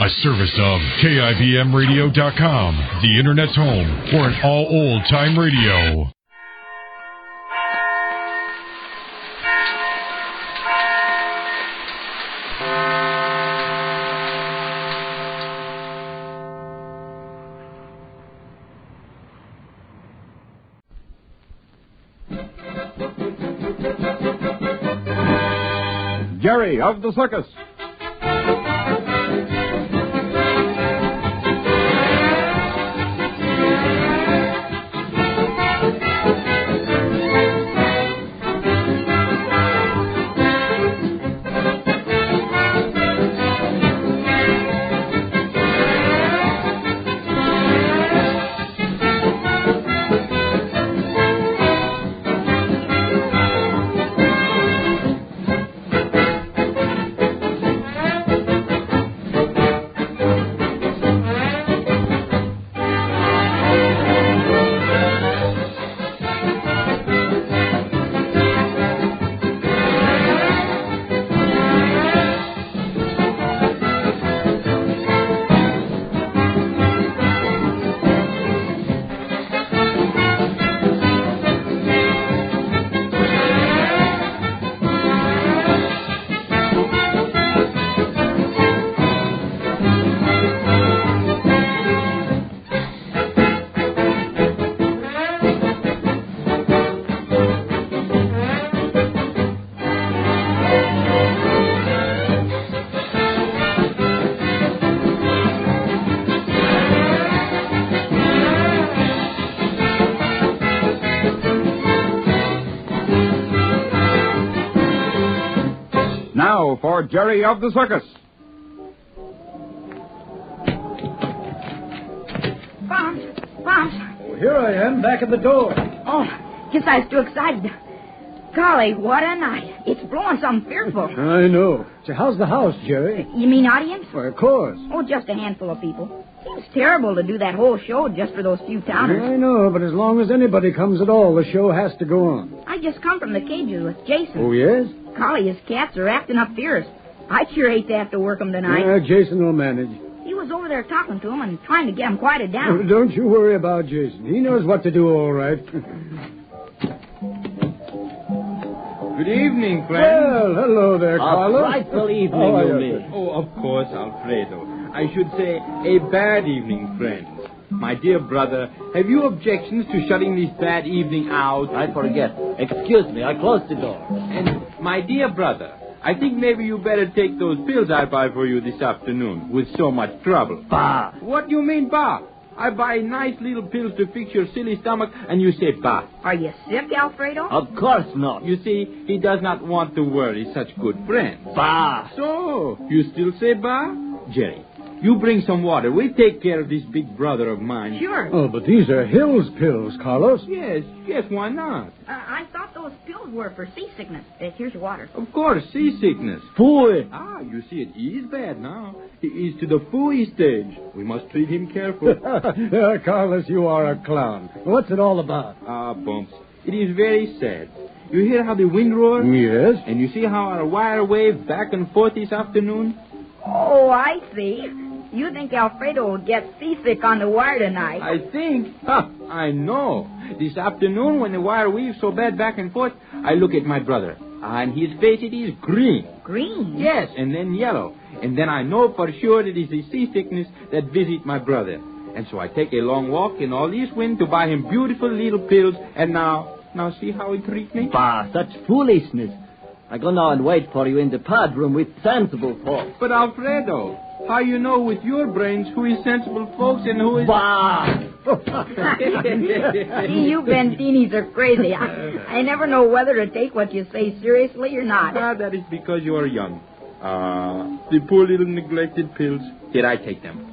A service of KIBMradio.com, the Internet's home for an all old-time radio. Jerry of the Circus. Now for Jerry of the Circus. Bombs. Oh, here I am, back at the door. Oh, guess I was too excited. Golly, what a night. It's blowing something fearful. I know. So how's the house, Jerry? You mean audience? Well, of course. Oh, just a handful of people. Seems terrible to do that whole show just for those few towners. I know, but as long as anybody comes at all, the show has to go on. I just come from the cages with Jason. Oh, yes? Golly, his cats are acting up fierce. I'd sure hate to have to work them tonight. Yeah, Jason will manage. He was over there talking to him and trying to get him quieted down. Oh, don't you worry about Jason. He knows what to do all right. Good evening, friends. Well, hello there, Carlos. A frightful evening, How are you you? mean. Oh, of course, Alfredo. I should say a bad evening, friends. My dear brother, have you objections to shutting this bad evening out? I forget. Excuse me, I closed the door. And my dear brother, I think maybe you better take those pills I buy for you this afternoon with so much trouble. Bah! What do you mean, bah? I buy nice little pills to fix your silly stomach, and you say bah. Are you sick, Alfredo? Of course not. You see, he does not want to worry such good friends. Bah! So, you still say bah? Jerry, you bring some water. We take care of this big brother of mine. Sure. Oh, but these are Hill's pills, Carlos. Yes, why not? I thought those pills were for seasickness. Here's your water. Of course, seasickness. Fooey! Ah, you see, it is bad now. He is to the fooey stage. We must treat him carefully. Carlos, you are a clown. What's it all about? Ah, Bumps, it is very sad. You hear how the wind roars? Yes. And you see how our wire waved back and forth this afternoon? Oh, I see. You think Alfredo will get seasick on the wire tonight. I think. I know. This afternoon, when the wire weaves so bad back and forth, I look at my brother. And his face, it is green. Green? Yes, and then yellow. And then I know for sure it is the seasickness that visits my brother. And so I take a long walk in all this wind to buy him beautiful little pills. And now see how he treats me? Bah, such foolishness. I go now and wait for you in the pad room with sensible folks. But Alfredo, how you know with your brains who is sensible folks and who is... Bah! See, you Bentinis are crazy. I never know whether to take what you say seriously or not. That is because you are young. The poor little neglected pills. Did I take them?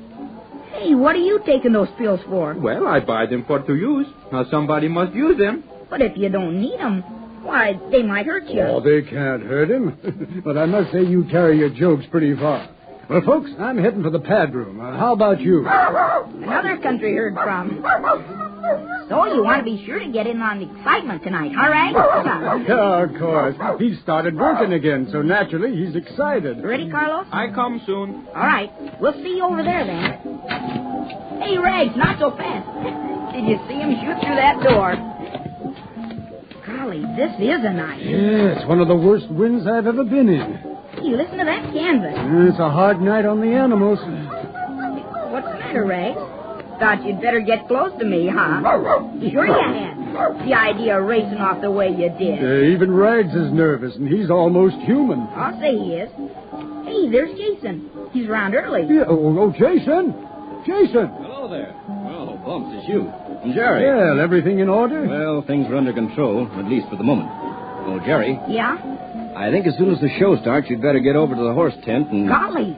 Hey, what are you taking those pills for? Well, I buy them for to use. Now somebody must use them. But if you don't need them, why, they might hurt you. Oh, they can't hurt him. But I must say you carry your jokes pretty far. Well, folks, I'm heading for the pad room. How about you? Another country herd from. So you want to be sure to get in on the excitement tonight, huh, Rags? Yeah, of course. He started working again, so naturally he's excited. Ready, Carlos? I come soon. All right. We'll see you over there, then. Hey, Rags, not so fast. Did you see him shoot through that door? Golly, this is a night. Yeah, it's one of the worst winds I've ever been in. Hey, listen to that canvas. It's a hard night on the animals. What's the matter, Rags? Thought you'd better get close to me, huh? Sure you had. The idea of racing off the way you did. Even Rags is nervous, and he's almost human. I'll say he is. Hey, there's Jason. He's around early. Yeah, oh, Jason. Jason. Hello there. Well, Bumps, it's you. And Jerry. Well, everything in order? Well, things are under control, at least for the moment. Oh, Jerry, Yeah? I think as soon as the show starts, you'd better get over to the horse tent and... Golly.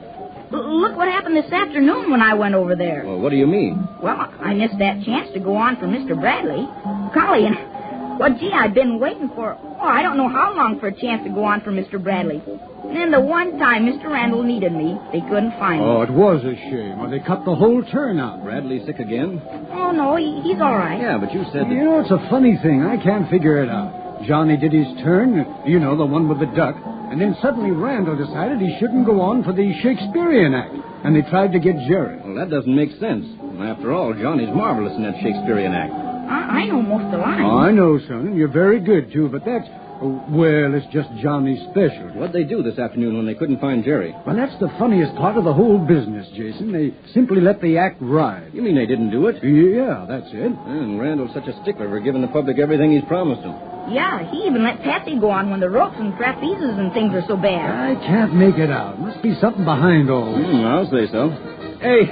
Look what happened this afternoon when I went over there. Well, what do you mean? Well, I missed that chance to go on for Mr. Bradley. Golly, and... Well, gee, I've been waiting for... Oh, I don't know how long for a chance to go on for Mr. Bradley. And then the one time Mr. Randall needed me, they couldn't find me. Oh, it was a shame. Well, they cut the whole turn out. Bradley sick again? Oh, no, he's all right. Yeah, but you said that... You know, it's a funny thing. I can't figure it out. Johnny did his turn, you know, the one with the duck, and then suddenly Randall decided he shouldn't go on for the Shakespearean act, and they tried to get Jerry. Well, that doesn't make sense. After all, Johnny's marvelous in that Shakespearean act. I know most of the lines. Oh, I know, son. You're very good, too, but that's... Well, it's just Johnny's specialty. What'd they do this afternoon when they couldn't find Jerry? Well, that's the funniest part of the whole business, Jason. They simply let the act ride. You mean they didn't do it? Yeah, that's it. And Randall's such a stickler for giving the public everything he's promised them. Yeah, he even let Patsy go on when the ropes and trapezes and things are so bad. I can't make it out. Must be something behind all this. I'll say so. Hey,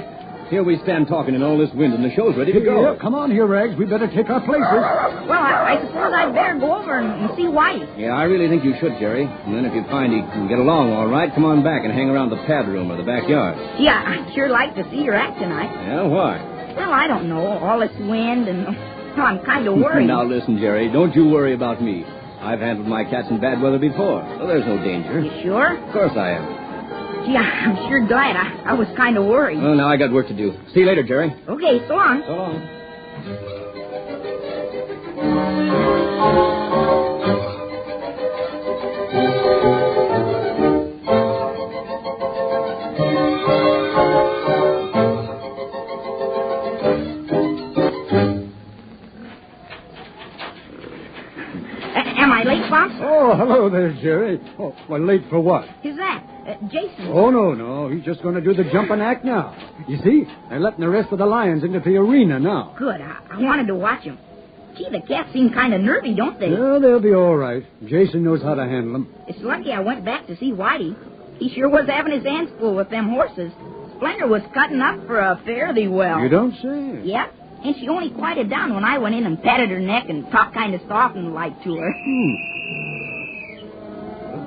here we stand talking in all this wind, and the show's ready to go. Yeah, come on here, Rags. We better take our places. Well, I suppose I'd better go over and see Whitey. Yeah, I really think you should, Jerry. And then if you find he can get along all right, come on back and hang around the pad room or the backyard. Yeah, I'd sure like to see your act tonight. Yeah, why? Well, I don't know. All this wind and... I'm kind of worried. Now listen, Jerry, don't you worry about me. I've handled my cats in bad weather before, so there's no danger. You sure? Of course I am. Gee, I'm sure glad. I was kind of worried. Well, now I got work to do. See you later, Jerry. Okay, so long. So long. Am I late, Bumps? Oh, hello there, Jerry. Oh, well, late for what? Who's that? Jason. Oh, no. He's just going to do the jumping act now. You see, they're letting the rest of the lions into the arena now. Good. I wanted to watch him. Gee, the cats seem kind of nervy, don't they? Yeah, they'll be all right. Jason knows how to handle them. It's lucky I went back to see Whitey. He sure was having his hands full with them horses. Splendor was cutting up for a fare thee well. You don't say. Yep. And she only quieted down when I went in and patted her neck and talked kind of soft and like to her.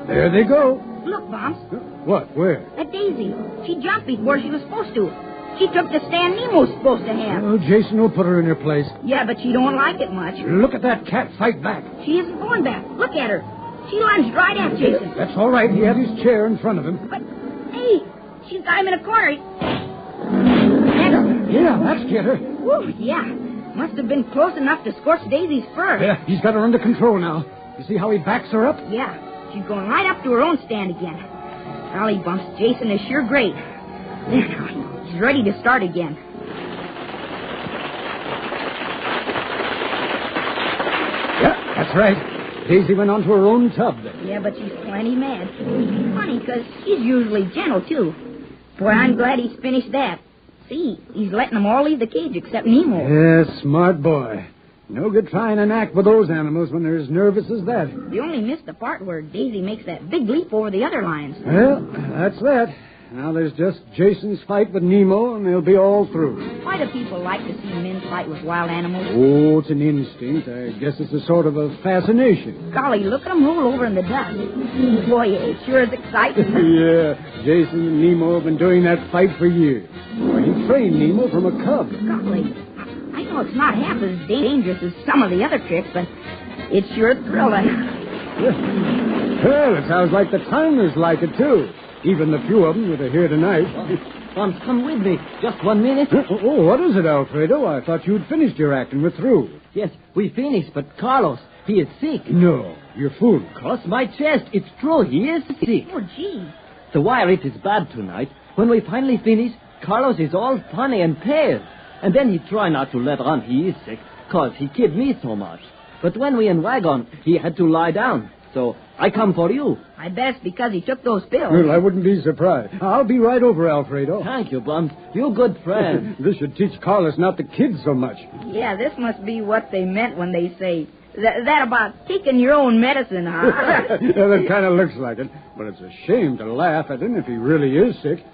There they go. Look, Bumps. What? Where? That Daisy. She jumped before she was supposed to. She took the stand Nemo's supposed to have. Oh, Jason will put her in her place. Yeah, but she don't like it much. Look at that cat fight back. She isn't going back. Look at her. She lunged right at Jason. That's all right. He had his chair in front of him. But, hey, she's got him in a corner. That's get her. Whew, yeah. Must have been close enough to scorch Daisy's fur. Yeah, he's got her under control now. You see how he backs her up? Yeah, she's going right up to her own stand again. Golly, Bumps, Jason is sure great. There now, he's ready to start again. Yeah, that's right. Daisy went onto her own tub then. Yeah, but she's plenty mad. Funny, because she's usually gentle, too. Boy, I'm glad he's finished that. See, he's letting them all leave the cage except Nemo. Yeah, smart boy. No good trying an act with those animals when they're as nervous as that. You only missed the part where Daisy makes that big leap over the other lions. Well, that's that. Now there's just Jason's fight with Nemo, and they'll be all through. Why do people like to see men fight with wild animals? Oh, it's an instinct. I guess it's a sort of a fascination. Golly, look at them roll over in the dust. Boy, it sure is exciting. Yeah, Jason and Nemo have been doing that fight for years. Well, he trained Nemo from a cub. Golly, I know it's not half as dangerous as some of the other tricks, but it's sure thrilling. Well, it sounds like the timers like it, too. Even the few of them that are here tonight. Bums, come with me. Just 1 minute. Oh, what is it, Alfredo? I thought you'd finished your act and were through. Yes, we finished, but Carlos, he is sick. No, you're fooling. Cross my chest. It's true. He is sick. Oh, gee. The wire it is bad tonight. When we finally finish, Carlos is all funny and pale. And then he try not to let on he is sick, 'cause he kid me so much. But when we in wagon, he had to lie down. So I come for you. I bet it's because he took those pills. Well, I wouldn't be surprised. I'll be right over, Alfredo. Thank you, Bums. You good friend. This should teach Carlos not to kid so much. Yeah, this must be what they meant when they say that about taking your own medicine, huh? Yeah, that kind of looks like it. But it's a shame to laugh at him if he really is sick.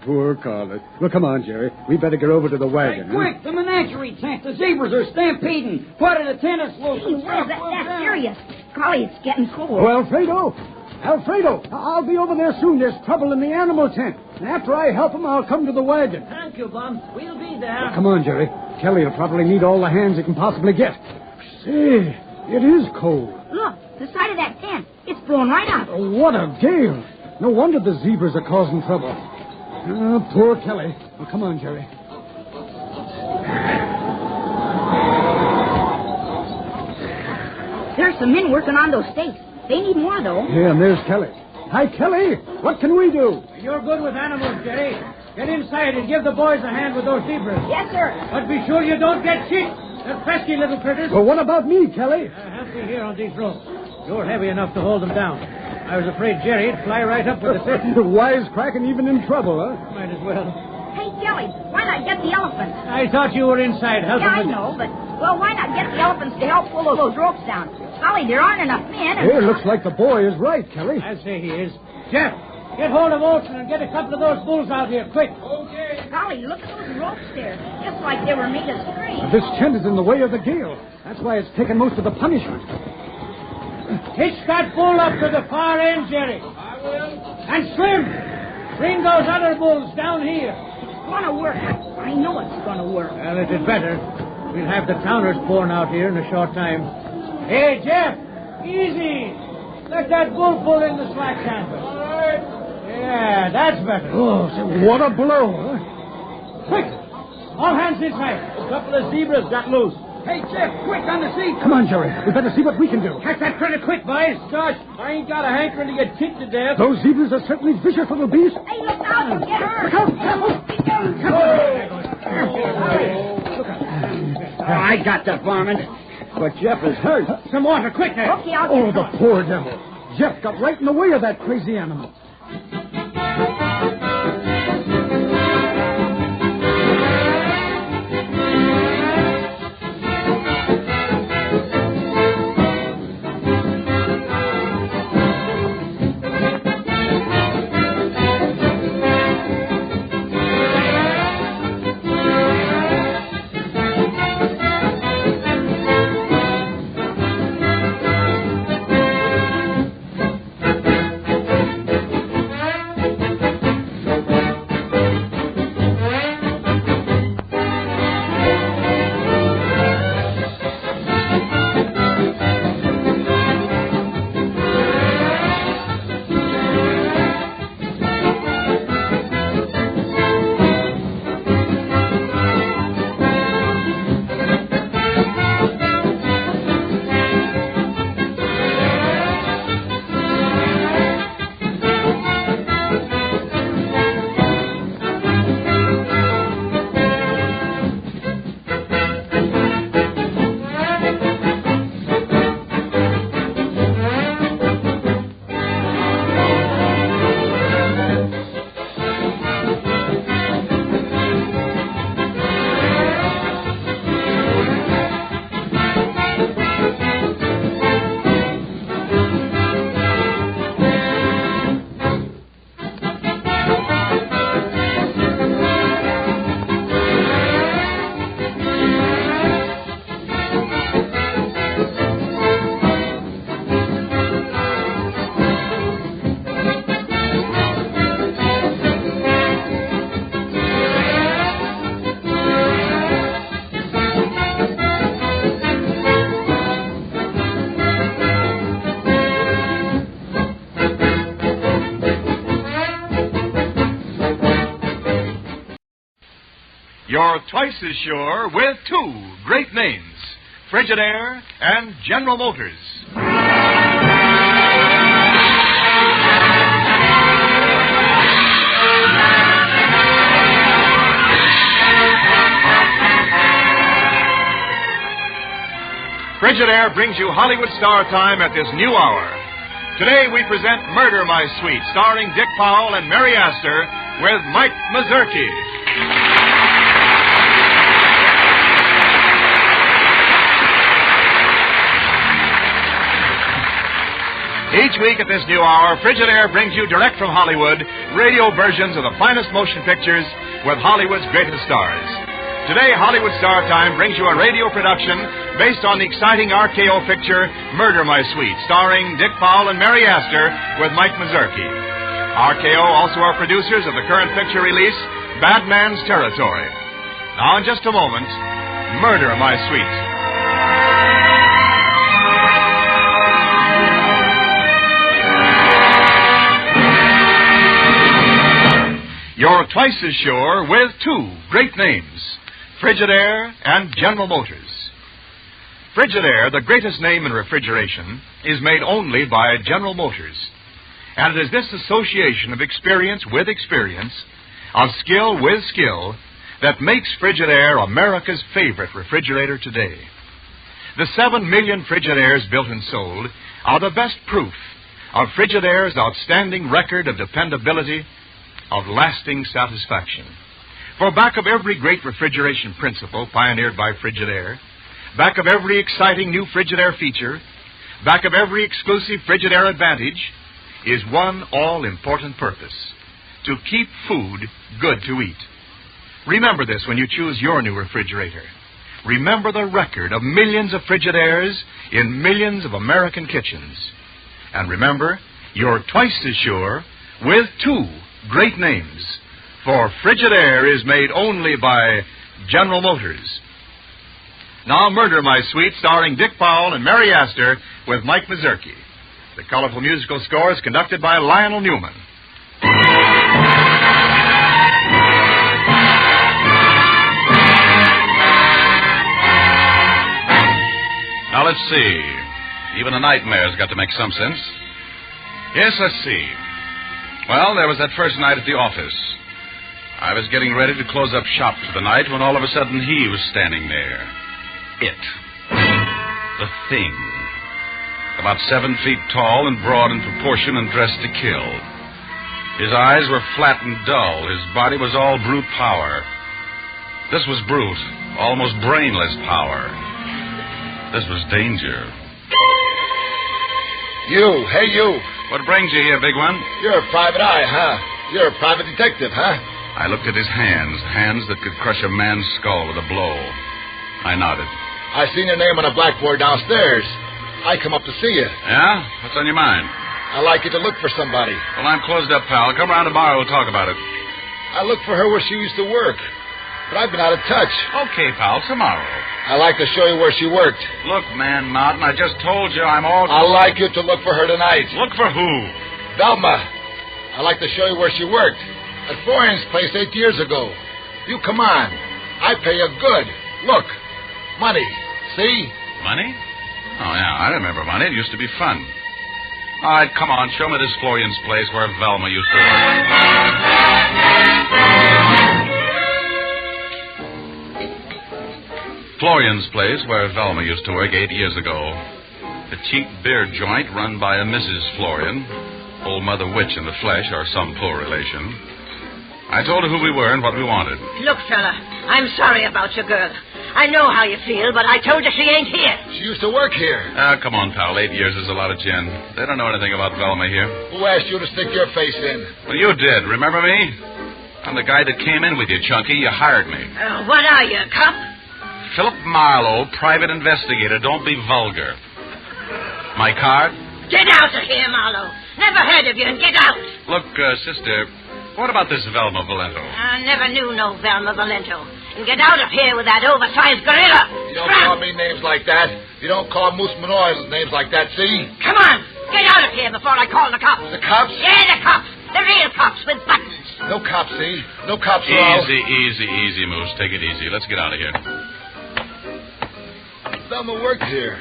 Poor Carlos. Well, come on, Jerry. We better get over to the wagon. Hey, quick! The menagerie tent. The zebras are stampeding. What are the tennis loose? Gee whiz, that's serious. Golly, it's getting cold. Oh, Alfredo! Alfredo! I'll be over there soon. There's trouble in the animal tent. And after I help him, I'll come to the wagon. Thank you, Bums. We'll be there. Come on, Jerry. Kelly will probably need all the hands he can possibly get. Say, it is cold. Look, the side of that tent. It's blowing right up. Oh, what a gale. No wonder the zebras are causing trouble. Oh, poor Kelly. Well, come on, Jerry. There's some men working on those stakes. They need more, though. Yeah, and there's Kelly. Hi, Kelly. What can we do? You're good with animals, Jerry. Get inside and give the boys a hand with those zebras. Yes, sir. But be sure you don't get kicked. They're pesky little critters. Well, what about me, Kelly? Help me here on these ropes. You're heavy enough to hold them down. I was afraid Jerry'd fly right up with the stick. Wisecracking even in trouble, huh? Might as well. Hey, Kelly, why not get the elephants? I thought you were inside helping Yeah, I with... know, but, well, why not get the elephants to help pull those ropes down? Golly, there aren't enough men. And... Hey, looks like the boy is right, Kelly. I'll say he is. Jeff, get hold of Olson and get a couple of those bulls out here, quick. Okay. Golly, look at those ropes there. Just like they were made of string. This tent is in the way of the gale. That's why it's taken most of the punishment. Hitch that bull up to the far end, Jerry. I will. And Slim, bring those other bulls down here. It's going to work. I know it's going to work. Well, it is better. We'll have the counters pouring out here in a short time. Hey, Jeff, easy. Let that bull pull in the slack handle. All right. Yeah, that's better. Oh, what a blow, huh? Quick! All hands inside. A couple of zebras got loose. Hey, Jeff, quick on the seat. Come on, Jerry. We better see what we can do. Catch that critter quick, boys. Gosh, I ain't got a hankering to get kicked to death. Those zebras are certainly vicious little beasts. Hey, look out. You'll get hurt. I got the varmint. But Jeff is hurt. Some water, quick now. Okay, I'll Oh, get the poor devil. Jeff got right in the way of that crazy animal. You're twice as sure with two great names, Frigidaire and General Motors. Frigidaire brings you Hollywood Star Time at this new hour. Today we present Murder, My Sweet, starring Dick Powell and Mary Astor with Mike Mazurki. Each week at this new hour, Frigidaire brings you direct from Hollywood radio versions of the finest motion pictures with Hollywood's greatest stars. Today, Hollywood Star Time brings you a radio production based on the exciting RKO picture Murder, My Sweet, starring Dick Powell and Mary Astor with Mike Mazurki. RKO also are producers of the current picture release, Bad Man's Territory. Now, in just a moment, Murder, My Sweet. You're twice as sure with two great names, Frigidaire and General Motors. Frigidaire, the greatest name in refrigeration, is made only by General Motors. And it is this association of experience with experience, of skill with skill, that makes Frigidaire America's favorite refrigerator today. The 7 million Frigidaires built and sold are the best proof of Frigidaire's outstanding record of dependability, of lasting satisfaction. For back of every great refrigeration principle pioneered by Frigidaire, back of every exciting new Frigidaire feature, back of every exclusive Frigidaire advantage, is one all-important purpose: to keep food good to eat. Remember this when you choose your new refrigerator. Remember the record of millions of Frigidaires in millions of American kitchens. And remember, you're twice as sure with two great names. For Frigidaire is made only by General Motors. Now, Murder, My Sweet, starring Dick Powell and Mary Astor with Mike Mazurki. The colorful musical score is conducted by Lionel Newman. Now, let's see. Even a nightmare's got to make some sense. Yes, let's see. Well, there was that first night at the office. I was getting ready to close up shop for the night when all of a sudden he was standing there. It. The Thing. About 7 feet tall and broad in proportion and dressed to kill. His eyes were flat and dull. His body was all brute power. This was brute, almost brainless power. This was danger. Hey you. What brings you here, big one? You're a private eye, huh? You're a private detective, huh? I looked at his hands that could crush a man's skull with a blow. I nodded. I seen your name on a blackboard downstairs. I come up to see you. Yeah? What's on your mind? I like you to look for somebody. Well, I'm closed up, pal. Come around tomorrow, we'll talk about it. I looked for her where she used to work, but I've been out of touch. Okay, pal, tomorrow. I like to show you where she worked. Look, man, Mountain, I just told you I'm all... I'd like you to look for her tonight. Look for who? Velma. I'd like to show you where she worked. At Florian's place 8 years ago. You come on. I pay you good. Look. Money. See? Money? Oh, yeah, I remember money. It used to be fun. All right, come on. Show me this Florian's place where Velma used to work. Florian's place where Velma used to work 8 years ago. A cheap beer joint run by a Mrs. Florian. Old Mother Witch in the flesh or some poor relation. I told her who we were and what we wanted. Look, fella, I'm sorry about your girl. I know how you feel, but I told you she ain't here. She used to work here. Come on, pal. 8 years is a lot of gin. They don't know anything about Velma here. Who asked you to stick your face in? Well, you did. Remember me? I'm the guy that came in with you, Chunky. You hired me. What are you, a cop? Philip Marlowe, private investigator. Don't be vulgar. My card? Get out of here, Marlowe. Never heard of you, and get out. Look, sister, what about this Velma Valento? I never knew no Velma Valento. And get out of here with that oversized gorilla. You don't call me names like that. You don't call Moose Manoy names like that, see? Come on. Get out of here before I call the cops. The cops? Yeah, the cops. The real cops with buttons. No cops, see? No cops at all. Easy, Moose. Take it easy. Let's get out of here. Thelma worked here.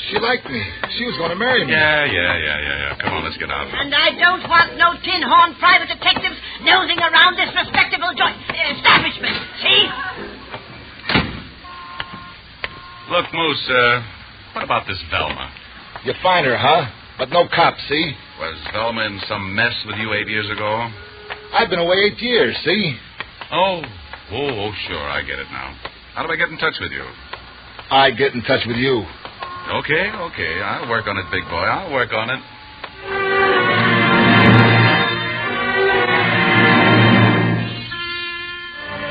She liked me. She was going to marry me. Yeah. Come on, let's get out. And I don't want no tin-horn private detectives nosing around this respectable establishment. See? Look, Moose, what about this Velma? You find her, huh? But no cops, see? Was Velma in some mess with you 8 years ago? I've been away 8 years, see? Oh, sure, I get it now. How do I get in touch with you? I get in touch with you. Okay. I'll work on it, big boy. I'll work on it.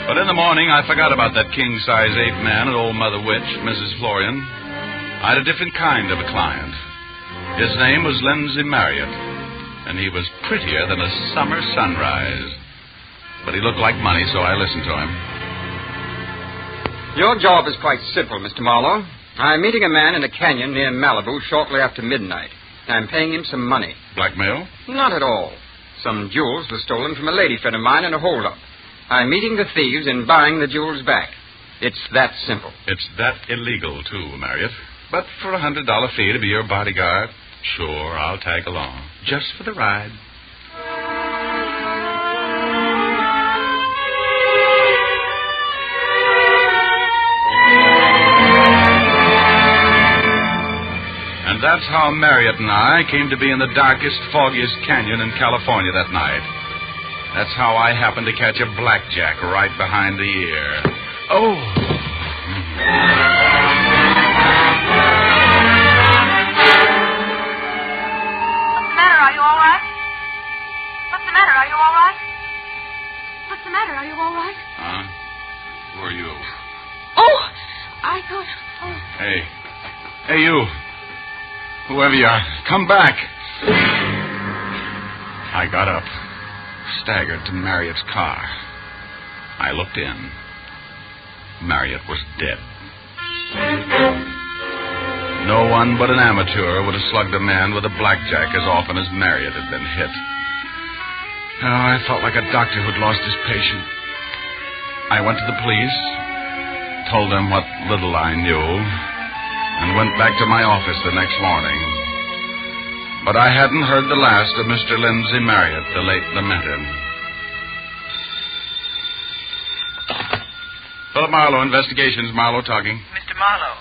But in the morning, I forgot about that king-size ape man and old Mother Witch, Mrs. Florian. I had a different kind of a client. His name was Lindsay Marriott, and he was prettier than a summer sunrise. But he looked like money, so I listened to him. Your job is quite simple, Mr. Marlowe. I'm meeting a man in a canyon near Malibu shortly after midnight. I'm paying him some money. Blackmail? Not at all. Some jewels were stolen from a lady friend of mine in a holdup. I'm meeting the thieves and buying the jewels back. It's that simple. It's that illegal, too, Marriott. But for a $100 fee to be your bodyguard, sure, I'll tag along. Just for the ride. And that's how Marriott and I came to be in the darkest, foggiest canyon in California that night. That's how I happened to catch a blackjack right behind the ear. Oh! What's the matter? Are you all right? What's the matter? Are you all right? What's the matter? Are you all right? Huh? Who are you? Oh! I thought... Oh. Hey, you. Whoever you are, come back. I got up, staggered to Marriott's car. I looked in. Marriott was dead. No one but an amateur would have slugged a man with a blackjack as often as Marriott had been hit. Oh, I felt like a doctor who'd lost his patient. I went to the police, told them what little I knew, and went back to my office the next morning. But I hadn't heard the last of Mr. Lindsay Marriott, the late lamented. Philip Marlowe, Investigations. Marlowe talking. Mr. Marlowe,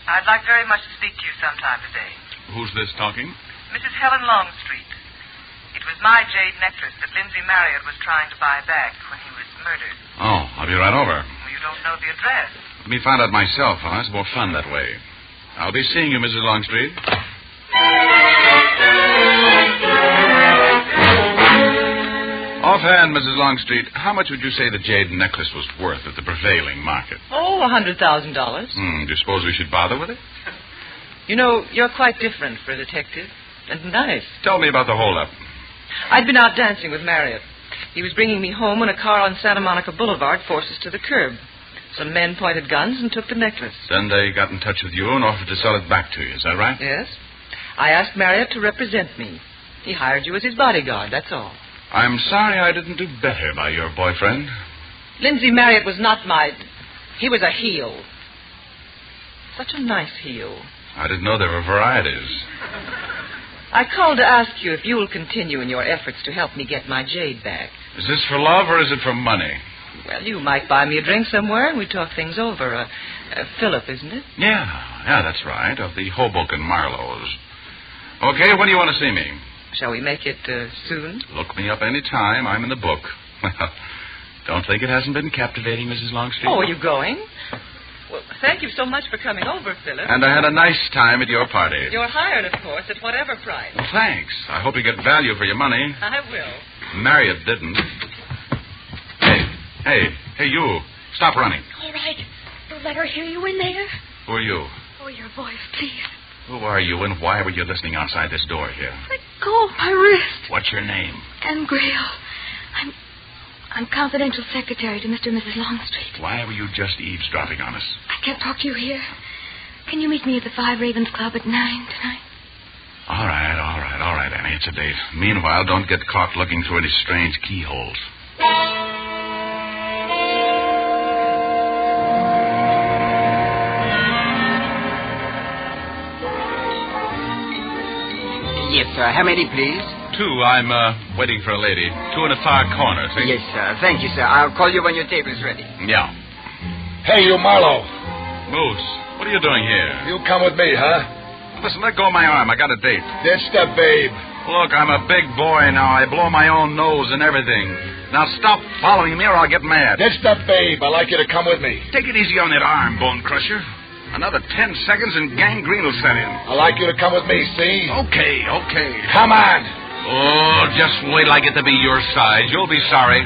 I'd like very much to speak to you sometime today. Who's this talking? Mrs. Helen Longstreet. It was my jade necklace that Lindsay Marriott was trying to buy back when he was murdered. Oh, I'll be right over. Well, you don't know the address. Let me find out myself, huh? It's more fun that way. I'll be seeing you, Mrs. Longstreet. Offhand, Mrs. Longstreet, how much would you say the jade necklace was worth at the prevailing market? Oh, $100,000. Do you suppose we should bother with it? You know, you're quite different for a detective. And nice. Tell me about the holdup. I'd been out dancing with Marriott. He was bringing me home when a car on Santa Monica Boulevard forced us to the curb. Some men pointed guns and took the necklace. Then they got in touch with you and offered to sell it back to you. Is that right? Yes. I asked Marriott to represent me. He hired you as his bodyguard, that's all. I'm sorry I didn't do better by your boyfriend. Lindsay Marriott was not he was a heel. Such a nice heel. I didn't know there were varieties. I called to ask you if you will continue in your efforts to help me get my jade back. Is this for love or is it for money? Well, you might buy me a drink somewhere and we talk things over. Philip, isn't it? Yeah, that's right. Of the Hoboken Marlowes. Okay, when do you want to see me? Shall we make it soon? Look me up any time. I'm in the book. Don't think it hasn't been captivating, Mrs. Longstreet. Oh, are you going? Well, thank you so much for coming over, Philip. And I had a nice time at your party. You're hired, of course, at whatever price. Well, thanks. I hope you get value for your money. I will. Marriott didn't. Hey, you. Stop running. All right. Don't let her hear you in there. Who are you? Oh, your voice, please. Who are you and why were you listening outside this door here? Let go of my wrist. What's your name? Anne Gale. I'm confidential secretary to Mr. and Mrs. Longstreet. Why were you just eavesdropping on us? I can't talk to you here. Can you meet me at the 5 Ravens Club at 9 tonight? All right, Anne. Annie, it's a date. Meanwhile, don't get caught looking through any strange keyholes. Yes, sir. How many, please? 2. I'm waiting for a lady. 2 in a far corner, see? Yes, sir. Thank you, sir. I'll call you when your table's ready. Yeah. Hey, you Marlowe. Moose, what are you doing here? You come with me, huh? Listen, let go of my arm. I got a date. Ditch the babe. Look, I'm a big boy now. I blow my own nose and everything. Now stop following me or I'll get mad. Ditch the babe. I'd like you to come with me. Take it easy on that arm, Bone Crusher. Another 10 seconds and gangrene will set in. I'd like you to come with me, see? Okay. Come on. Oh, just wait till I get to be your size. You'll be sorry.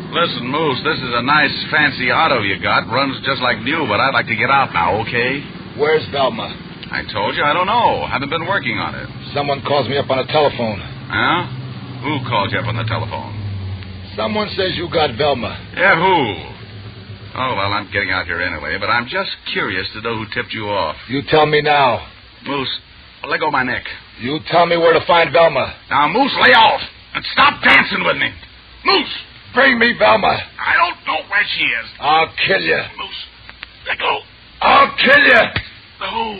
Listen, Moose, this is a nice, fancy auto you got. Runs just like new, but I'd like to get out now, okay? Where's Velma? I told you, I don't know. Haven't been working on it. Someone calls me up on the telephone. Huh? Who called you up on the telephone? Someone says you got Velma. Yeah, who? Oh, well, I'm getting out here anyway, but I'm just curious to know who tipped you off. You tell me now. Moose, let go of my neck. You tell me where to find Velma. Now, Moose, lay off and stop dancing with me. Moose! Bring me Velma. I don't know where she is. I'll kill you. Moose, let go. I'll kill you. Oh.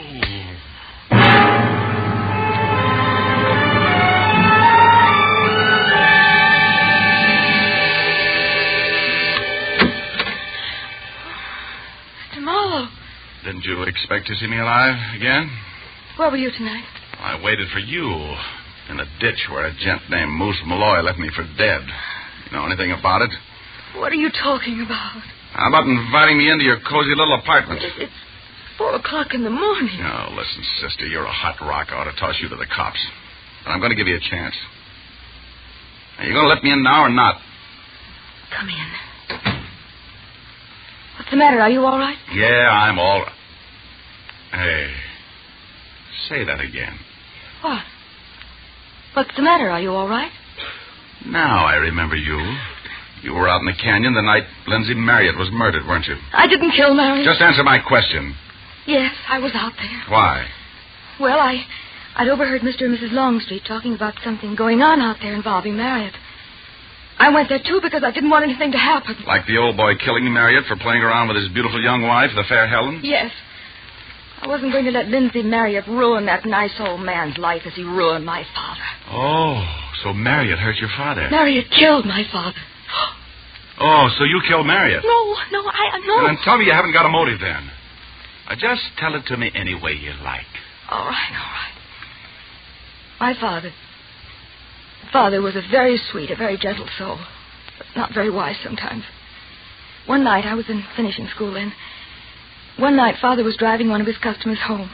Mr. Marlowe. Didn't you expect to see me alive again? Where were you tonight? I waited for you in a ditch where a gent named Moose Malloy left me for dead. You know anything about it? What are you talking about? How about inviting me into your cozy little apartment? It's 4 o'clock in the morning. Oh, listen, sister, you're a hot rock. I ought to toss you to the cops. But I'm going to give you a chance. Are you going to let me in now or not? Come in. What's the matter? Are you all right? Yeah, I'm all right. Hey, say that again. What? What's the matter? Are you all right? Now I remember you. You were out in the canyon the night Lindsay Marriott was murdered, weren't you? I didn't kill Marriott. Just answer my question. Yes, I was out there. Why? Well, I'd overheard Mr. and Mrs. Longstreet talking about something going on out there involving Marriott. I went there, too, because I didn't want anything to happen. Like the old boy killing Marriott for playing around with his beautiful young wife, the fair Helen? Yes. I wasn't going to let Lindsay Marriott ruin that nice old man's life as he ruined my father. Oh, so Marriott hurt your father. Marriott killed my father. Oh, so you killed Marriott? No. Well, then tell me you haven't got a motive then. Just tell it to me any way you like. All right. My father was a very sweet, a very gentle soul, but not very wise sometimes. One night, I was in finishing school then. One night, Father was driving one of his customers home.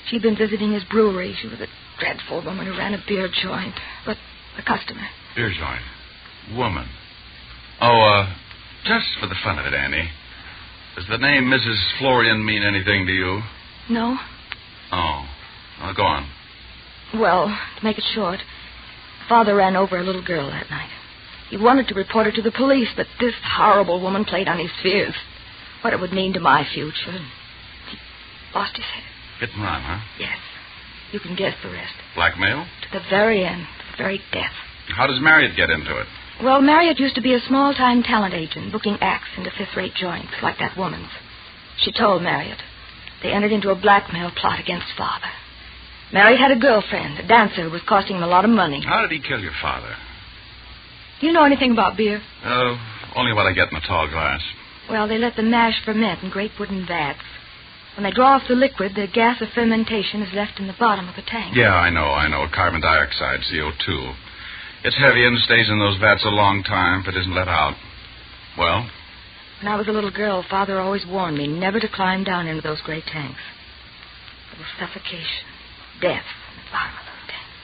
She'd been visiting his brewery. She was a dreadful woman who ran a beer joint, but a customer. Beer joint? Woman. Oh, just for the fun of it, Annie. Does the name Mrs. Florian mean anything to you? No. Oh. Well, go on. Well, to make it short, Father ran over a little girl that night. He wanted to report her to the police, but this horrible woman played on his fears. What it would mean to my future. He lost his head. Hit and run, huh? Yes. You can guess the rest. Blackmail? To the very end. To the very death. How does Marriott get into it? Well, Marriott used to be a small-time talent agent, booking acts into fifth-rate joints, like that woman's. She told Marriott. They entered into a blackmail plot against Father. Marriott had a girlfriend, a dancer who was costing him a lot of money. How did he kill your father? Do you know anything about beer? Only what I get in a tall glass. Well, they let the mash ferment in great wooden vats. When they draw off the liquid, the gas of fermentation is left in the bottom of the tank. Yeah, I know. Carbon dioxide, CO2. It's heavy and stays in those vats a long time if it isn't let out. Well? When I was a little girl, Father always warned me never to climb down into those great tanks. There was suffocation, death in the bottom of those tanks.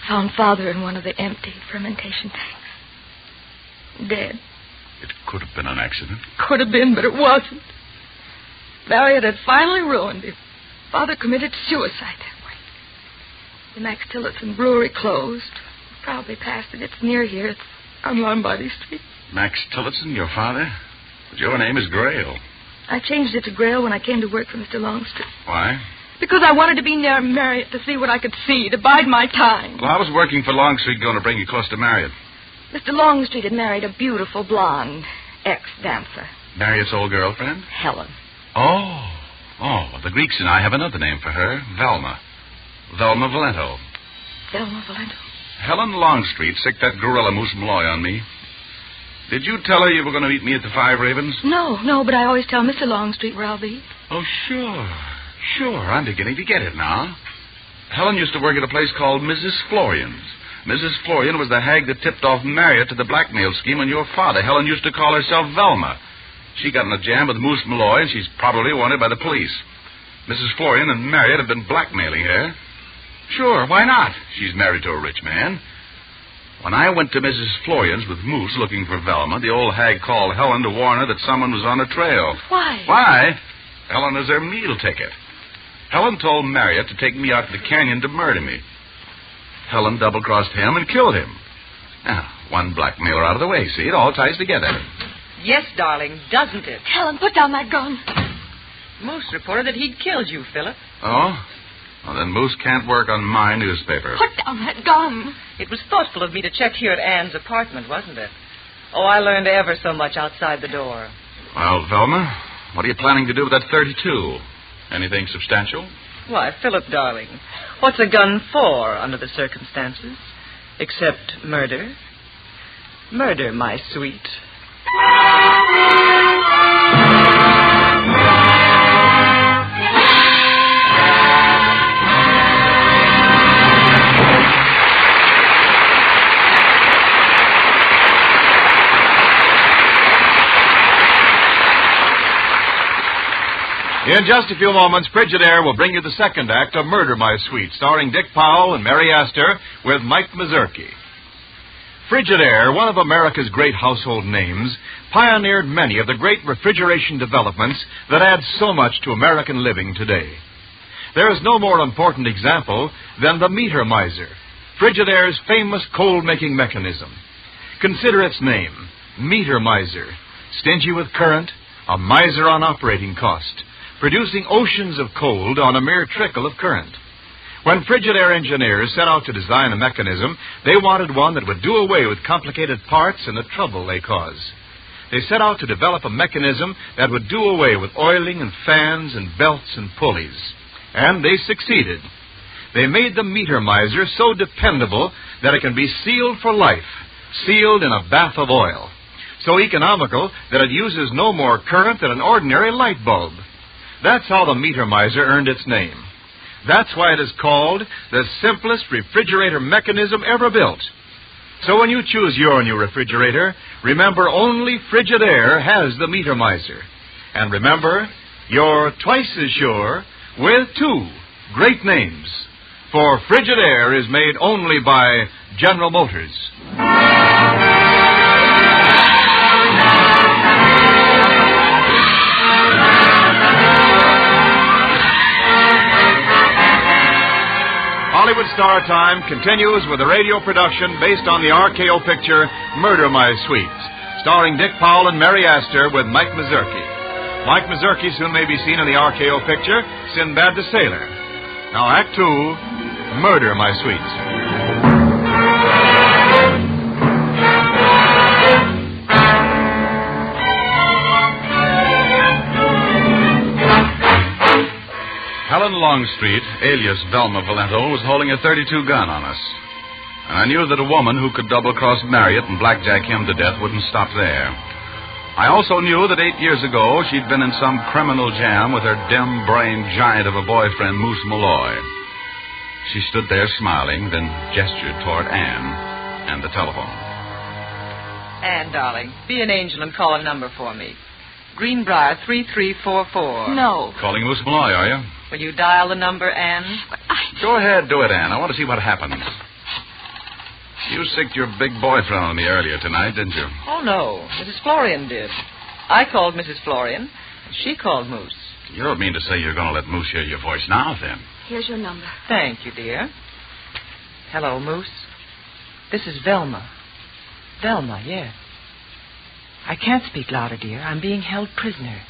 I found Father in one of the empty fermentation tanks. Dead. It could have been an accident. Could have been, but it wasn't. Marriott had finally ruined him. Father committed suicide that way. The Max Tillotson brewery closed. Probably past it. It's near here. It's on Lombardy Street. Max Tillotson, your father? But your name is Gale. I changed it to Grail when I came to work for Mr. Longstreet. Why? Because I wanted to be near Marriott to see what I could see, to bide my time. Well, I was working for Longstreet going to bring you close to Marriott. Mr. Longstreet had married a beautiful blonde ex-dancer. Marriott's old girlfriend? Helen. Oh, the Greeks and I have another name for her, Velma. Velma Valento. Velma Valento? Helen Longstreet sicked that gorilla Moose Malloy on me. Did you tell her you were going to meet me at the Five Ravens? No, but I always tell Mr. Longstreet where I'll be. Oh, sure. I'm beginning to get it now. Helen used to work at a place called Mrs. Florian's. Mrs. Florian was the hag that tipped off Marriott to the blackmail scheme on your father. Helen used to call herself Velma. She got in a jam with Moose Malloy, and she's probably wanted by the police. Mrs. Florian and Marriott have been blackmailing her. Sure, why not? She's married to a rich man. When I went to Mrs. Florian's with Moose looking for Velma, the old hag called Helen to warn her that someone was on her trail. Why? Why? Helen is her meal ticket. Helen told Marriott to take me out to the canyon to murder me. Helen double-crossed him and killed him. Now, one blackmailer out of the way. See, it all ties together. Yes, darling, doesn't it? Helen, put down that gun. Moose reported that he'd killed you, Philip. Oh? Well, then Moose can't work on my newspaper. Put down that gun. It was thoughtful of me to check here at Anne's apartment, wasn't it? Oh, I learned ever so much outside the door. Well, Velma, what are you planning to do with that 32? Anything substantial? Why, Philip, darling, what's a gun for under the circumstances? Except murder. Murder, my sweet. In just a few moments, Frigidaire will bring you the second act of Murder, My Sweet, starring Dick Powell and Mary Astor with Mike Mazurki. Frigidaire, one of America's great household names, pioneered many of the great refrigeration developments that add so much to American living today. There is no more important example than the meter miser, Frigidaire's famous cold-making mechanism. Consider its name, meter miser. Stingy with current, a miser on operating cost, producing oceans of cold on a mere trickle of current. When Frigidaire engineers set out to design a mechanism, they wanted one that would do away with complicated parts and the trouble they cause. They set out to develop a mechanism that would do away with oiling and fans and belts and pulleys. And they succeeded. They made the meter miser so dependable that it can be sealed for life, sealed in a bath of oil. So economical that it uses no more current than an ordinary light bulb. That's how the meter miser earned its name. That's why it is called the simplest refrigerator mechanism ever built. So when you choose your new refrigerator, remember only Frigidaire has the meter miser. And remember, you're twice as sure with two great names. For Frigidaire is made only by General Motors. Hollywood Star Time continues with a radio production based on the RKO picture Murder, My Sweet, starring Dick Powell and Mary Astor with Mike Mazurki. Mike Mazurki soon may be seen in the RKO picture Sinbad the Sailor. Now, Act 2, Murder, My Sweet. Helen Longstreet, alias Velma Valento, was holding a .32 gun on us. And I knew that a woman who could double-cross Marriott and blackjack him to death wouldn't stop there. I also knew that 8 years ago she'd been in some criminal jam with her dim-brained giant of a boyfriend, Moose Malloy. She stood there smiling, then gestured toward Anne and the telephone. Anne, darling, be an angel and call a number for me. Greenbrier 3344. No. Calling Moose Malloy, are you? Will you dial the number, Anne? Go ahead, do it, Anne. I want to see what happens. You sicked your big boyfriend on me earlier tonight, didn't you? Oh, no. Mrs. Florian did. I called Mrs. Florian, and she called Moose. You don't mean to say you're going to let Moose hear your voice now, then? Here's your number. Thank you, dear. Hello, Moose. This is Velma. Velma, yes. I can't speak louder, dear. I'm being held prisoner.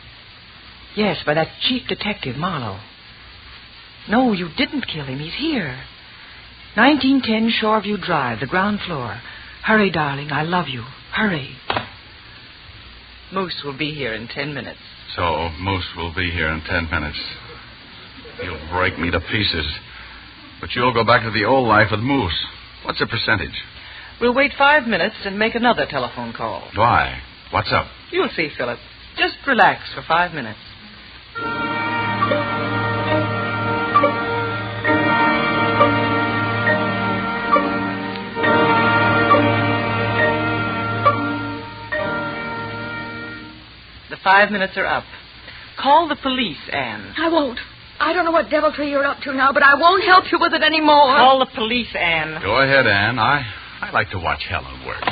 Yes, by that chief detective, Marlowe. No, you didn't kill him. He's here. 1910 Shoreview Drive, the ground floor. Hurry, darling. I love you. Hurry. Moose will be here in 10 minutes. So, Moose will be here in 10 minutes. He'll break me to pieces. But you'll go back to the old life with Moose. What's the percentage? We'll wait 5 minutes and make another telephone call. Why? What's up? You'll see, Philip. Just relax for 5 minutes. The 5 minutes are up. Call the police, Anne. I won't. I don't know what deviltry you're up to now, but I won't help you with it anymore. Call the police, Anne. Go ahead, Anne. I like to watch Helen work.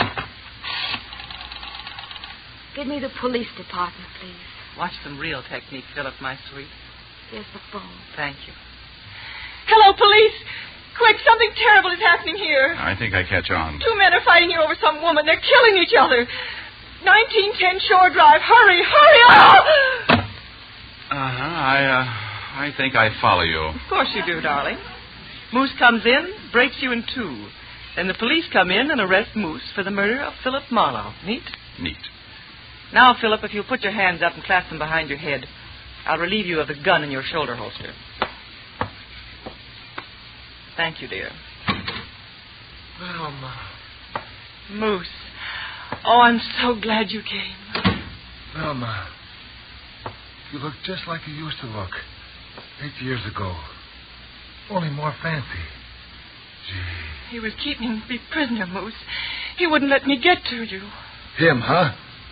Give me the police department, please. Watch some real technique, Philip, my sweet. Here's the phone. Thank you. Hello, police! Quick, something terrible is happening here. I think I catch on. 2 men are fighting here over some woman. They're killing each other. 1910 Shore Drive. Hurry, hurry! Oh! I think I follow you. Of course you do, darling. Moose comes in, breaks you in two. Then the police come in and arrest Moose for the murder of Philip Marlowe. Neat? Neat. Now, Philip, if you'll put your hands up and clasp them behind your head, I'll relieve you of the gun in your shoulder holster. Thank you, dear. Well, Ma. Moose. Oh, I'm so glad you came. Well, Ma. You look just like you used to look 8 years ago. Only more fancy. Gee. He was keeping me prisoner, Moose. He wouldn't let me get to you. Him, huh?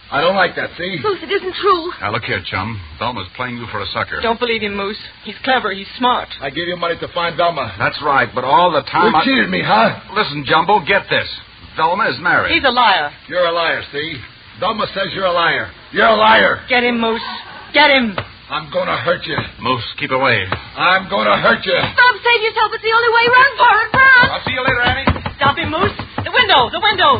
I don't like that, see? Moose, it isn't true. Now, look here, chum. Velma's playing you for a sucker. Don't believe him, Moose. He's clever. He's smart. I gave you money to find Velma. That's right, but all the time You cheated me, huh? Listen, Jumbo, get this. Velma is married. He's a liar. You're a liar, see? Velma says you're a liar. You're a liar. Get him, Moose. Get him. I'm going to hurt you. Moose, keep away. I'm going to hurt you. Stop, save yourself. It's the only way. Run for it. Run. I'll see you later, Annie. Stop him, Moose. The window. The window.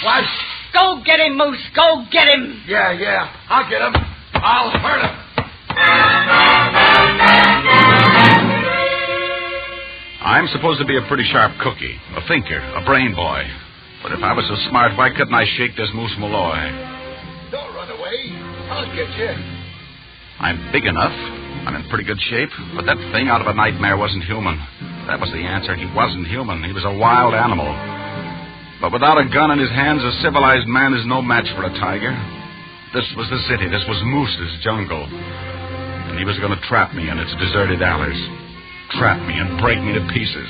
What? Go get him, Moose. Go get him. Yeah. I'll get him. I'll hurt him. I'm supposed to be a pretty sharp cookie, a thinker, a brain boy. But if I was so smart, why couldn't I shake this Moose Malloy? Don't run away. I'll get you. I'm big enough. I'm in pretty good shape. But that thing out of a nightmare wasn't human. That was the answer. He wasn't human. He was a wild animal. But without a gun in his hands, a civilized man is no match for a tiger. This was the city. This was Moose's jungle. And he was going to trap me in its deserted alleys. Trap me and break me to pieces.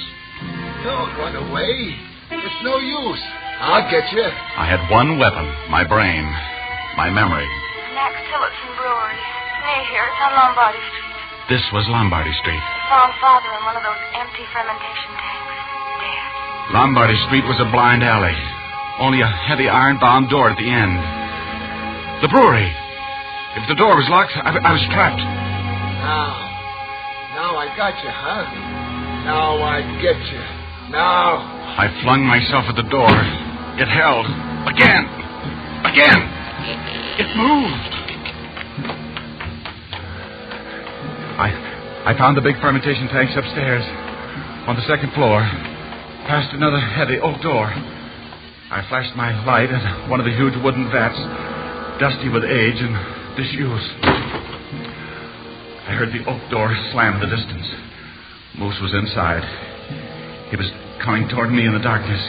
Don't run away. It's no use. I'll get you. I had one weapon, my brain, my memory. Max Tillotson Brewery. Near here. It's on Lombardy Street. This was Lombardy Street. Found Father in one of those empty fermentation tanks. Dead. Lombardy Street was a blind alley. Only a heavy iron-bound door at the end. The brewery. If the door was locked, I was trapped. Now I got you, huh? Now I get you. Now. I flung myself at the door. It held. Again. It moved. I found the big fermentation tanks upstairs, on the second floor, past another heavy oak door. I flashed my light at one of the huge wooden vats, dusty with age and disuse. I heard the oak door slam in the distance. Moose was inside. He was coming toward me in the darkness.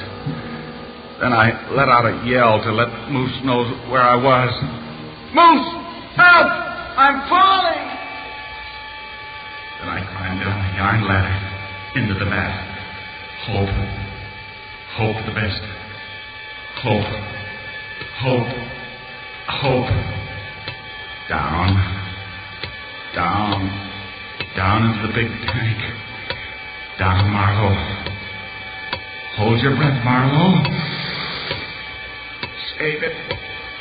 Then I let out a yell to let Moose know where I was. Moose! Help! I'm falling! Then I climbed down the iron ladder into the vat. Hope the best. Hope. Down into the big tank. Down, Marlowe. Hold your breath, Marlowe. Save it.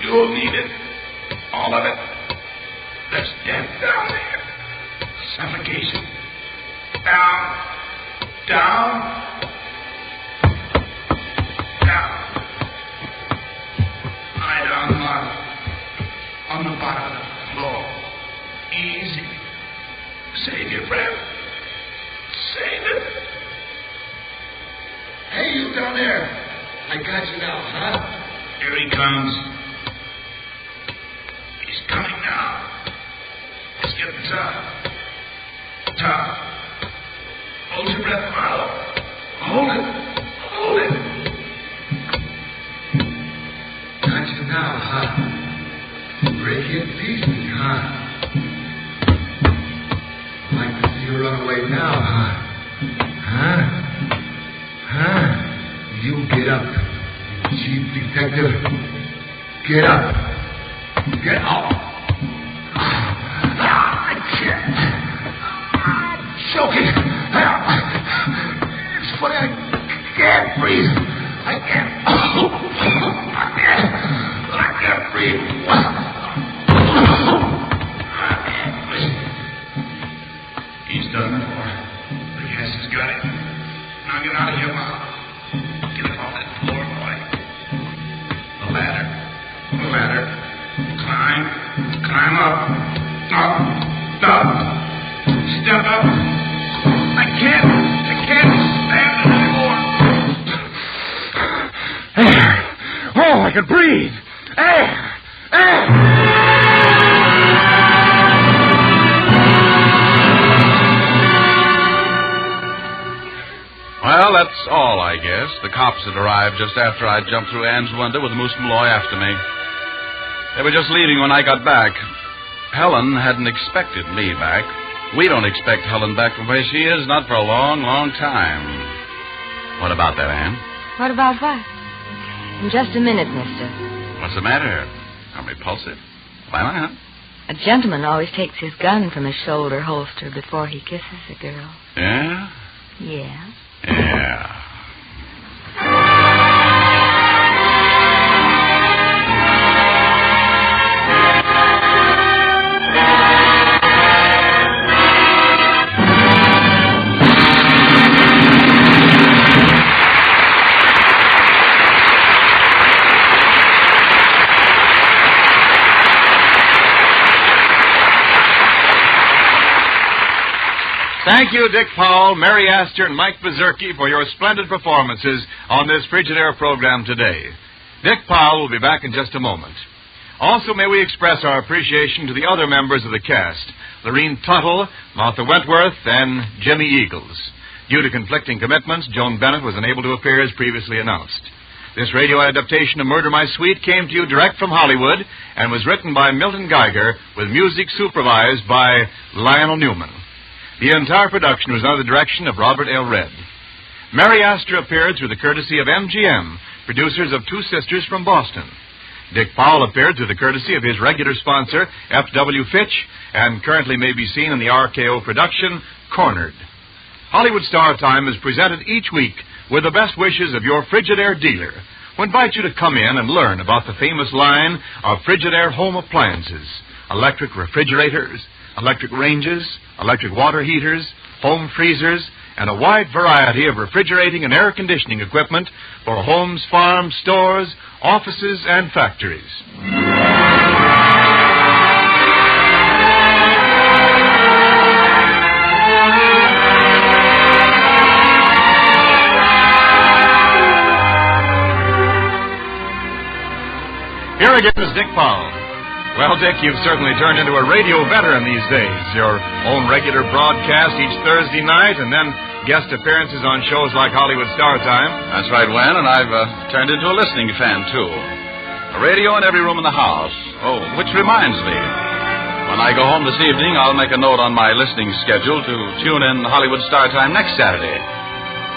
You'll need it. All of it. There's death down there. Suffocation. Down. Lie down, Marlowe. bottom of the floor. Easy. Save your breath. Save it. Hey, you down there. I got you now, huh? Here he comes. He's coming now. It's getting tough. Tough. Hold your breath, Marlowe. Hold it. Hold it. Got you now, huh? Break it easy, huh? Like to see you run away now, huh? Huh? Huh? You get up, you chief detective. Get up. Get up. I can't. I'm choking. It's funny, I can't breathe. I can't breathe. He's done for. The gas has got him. Now get out of here, Mom. Get up on that floor, boy. The ladder. The ladder. Climb. Climb up. Up. Up. Step up. I can't stand it anymore. Air. Oh, I can breathe. Air. Air. Well, that's all, I guess. The cops had arrived just after I jumped through Anne's window with Moose Malloy after me. They were just leaving when I got back. Helen hadn't expected me back. We don't expect Helen back from where she is, not for a long, long time. What about that, Anne? What about what? In just a minute, mister. What's the matter? I'm repulsive. Why not? A gentleman always takes his gun from his shoulder holster before he kisses a girl. Yeah? Yeah. Yeah. Thank you, Dick Powell, Mary Astor, and Mike Bezerky for your splendid performances on this Frigidaire program today. Dick Powell will be back in just a moment. Also, may we express our appreciation to the other members of the cast, Lorene Tuttle, Martha Wentworth, and Jimmy Eagles. Due to conflicting commitments, Joan Bennett was unable to appear as previously announced. This radio adaptation of Murder My Sweet came to you direct from Hollywood and was written by Milton Geiger with music supervised by Lionel Newman. The entire production was under the direction of Robert L. Redd. Mary Astor appeared through the courtesy of MGM, producers of Two Sisters from Boston. Dick Powell appeared through the courtesy of his regular sponsor, F.W. Fitch, and currently may be seen in the RKO production, Cornered. Hollywood Star Time is presented each week with the best wishes of your Frigidaire dealer, who invite you to come in and learn about the famous line of Frigidaire home appliances, electric refrigerators, electric ranges, electric water heaters, home freezers, and a wide variety of refrigerating and air conditioning equipment for homes, farms, stores, offices, and factories. Here again is Dick Powell. Well, Dick, you've certainly turned into a radio veteran these days. Your own regular broadcast each Thursday night, and then guest appearances on shows like Hollywood Star Time. That's right, Wen, and I've turned into a listening fan, too. A radio in every room in the house. Oh, which reminds me, when I go home this evening, I'll make a note on my listening schedule to tune in Hollywood Star Time next Saturday.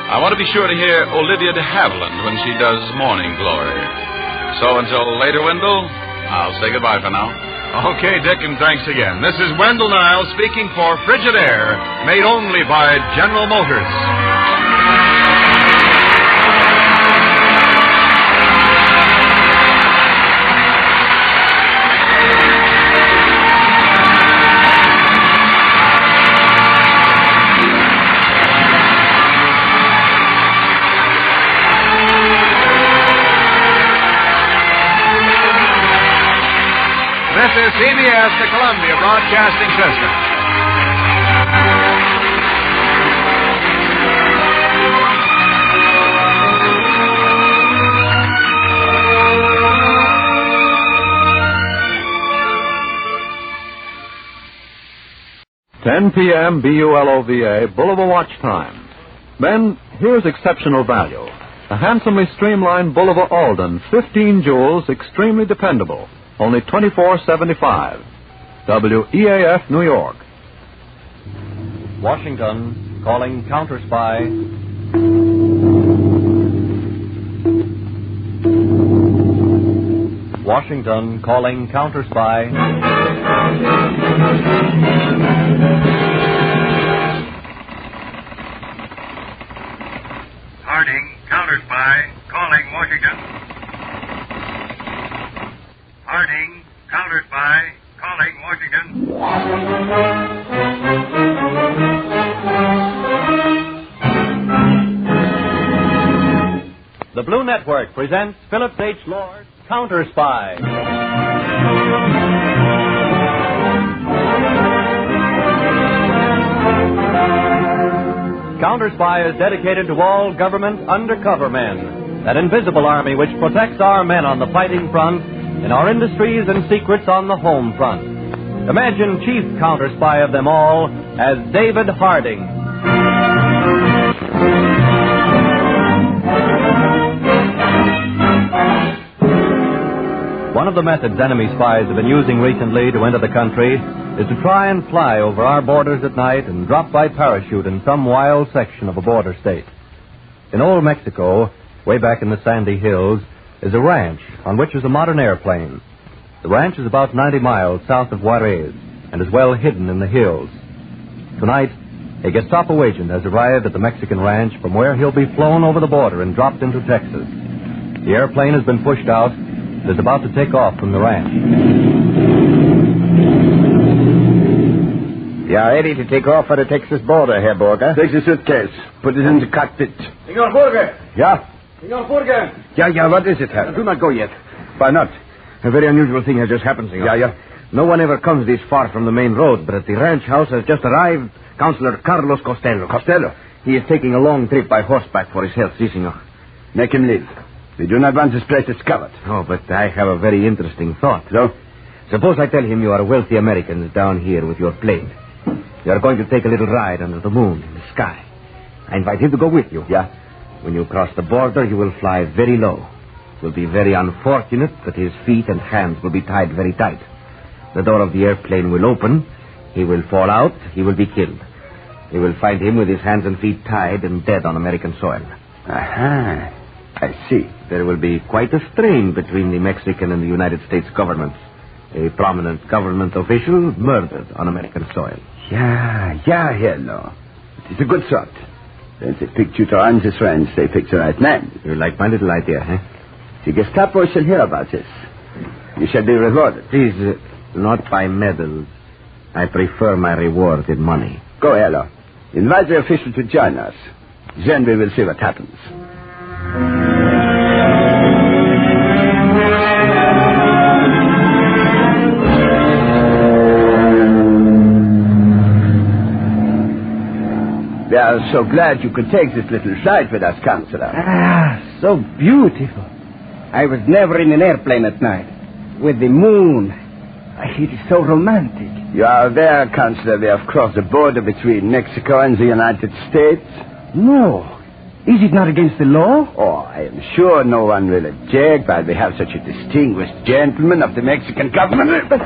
I want to be sure to hear Olivia de Havilland when she does Morning Glory. So until later, Wendell, I'll say goodbye for now. Okay, Dick, and thanks again. This is Wendell Niles speaking for Frigidaire, made only by General Motors. This is CBS, the Columbia Broadcasting System. p.m. BULOVA, Bulova Watch Time. Men, here's exceptional value. A handsomely streamlined Bulova Alden, 15 jewels, extremely dependable. Only $24.75. WEAF, New York. Washington, calling Counterspy. Washington, calling Counterspy. Harding, Counterspy, calling Washington. Harding, Counterspy, calling Washington. The Blue Network presents Phillips H. Lord, Counterspy. Counterspy is dedicated to all government undercover men, that invisible army which protects our men on the fighting front, in our industries and secrets on the home front. Imagine chief counterspy of them all as David Harding. One of the methods enemy spies have been using recently to enter the country is to try and fly over our borders at night and drop by parachute in some wild section of a border state. In old Mexico, way back in the sandy hills, is a ranch on which is a modern airplane. The ranch is about 90 miles south of Juarez and is well hidden in the hills. Tonight, a Gestapo agent has arrived at the Mexican ranch from where he'll be flown over the border and dropped into Texas. The airplane has been pushed out and is about to take off from the ranch. You are ready to take off for the Texas border, Herr Burger. Take the suitcase. Put it in the cockpit. Senor Burger! Yeah? Senor Burger! Yeah, what is it, Herr? Do not go yet. Why not? A very unusual thing has just happened, Senor. Yeah. No one ever comes this far from the main road, but at the ranch house has just arrived Councilor Carlos Costello. Costello? He is taking a long trip by horseback for his health, si, Senor. Make him live. We do not want this place discovered. Oh, but I have a very interesting thought. So? Suppose I tell him you are wealthy Americans down here with your plane. You are going to take a little ride under the moon in the sky. I invite him to go with you. Yeah? When you cross the border, you will fly very low. It will be very unfortunate that his feet and hands will be tied very tight. The door of the airplane will open. He will fall out. He will be killed. You will find him with his hands and feet tied and dead on American soil. Aha. I see. There will be quite a strain between the Mexican and the United States governments. A prominent government official murdered on American soil. Yeah, hello. It is a good thought. When they picked you to run this ranch, they picked the right man. You like my little idea, eh? The Gestapo shall hear about this. You shall be rewarded. Please, not by medals. I prefer my reward in money. Go, hello. Invite the official to join us. Then we will see what happens. We are so glad you could take this little flight with us, Counselor. Ah, so beautiful. I was never in an airplane at night. With the moon. It is so romantic. You are aware, Counselor, we have crossed the border between Mexico and the United States? No. Is it not against the law? Oh, I am sure no one will object, but we have such a distinguished gentleman of the Mexican government. But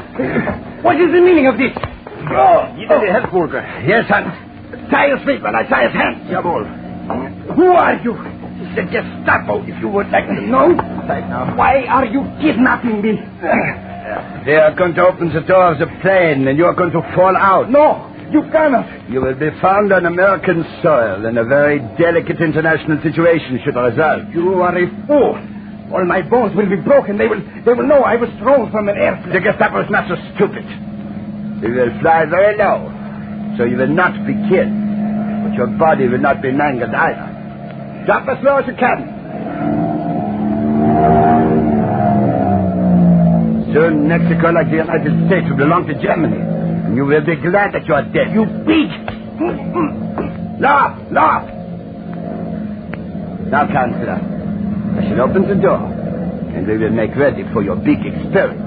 what is the meaning of this? Oh, you did help, Burger. Yes, son. Tie his feet while I tie his hands. Jawohl. Who are you? The Gestapo, if you would like to know. Right now. Why are you kidnapping me? They are going to open the door of the plane, and you are going to fall out. No, you cannot. You will be found on American soil, and a very delicate international situation should result. You are a fool. All my bones will be broken. They will know I was thrown from an airplane. The Gestapo is not so stupid. We will fly very low, so you will not be killed. But your body will not be mangled either. Drop as low as you can. Learn Mexico like the United States will belong to Germany. And you will be glad that you are dead. You beat! Laugh! Now, Counselor, I shall open the door, and we will make ready for your big experiment.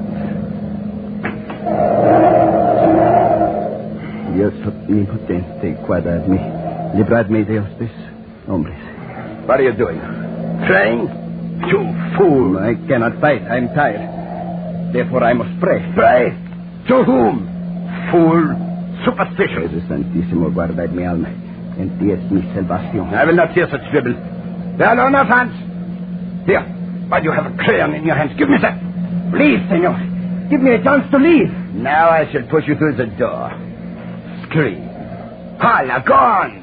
Dios omnipotente, guardadme, libradme de estos hombres. What are you doing? Praying? You fool! I cannot fight. I'm tired. Therefore, I must pray. Pray? To whom? Fool! Superstitious! Jesus Santissimo, guardad mi alma. En ti es mi salvación. I will not hear such dribble. There are no enough hands. Here, while you have a crayon in your hands, give me that. Leave, senor. Give me a chance to leave. Now I shall push you through the door. Scream. Holla, go on.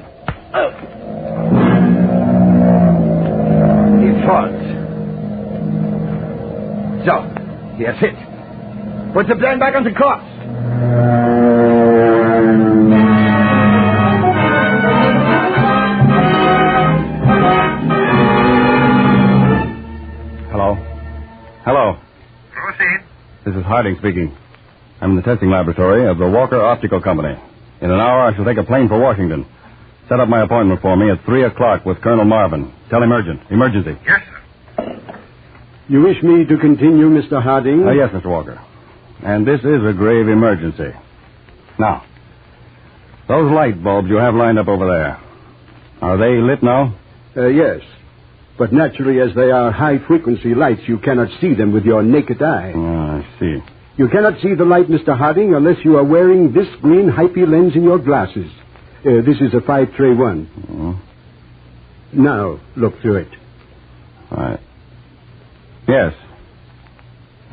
He falls. So, here's it. Put the plane back on the course. Hello. Proceed. This is Harding speaking. I'm in the testing laboratory of the Walker Optical Company. In an hour, I shall take a plane for Washington. Set up my appointment for me at 3 o'clock with Colonel Marvin. Tell him emergency. Yes, sir. You wish me to continue, Mr. Harding? Yes, Mr. Walker. And this is a grave emergency. Now, those light bulbs you have lined up over there, are they lit now? Yes. But naturally, as they are high-frequency lights, you cannot see them with your naked eye. Oh, I see. You cannot see the light, Mr. Harding, unless you are wearing this green hypie lens in your glasses. This is a 5-tray-1. Oh. Now, look through it. All right. Yes.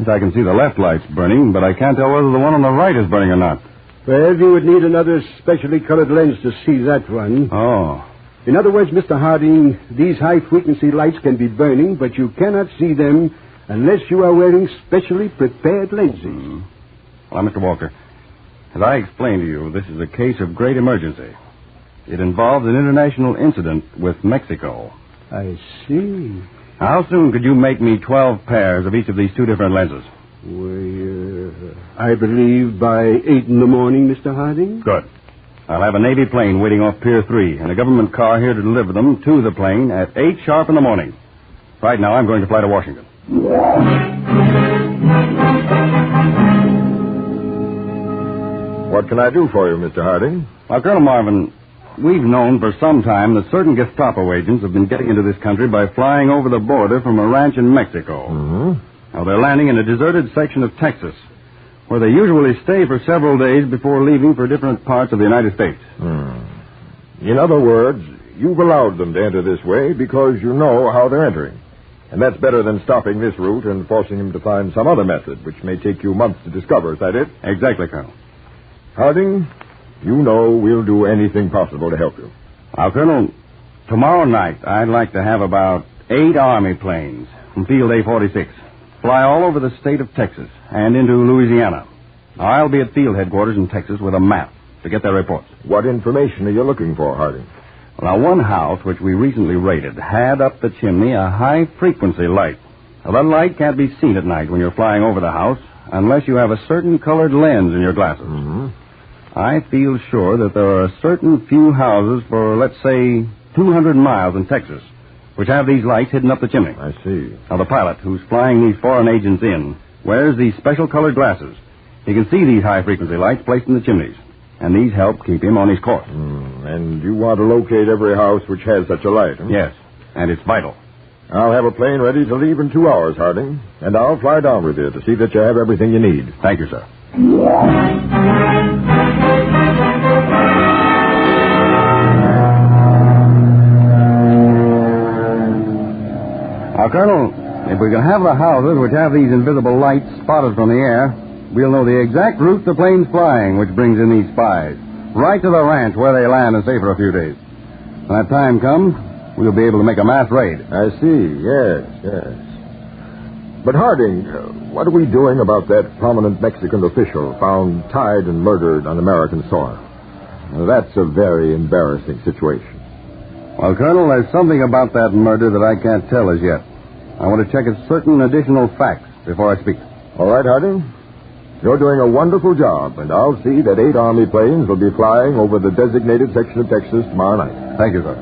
Yes, I can see the left light's burning, but I can't tell whether the one on the right is burning or not. Well, you would need another specially colored lens to see that one. Oh. In other words, Mr. Harding, these high-frequency lights can be burning, but you cannot see them unless you are wearing specially prepared lenses. Well, Mr. Walker, as I explained to you, this is a case of great emergency. It involves an international incident with Mexico. I see. How soon could you make me 12 pairs of each of these two different lenses? Well, I believe by 8 in the morning, Mr. Harding. Good. I'll have a Navy plane waiting off Pier 3 and a government car here to deliver them to the plane at 8 sharp in the morning. Right now, I'm going to fly to Washington. What can I do for you, Mr. Harding? Well, Colonel Marvin, we've known for some time that certain Gestapo agents have been getting into this country by flying over the border from a ranch in Mexico. Mm-hmm. Now, they're landing in a deserted section of Texas, where they usually stay for several days before leaving for different parts of the United States. In other words, you've allowed them to enter this way because you know how they're entering. And that's better than stopping this route and forcing them to find some other method, which may take you months to discover. Is that it? Exactly, Colonel. Harding, you know we'll do anything possible to help you. Now, Colonel, tomorrow night I'd like to have about 8 Army planes from Field A-46 fly all over the state of Texas and into Louisiana. Now, I'll be at field headquarters in Texas with a map to get their reports. What information are you looking for, Harding? Well, now, one house which we recently raided had up the chimney a high-frequency light. Now, that light can't be seen at night when you're flying over the house unless you have a certain colored lens in your glasses. Mm-hmm. I feel sure that there are a certain few houses for, let's say, 200 miles in Texas which have these lights hidden up the chimney. I see. Now, the pilot who's flying these foreign agents in wears these special colored glasses. He can see these high-frequency lights placed in the chimneys, and these help keep him on his course. And you want to locate every house which has such a light, huh? Yes, and it's vital. I'll have a plane ready to leave in 2 hours, Harding, and I'll fly down with you to see that you have everything you need. Thank you, sir. Now, Colonel, if we can have the houses which have these invisible lights spotted from the air, we'll know the exact route the plane's flying, which brings in these spies, right to the ranch where they land and stay for a few days. When that time comes, we'll be able to make a mass raid. I see, yes. But, Harding, what are we doing about that prominent Mexican official found tied and murdered on American soil? Now, that's a very embarrassing situation. Well, Colonel, there's something about that murder that I can't tell as yet. I want to check certain additional facts before I speak. All right, Harding. You're doing a wonderful job, and I'll see that 8 Army planes will be flying over the designated section of Texas tomorrow night. Thank you, sir.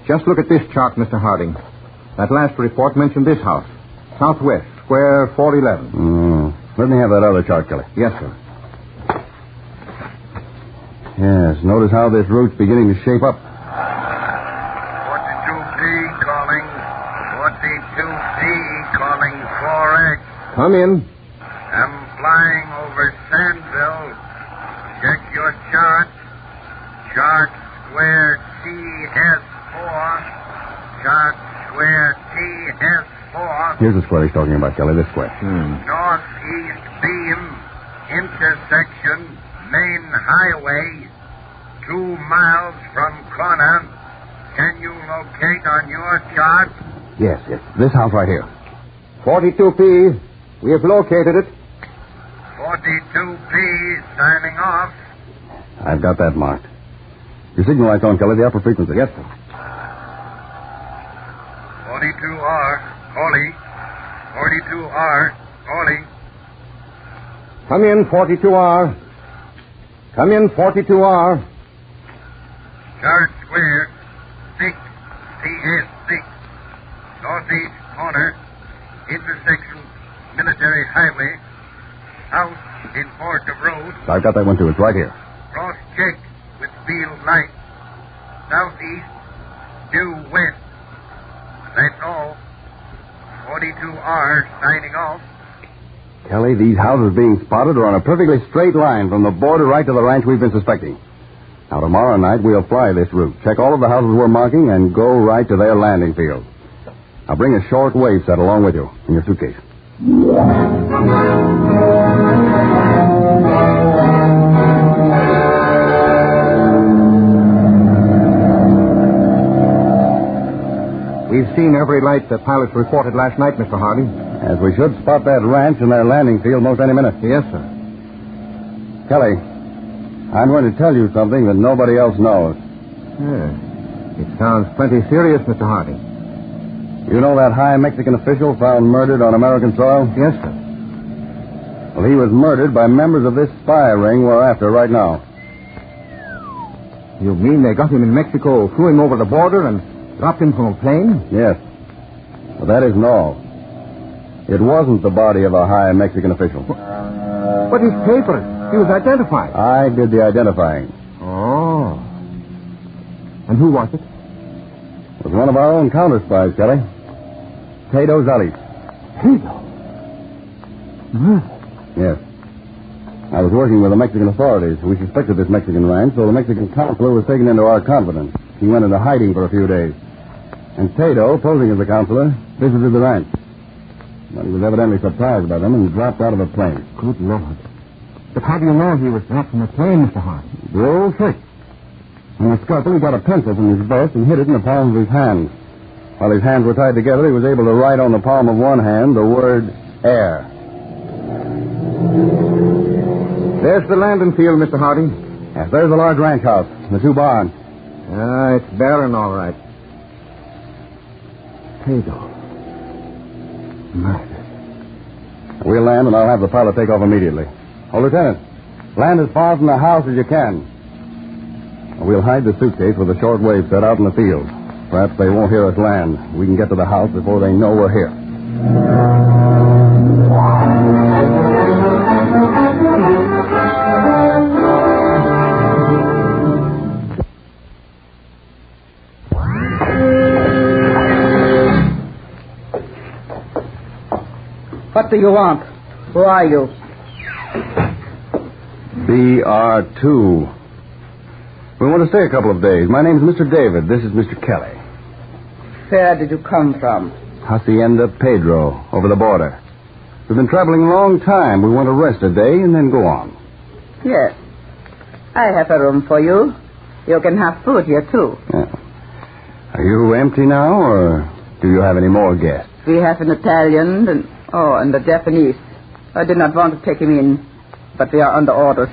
Just look at this chart, Mr. Harding. That last report mentioned this house. Southwest, square 411. Let me have that other chart, Kelly. Yes, sir. Yes, notice how this route's beginning to shape up. 42P calling. 42P calling 4X. Come in. I'm flying over Sandville. Check your chart. Chart square TS4. Chart square TS4. Here's the square he's talking about, Kelly, this square. Northeast beam. Intersection. Main highway. 2 miles from corner. Can you locate on your chart? Yes. This house right here. 42P. We have located it. 42P signing off. I've got that marked. Your signal light's on, Kelly, the upper frequency. Yes, sir. 42R, calling. 42R, calling. Come in, 42R. Come in, 42R. Chart square, 6, CS6. Northeast corner, intersection, military highway. House in fork of road. I've got that one, too. It's right here. Cross-check with field light. Southeast, due west. That's all. 42R signing off. Kelly, these houses being spotted are on a perfectly straight line from the border right to the ranch we've been suspecting. Now, tomorrow night, we'll fly this route, check all of the houses we're marking, and go right to their landing field. Now, bring a short wave set along with you in your suitcase. We've seen every light the pilots reported last night, Mr. Harding. As we should spot that ranch and their landing field most any minute. Yes, sir. Kelly, I'm going to tell you something that nobody else knows. It sounds plenty serious, Mr. Harding. You know that high Mexican official found murdered on American soil? Yes, sir. Well, he was murdered by members of this spy ring we're after right now. You mean they got him in Mexico, flew him over the border, and dropped him from a plane? Yes. But that isn't all. It wasn't the body of a high Mexican official. But his papers. He was identified. I did the identifying. Oh. And who was it? It was one of our own counterspies, Kelly. Tato Zales. Tato? Yes. I was working with the Mexican authorities. We suspected this Mexican ranch, so the Mexican consular was taken into our confidence. He went into hiding for a few days. And Tato, posing as a consular, visited the ranch. But he was evidently surprised by them and dropped out of a plane. Good Lord. But how do you know he was dropped from a plane, Mr. Hart? The old trick. In the scuffle, he got a pencil from his vest and hid it in the palm of his hand. While his hands were tied together, he was able to write on the palm of one hand the word air. There's the landing field, Mr. Harding. Yes, there's the large ranch house, the 2 barns. It's barren, all right. Tato. Murder. We'll land, and I'll have the pilot take off immediately. Oh, Lieutenant, land as far from the house as you can. We'll hide the suitcase with a short wave set out in the field. Perhaps they won't hear us land. We can get to the house before they know we're here. What do you want? Who are you? BR2. We want to stay a couple of days. My name's Mr. David. This is Mr. Kelly. Where did you come from? Hacienda Pedro, over the border. We've been traveling a long time. We want to rest a day and then go on. Yes. I have a room for you. You can have food here, too. Yeah. Are you empty now, or do you have any more guests? We have an Italian and a Japanese. I did not want to take him in, but we are under orders.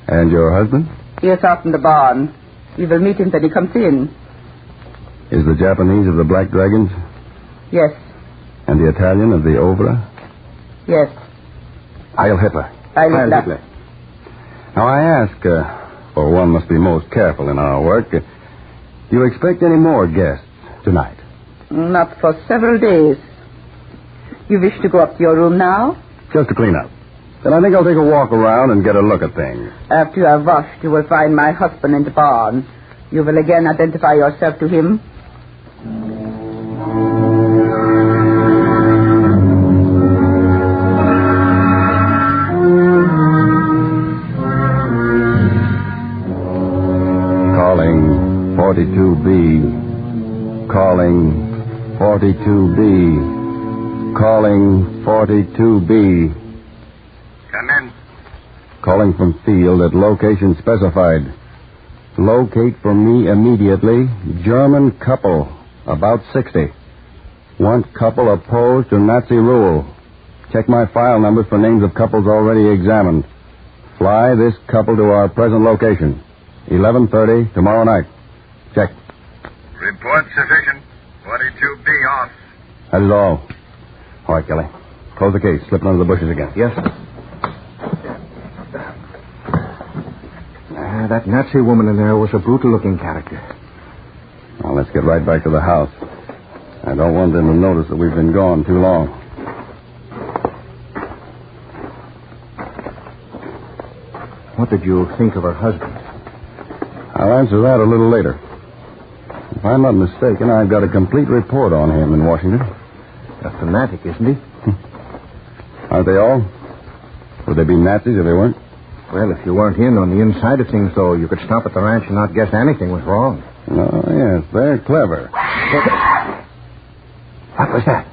And your husband? He is out in the barn. We will meet him when he comes in. Is the Japanese of the Black Dragons? Yes. And the Italian of the Ovra? Yes. Heil Hitler. Heil Hitler. Now, I ask, for one must be most careful in our work, do you expect any more guests tonight? Not for several days. You wish to go up to your room now? Just to clean up. Then I think I'll take a walk around and get a look at things. After you have washed, you will find my husband in the barn. You will again identify yourself to him. Calling 42B. Calling 42B. Calling 42B. Come in. Calling from field at location specified. Locate for me immediately. German couple, about 60. Want couple opposed to Nazi rule. Check my file numbers for names of couples already examined. Fly this couple to our present location. 11:30 tomorrow night. Check. Report sufficient. 42B off. That is all. All right, Kelly. Close the case. Slip it under the bushes again. Yes, sir. That Nazi woman in there was a brutal-looking character. Now, let's get right back to the house. I don't want them to notice that we've been gone too long. What did you think of her husband? I'll answer that a little later. If I'm not mistaken, I've got a complete report on him in Washington. A fanatic, isn't he? Aren't they all? Would they be Nazis if they weren't? Well, if you weren't in on the inside of things, though, you could stop at the ranch and not guess anything was wrong. Oh, yes, they're clever. What was that?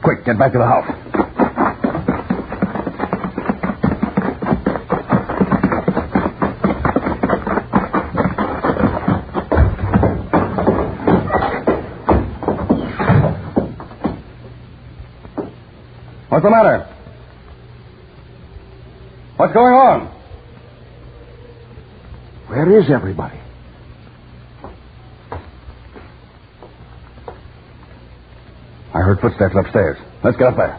Quick, get back to the house. What's the matter? What's going on? Where is everybody? I heard footsteps upstairs. Let's get up there.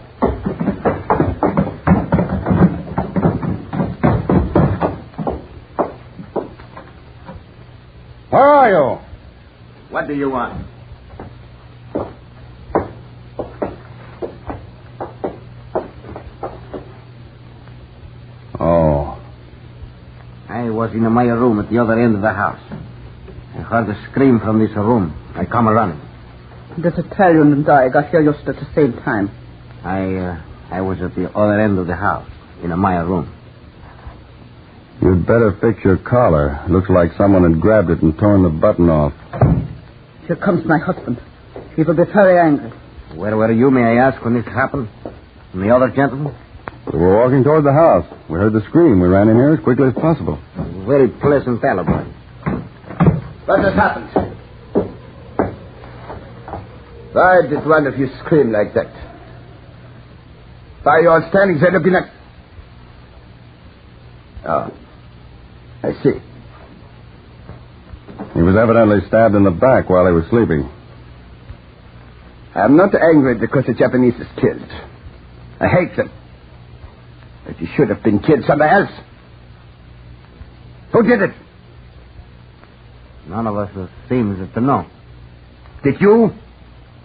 Where are you? What do you want? Oh. I was in my room at the other end of the house. I heard a scream from this room. I come running. This Italian and I got here just at the same time. I was at the other end of the house, in my room. You'd better fix your collar. Looks like someone had grabbed it and torn the button off. Here comes my husband. He will be very angry. Where were you, may I ask, when this happened? And the other gentleman? We were walking toward the house. We heard the scream. We ran in here as quickly as possible. Very pleasant alibi. What has happened? Why did one of you scream like that? Why are you all standing there looking at... Oh, I see. He was evidently stabbed in the back while he was sleeping. I'm not angry because the Japanese is killed. I hate them. But he should have been killed somewhere else. Who did it? None of us seems to know. Did you?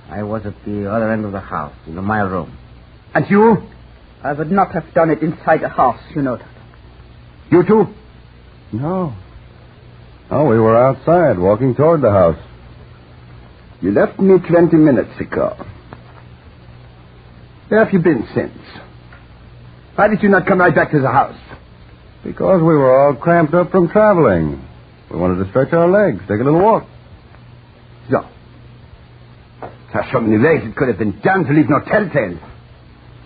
I was at the other end of the house, in my room. And you? I would not have done it inside the house, you know that. You too? No. Oh, we were outside, walking toward the house. You left me 20 minutes ago. Where have you been since? Why did you not come right back to the house? Because we were all cramped up from traveling. We wanted to stretch our legs, take a little walk. So. There's so many ways it could have been done to leave no telltale.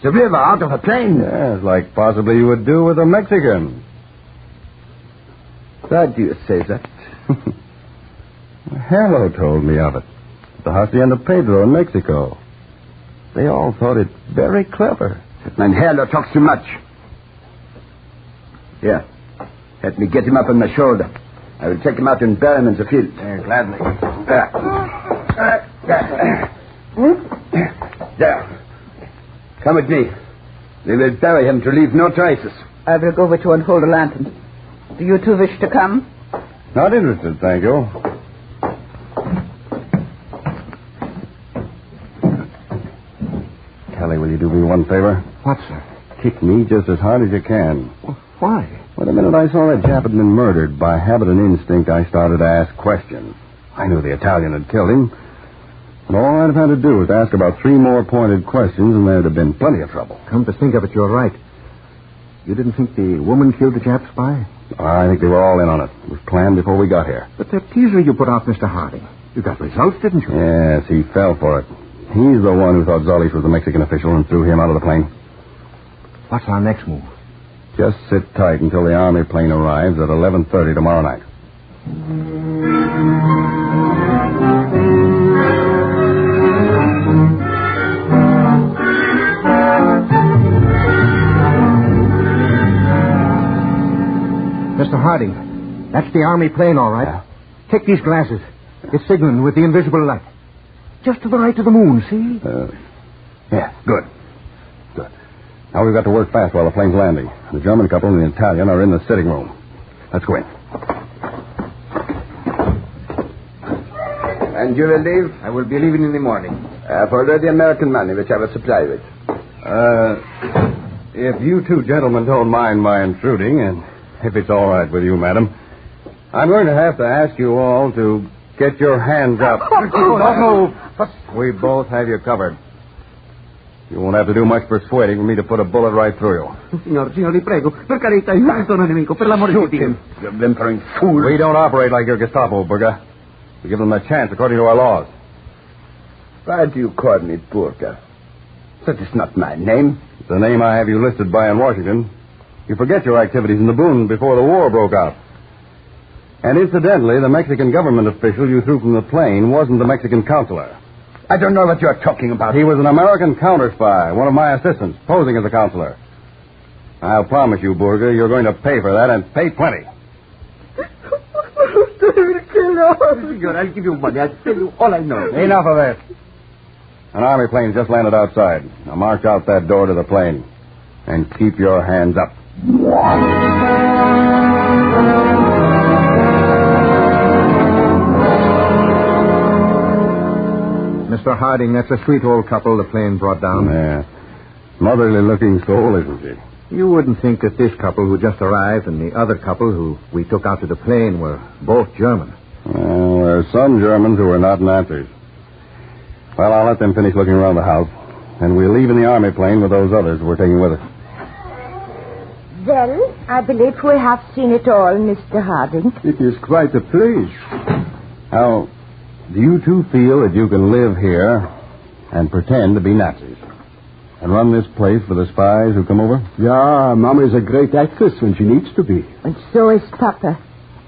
The river out of a plane. Yes, like possibly you would do with a Mexican. Why do you say that? Marlowe told me of it. The Hacienda Pedro in Mexico. They all thought it very clever. That man Marlowe talks too much. Here. Let me get him up on my shoulder. I will take him out and bury him in the field. Gladly. There. Come with me. We will bury him to leave no traces. I will go with you and hold a lantern. Do you two wish to come? Not interested, thank you. Kelly, will you do me one favor? What, sir? Kick me just as hard as you can. Why? Well, the minute I saw that Jap had been murdered, by habit and instinct, I started to ask questions. I knew the Italian had killed him. And all I'd have had to do was to ask about 3 more pointed questions, and there'd have been plenty of trouble. Come to think of it, you're right. You didn't think the woman killed the Jap spy? I think they were all in on it. It was planned before we got here. But the teaser you put out, Mr. Harding, you got results, didn't you? Yes, he fell for it. He's the one who thought Zullish was the Mexican official and threw him out of the plane. What's our next move? Just sit tight until the army plane arrives at 11:30 tomorrow night. Mr. Harding, that's the army plane, all right. Yeah. Take these glasses. It's signaling with the invisible light. Just to the right of the moon, see? Yeah, good. Now we've got to work fast while the plane's landing. The German couple and the Italian are in the sitting room. Let's go in. And you will leave? I will be leaving in the morning. I've already American money, which I will supply with. If you two gentlemen don't mind my intruding, and if it's all right with you, madam, I'm going to have to ask you all to get your hands up. No. We both have you covered. You won't have to do much persuading for me to put a bullet right through you. Signor, li prego. Per carità, io sono nemico. Per l'amore di Dio. You whimpering fool. We don't operate like your Gestapo, Burger. We give them a chance according to our laws. Why do you call me Burger? That is not my name. It's the name I have you listed by in Washington. You forget your activities in the Boone before the war broke out. And incidentally, the Mexican government official you threw from the plane wasn't the Mexican consular. I don't know what you're talking about. He was an American counterspy, one of my assistants, posing as a consular. I'll promise you, Burger, you're going to pay for that, and pay plenty. Senor, I'll give you money. I'll tell you all I know. Enough of that. An army plane's just landed outside. Now march out that door to the plane. And keep your hands up. Mr. Harding, that's a sweet old couple the plane brought down. Yeah. Motherly-looking soul, isn't she? You wouldn't think that this couple who just arrived and the other couple who we took out to the plane were both German. Well, there are some Germans who are not Nazis. Well, I'll let them finish looking around the house, and we'll leave in the army plane with those others we're taking with us. Well, I believe we have seen it all, Mr. Harding. It is quite a place. Now, do you two feel that you can live here and pretend to be Nazis? And run this place for the spies who come over? Yeah, Mama is a great actress when she needs to be. And so is Papa.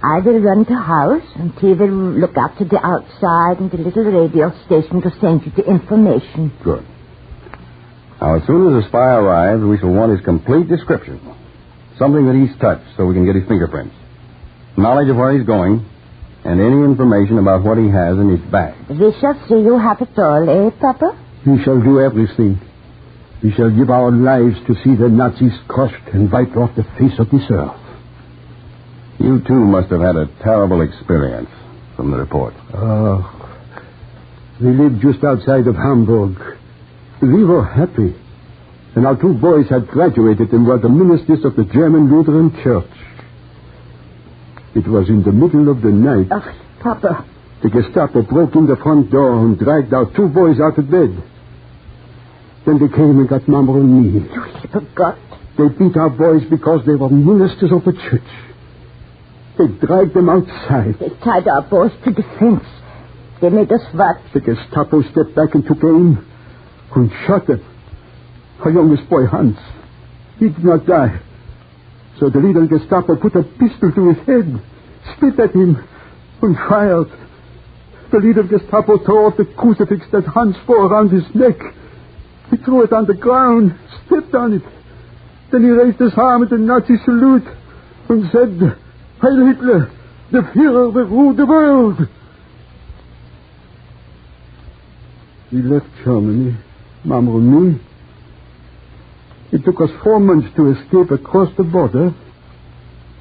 I will run the house, and he will look after the outside and the little radio station to send you the information. Good. Now, as soon as the spy arrives, we shall want his complete description. Something that he's touched so we can get his fingerprints. Knowledge of where he's going, and any information about what he has in his bag. We shall see you have it all, eh, Papa? We shall do everything. We shall give our lives to see the Nazis crushed and wiped off the face of this earth. You two must have had a terrible experience from the report. Oh, we lived just outside of Hamburg. We were happy. And our 2 boys had graduated and were the ministers of the German Lutheran Church. It was in the middle of the night. Ach, Papa. The Gestapo broke in the front door and dragged our 2 boys out of bed. Then they came and got Mama and me. You forgot. They beat our boys because they were ministers of the church. They dragged them outside. They tied our boys to the fence. They made us watch. The Gestapo stepped back and took aim and shot them. Our youngest boy, Hans, he did not die. So the little Gestapo put a pistol to his head, spit at him, and fired. The little Gestapo tore off the crucifix that Hans wore around his neck. He threw it on the ground, stepped on it. Then he raised his arm at the Nazi salute and said, Heil Hitler, The Führer will rule the world. We left Germany, Mama and me. It took us 4 months to escape across the border,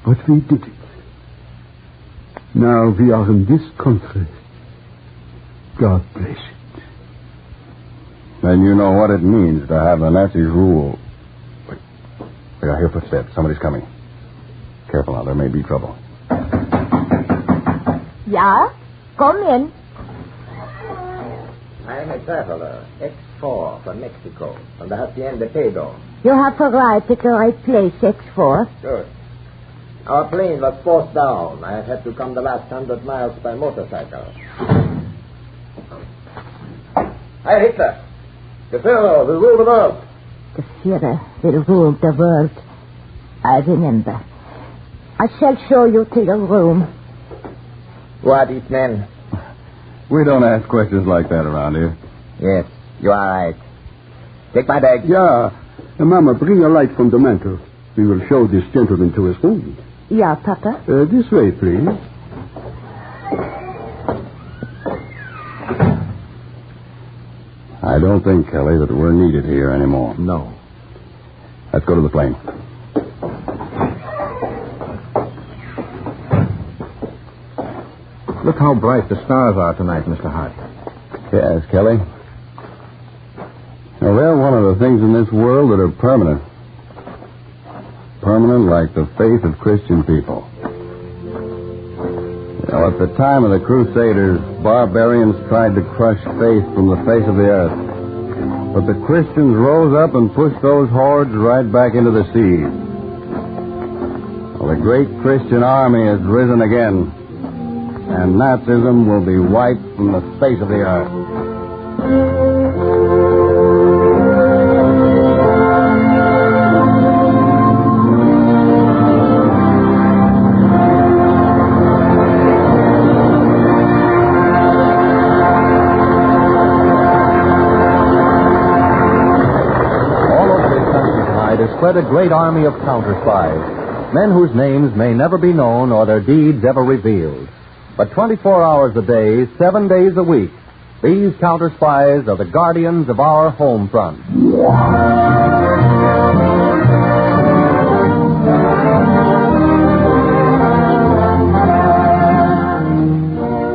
but we did it. Now we are in this country. God bless it. Then you know what it means to have the Nazis rule. Wait, I hear footsteps. Somebody's coming. Careful now, there may be trouble. Yeah? Come in. I am a traveler, X4 from Mexico, from the Hacienda Pedro. You have arrived at the right place, X4. Good. Our plane was forced down. I have had to come the last 100 miles by motorcycle. Hi, Hitler. The Führer will rule the world. The Führer will rule the world. I remember. I shall show you to your room. Who are these men? We don't ask questions like that around here. Yes, you are right. Take my bag. Yeah. Mama, bring a light from the mantel. We will show this gentleman to his room. Yeah, Papa? This way, please. I don't think, Kelly, that we're needed here anymore. No. Let's go to the plane. Look how bright the stars are tonight, Mr. Hart. Yes, Kelly. Now, they're one of the things in this world that are permanent. Permanent like the faith of Christian people. You know, at the time of the Crusaders, barbarians tried to crush faith from the face of the earth. But the Christians rose up and pushed those hordes right back into the sea. Well, the great Christian army has risen again. And Nazism will be wiped from the face of the earth. All over this country tonight is spread a great army of counterspies, men whose names may never be known or their deeds ever revealed. But 24 hours a day, 7 days a week, these counterspies are the guardians of our home front.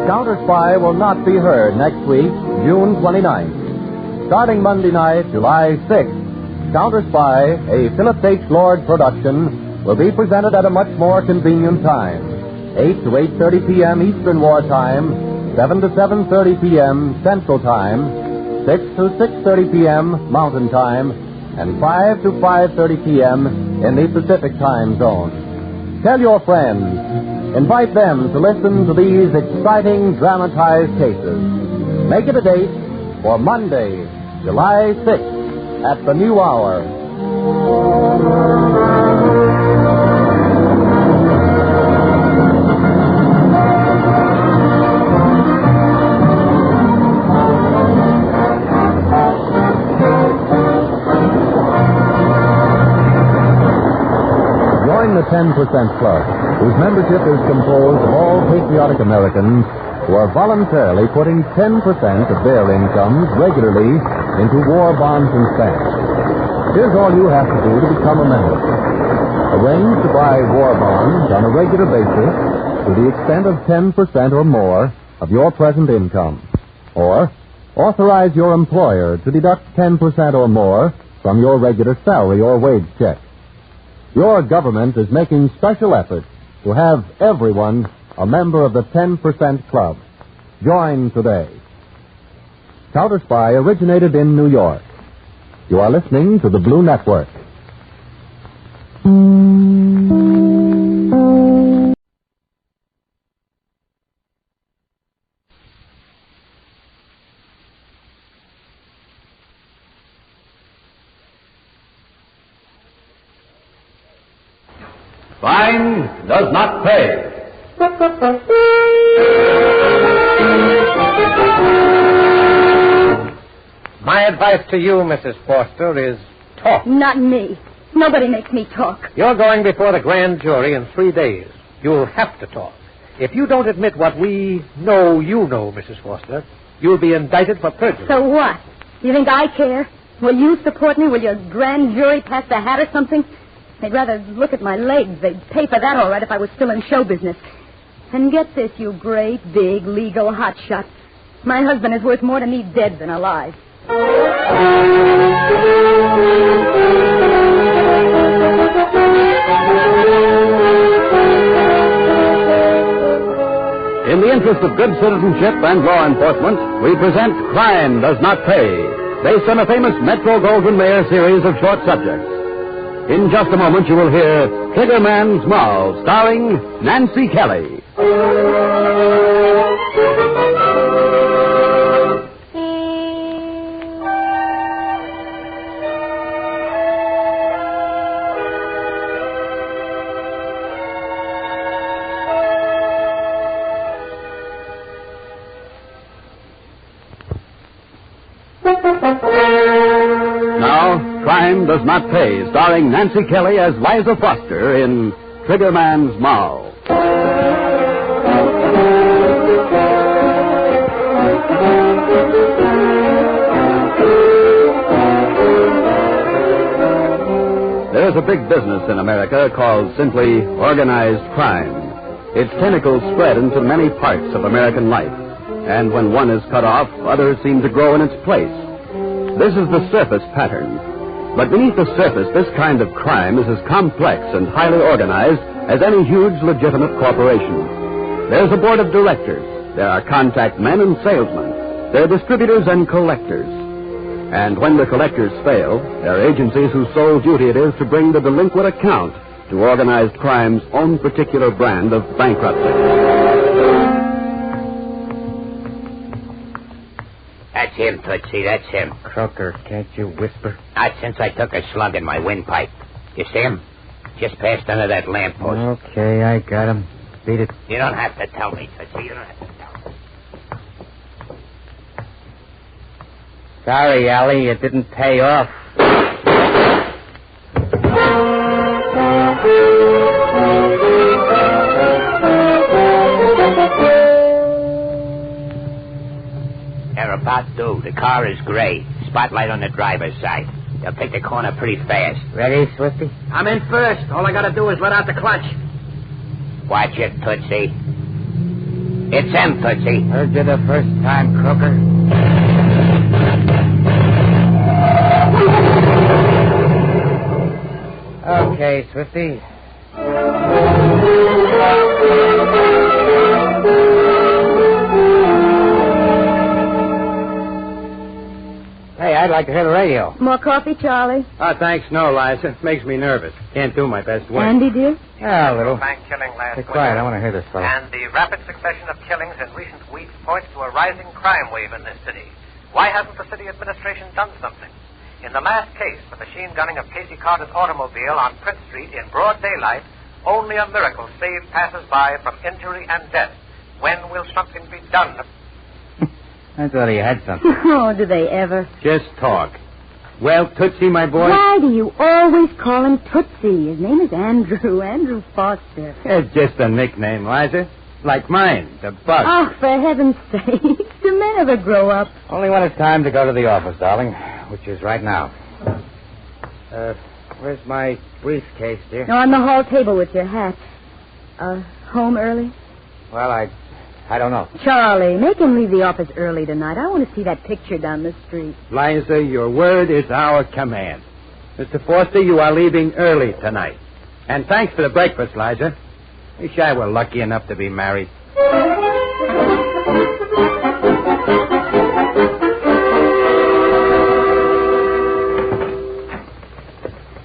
Counterspy will not be heard next week, June 29th. Starting Monday night, July 6th, Counterspy, a Philip H. Lord production, will be presented at a much more convenient time. 8 to 8:30 p.m. Eastern Wartime, 7 to 7:30 p.m. Central Time, 6 to 6:30 p.m. Mountain Time, and 5 to 5:30 p.m. in the Pacific Time Zone. Tell your friends. Invite them to listen to these exciting dramatized cases. Make it a date for Monday, July 6th at the new hour. The 10% Club, whose membership is composed of all patriotic Americans who are voluntarily putting 10% of their incomes regularly into war bonds and stamps. Here's all you have to do to become a member. Arrange to buy war bonds on a regular basis to the extent of 10% or more of your present income. Or authorize your employer to deduct 10% or more from your regular salary or wage check. Your government is making special efforts to have everyone a member of the 10% Club. Join today. Counterspy originated in New York. You are listening to the Blue Network. Fine does not pay. My advice to you, Mrs. Forster, is talk. Not me. Nobody makes me talk. You're going before the grand jury in 3 days. You'll have to talk. If you don't admit what we know you know, Mrs. Foster, you'll be indicted for perjury. So what? You think I care? Will you support me? Will your grand jury pass the hat or something? They'd rather look at my legs. They'd pay for that all right if I was still in show business. And get this, you great, big, legal hotshot. My husband is worth more to me dead than alive. In the interest of good citizenship and law enforcement, we present Crime Does Not Pay, based on a famous Metro Goldwyn Mayer series of short subjects. In just a moment, you will hear Triggerman's Marlowe, starring Nancy Kelly. Now, Crime Does Not Pay, starring Nancy Kelly as Liza Foster in Triggerman's Marlowe. There's a big business in America called simply organized crime. Its tentacles spread into many parts of American life, and when one is cut off, others seem to grow in its place. This is the surface pattern. But beneath the surface, this kind of crime is as complex and highly organized as any huge legitimate corporation. There's a board of directors. There are contact men and salesmen. There are distributors and collectors. And when the collectors fail, there are agencies whose sole duty it is to bring the delinquent account to organized crime's own particular brand of bankruptcy. That's him, Tootsie, that's him. Croker, can't you whisper? Not since I took a slug in my windpipe. You see him? Just passed under that lamppost. Okay, I got him. Beat it. You don't have to tell me, Tootsie. You don't have to tell me. Sorry, Allie, it didn't pay off. They're about due. The car is gray. Spotlight on the driver's side. They'll take the corner pretty fast. Ready, Swifty? I'm in first. All I gotta do is let out the clutch. Watch it, Tootsie. It's them, Tootsie. Heard you the first time, Croker. Okay, Swifty. Hey, I'd like to hear the radio. More coffee, Charlie? Oh, thanks, no, Liza. Makes me nervous. Can't do my best work. Andy, dear? Yeah, a little. Bank killing last Be quiet, winter. I want to hear this fellow. And the rapid succession of killings in recent weeks points to a rising crime wave in this city. Why hasn't the city administration done something? In the last case, the machine gunning of Casey Carter's automobile on Prince Street in broad daylight, only a miracle saved passers-by from injury and death. When will something be done? I thought he had something. Oh, do they ever? Just talk. Well, Tootsie, my boy? Why do you always call him Tootsie? His name is Andrew Foster. It's just a nickname, Liza. Like mine, the Bug. Oh, for heaven's sake. Do men ever grow up? Only when it's time to go to the office, darling, which is right now. Where's my briefcase, dear? No, on the hall table with your hat. Home early? Well, I don't know. Charlie, make him leave the office early tonight. I want to see that picture down the street. Liza, your word is our command. Mr. Foster, you are leaving early tonight. And thanks for the breakfast, Liza. Wish I were lucky enough to be married.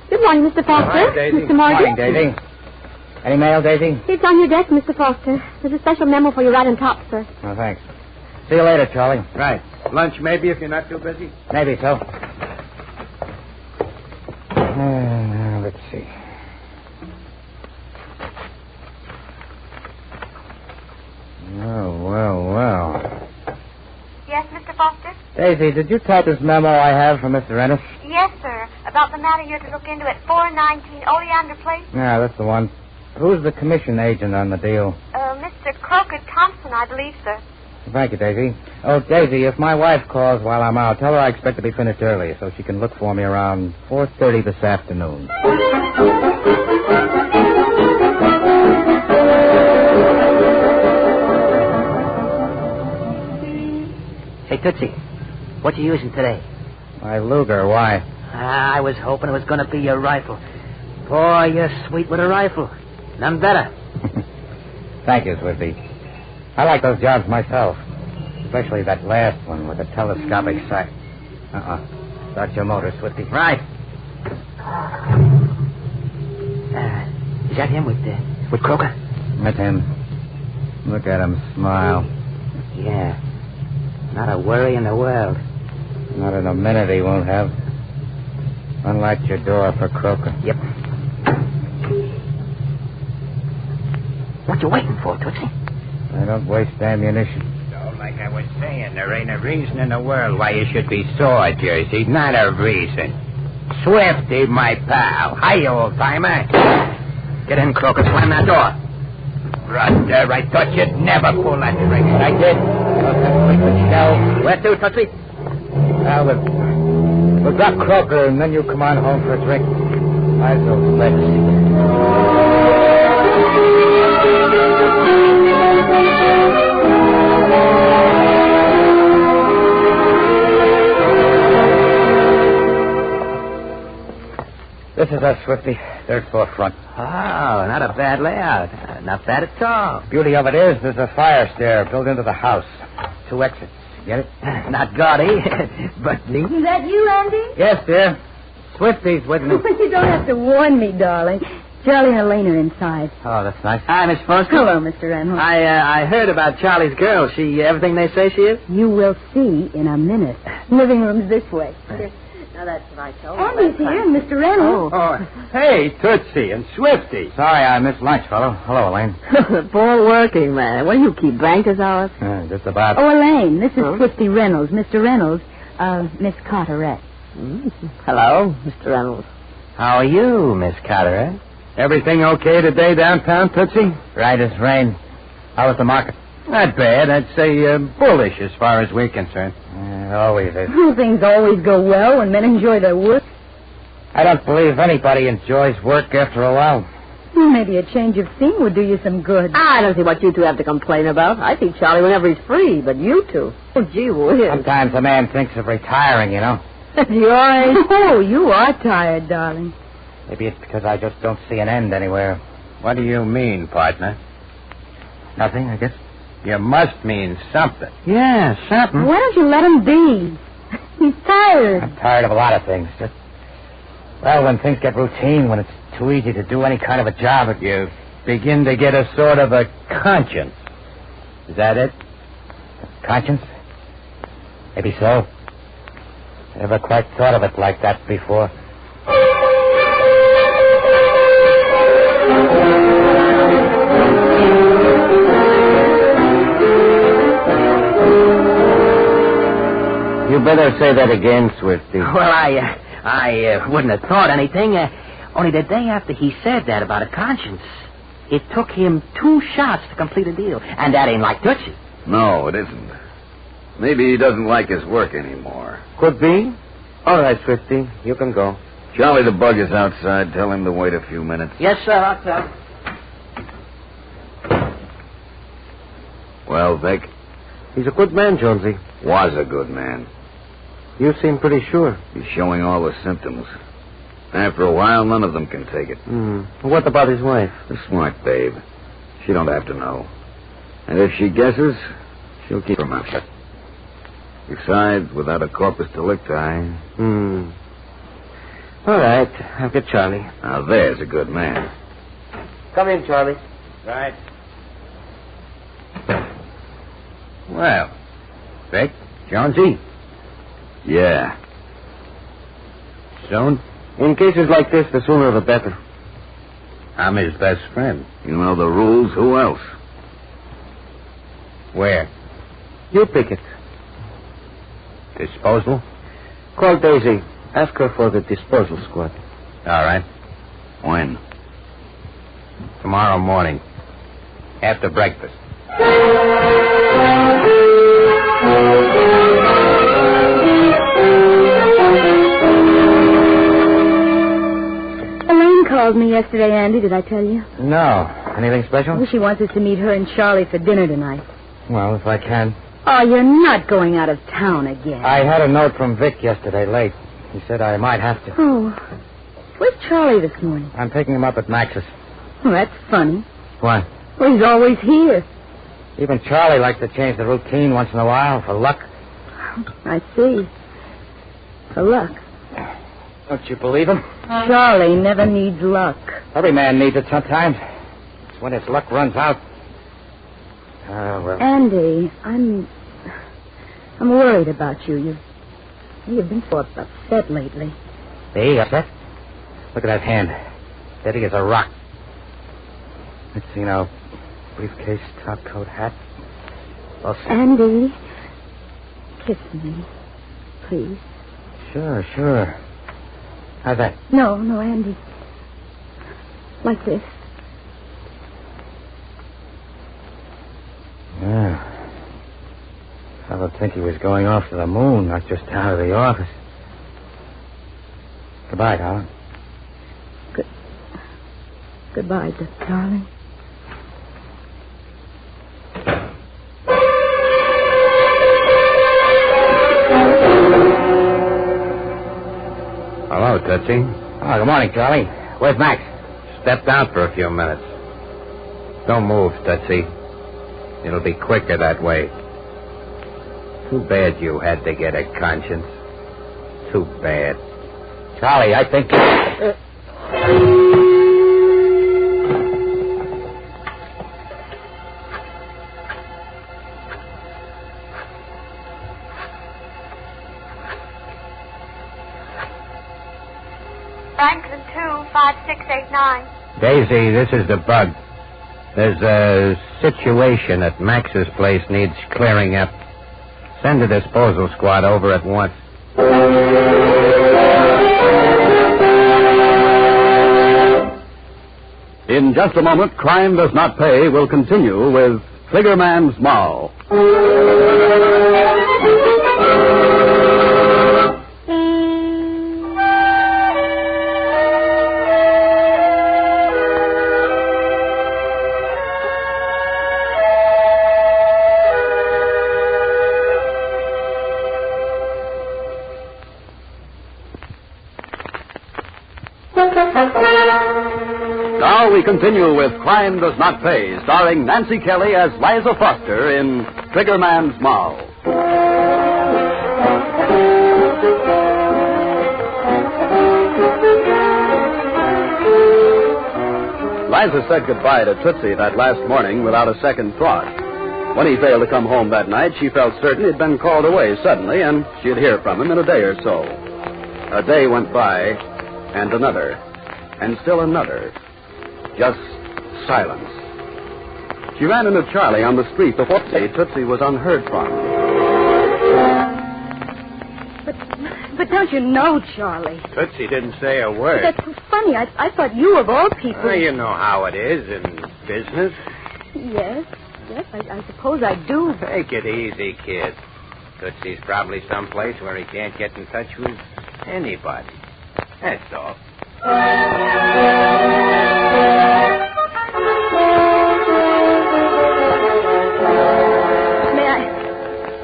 Good morning, Mr. Foster. Morning, Daisy. Mr. Morgan. Morning, Daisy. Any mail, Daisy? It's on your desk, Mr. Foster. There's a special memo for you right on top, sir. Oh, thanks. See you later, Charlie. Right. Lunch, maybe, if you're not too busy? Maybe so. Let's see. Well. Yes, Mr. Foster? Daisy, did you type this memo I have from Mr. Ennis? Yes, sir. About the matter you're to look into at 419 Oleander Place. Yeah, that's the one. Who's the commission agent on the deal? Mr. It's Croker Thompson, I believe, sir. Thank you, Daisy. Oh, Daisy, if my wife calls while I'm out, tell her I expect to be finished early so she can look for me around 4:30 this afternoon. Hey, Tootsie, what you using today? My Luger, why? I was hoping it was going to be your rifle. Boy, you're sweet with a rifle. None better. Thank you, Swifty. I like those jobs myself, especially that last one with the telescopic sight. Start your motor, Swifty. Right. Is that him with Croker? That's him. Look at him smile. Yeah. Not a worry in the world. Not in a minute he won't have. Unlock your door for Croker. Yep. What you waiting for, Tootsie? I don't waste ammunition. So, like I was saying, there ain't a reason in the world why you should be sore, Jersey. Not a reason. Swifty, my pal. Hi, old-timer. Get in, Croker. Slam that door. Brother, I thought you'd never pull that trigger. I did. Where to, Tootsie? We'll drop Croker, and then you come on home for a drink. Eyes of Sgt. This is us, Swifty. Third floor front. Oh, not a bad layout. Not bad at all. Beauty of it is there's a fire stair built into the house. 2 exits. Get it? Not gaudy, but neat. Is that you, Andy? Yes, dear. Swifty's with me. You don't have to warn me, darling. Charlie and Elaine are inside. Oh, that's nice. Hi, Miss Foster. Hello, Mr. Reynolds. I heard about Charlie's girl. She everything they say she is? You will see in a minute. Living room's this way. Now, that's what I told Andy's here, and Mr. Reynolds. Oh, hey, Tootsie and Swifty. Sorry I missed lunch, fellow. Hello, Elaine. Poor working man. What do you keep, bankers hours? Just about. Oh, Elaine, this is Swifty Reynolds. Mr. Reynolds, Miss Carteret. Hello, Mr. Reynolds. How are you, Miss Carteret? Everything okay today downtown, Tootsie? Right as rain. How was the market? Not bad. I'd say bullish as far as we're concerned. Always is. Things always go well when men enjoy their work. I don't believe anybody enjoys work after a while. Well, maybe a change of scene would do you some good. I don't see what you two have to complain about. I see Charlie whenever he's free, but you two. Oh, gee whiz. Sometimes a man thinks of retiring, you know. At your age. Oh, you are tired, darling. Maybe it's because I just don't see an end anywhere. What do you mean, partner? Nothing, I guess. You must mean something. Yeah, something. Why don't you let him be? He's tired. I'm tired of a lot of things. Just, well, when things get routine, when it's too easy to do any kind of a job, you begin to get a sort of a conscience. Is that it? Conscience? Maybe so. Never quite thought of it like that before. You better say that again, Swifty. Well, I wouldn't have thought anything. Only the day after he said that about a conscience, it took him 2 shots to complete a deal. And that ain't like Tootsie. No, it isn't. Maybe he doesn't like his work anymore. Could be. All right, Swifty, you can go. Charlie the bug is outside. Tell him to wait a few minutes. Yes, sir, I'll tell. Well, Vic? He's a good man, Jonesy. Was a good man. You seem pretty sure. He's showing all the symptoms. After a while, none of them can take it. What about his wife? A smart babe. She don't have to know. And if she guesses, she'll keep her mouth shut. Besides, without a corpus delicti... All right, I'll get Charlie. Now, there's a good man. Come in, Charlie. Right. Well, Vic, Jonesy. Yeah. Soon? In cases like this, the sooner the better. I'm his best friend. You know the rules. Who else? Where? You pick it. Disposal? Call Daisy. Ask her for the disposal squad. All right. When? Tomorrow morning. After breakfast. Elaine called me yesterday, Andy. Did I tell you? No. Anything special? Well, she wants us to meet her and Charlie for dinner tonight. Well, if I can. Oh, you're not going out of town again. I had a note from Vic yesterday late. He said I might have to. Oh. Where's Charlie this morning? I'm picking him up at Max's. Well, that's funny. Why? Well, he's always here. Even Charlie likes to change the routine once in a while for luck. I see. For luck. Don't you believe him? Charlie never needs luck. Every man needs it sometimes. It's when his luck runs out. Oh, well. Andy, I'm worried about you. You've been so upset lately. Me? Upset? Look at that hand. Steady as a rock. Let's see now. Briefcase, top coat, hat. Well, Andy, kiss me, please. Sure. How's that? No, Andy. Like this. Yeah. I would think he was going off to the moon, not just down to the office. Goodbye, darling. Goodbye, darling. Hello, Tootsie. Oh, good morning, Charlie. Where's Max? Stepped out for a few minutes. Don't move, Tootsie. It'll be quicker that way. Too bad you had to get a conscience. Too bad. Charlie, I think... Franklin 25689. Daisy, this is the bug. There's a situation at Max's place needs clearing up. Send a disposal squad over at once. In just a moment, Crime Does Not Pay will continue with Figurman's Marlowe. Now we continue with Crime Does Not Pay, starring Nancy Kelly as Liza Foster in Figurman's Marlowe. Liza said goodbye to Tootsie that last morning without a second thought. When he failed to come home that night, she felt certain he'd been called away suddenly, and she'd hear from him in a day or so. A day went by, and another, and still another. Just silence. She ran into Charlie on the street before Tootsie was unheard from. But don't you know, Charlie? Tootsie didn't say a word. That's so funny. I thought you, of all people... Well, you know how it is in business. Yes, I suppose I do. Take it easy, kid. Tootsie's probably someplace where he can't get in touch with anybody. That's all.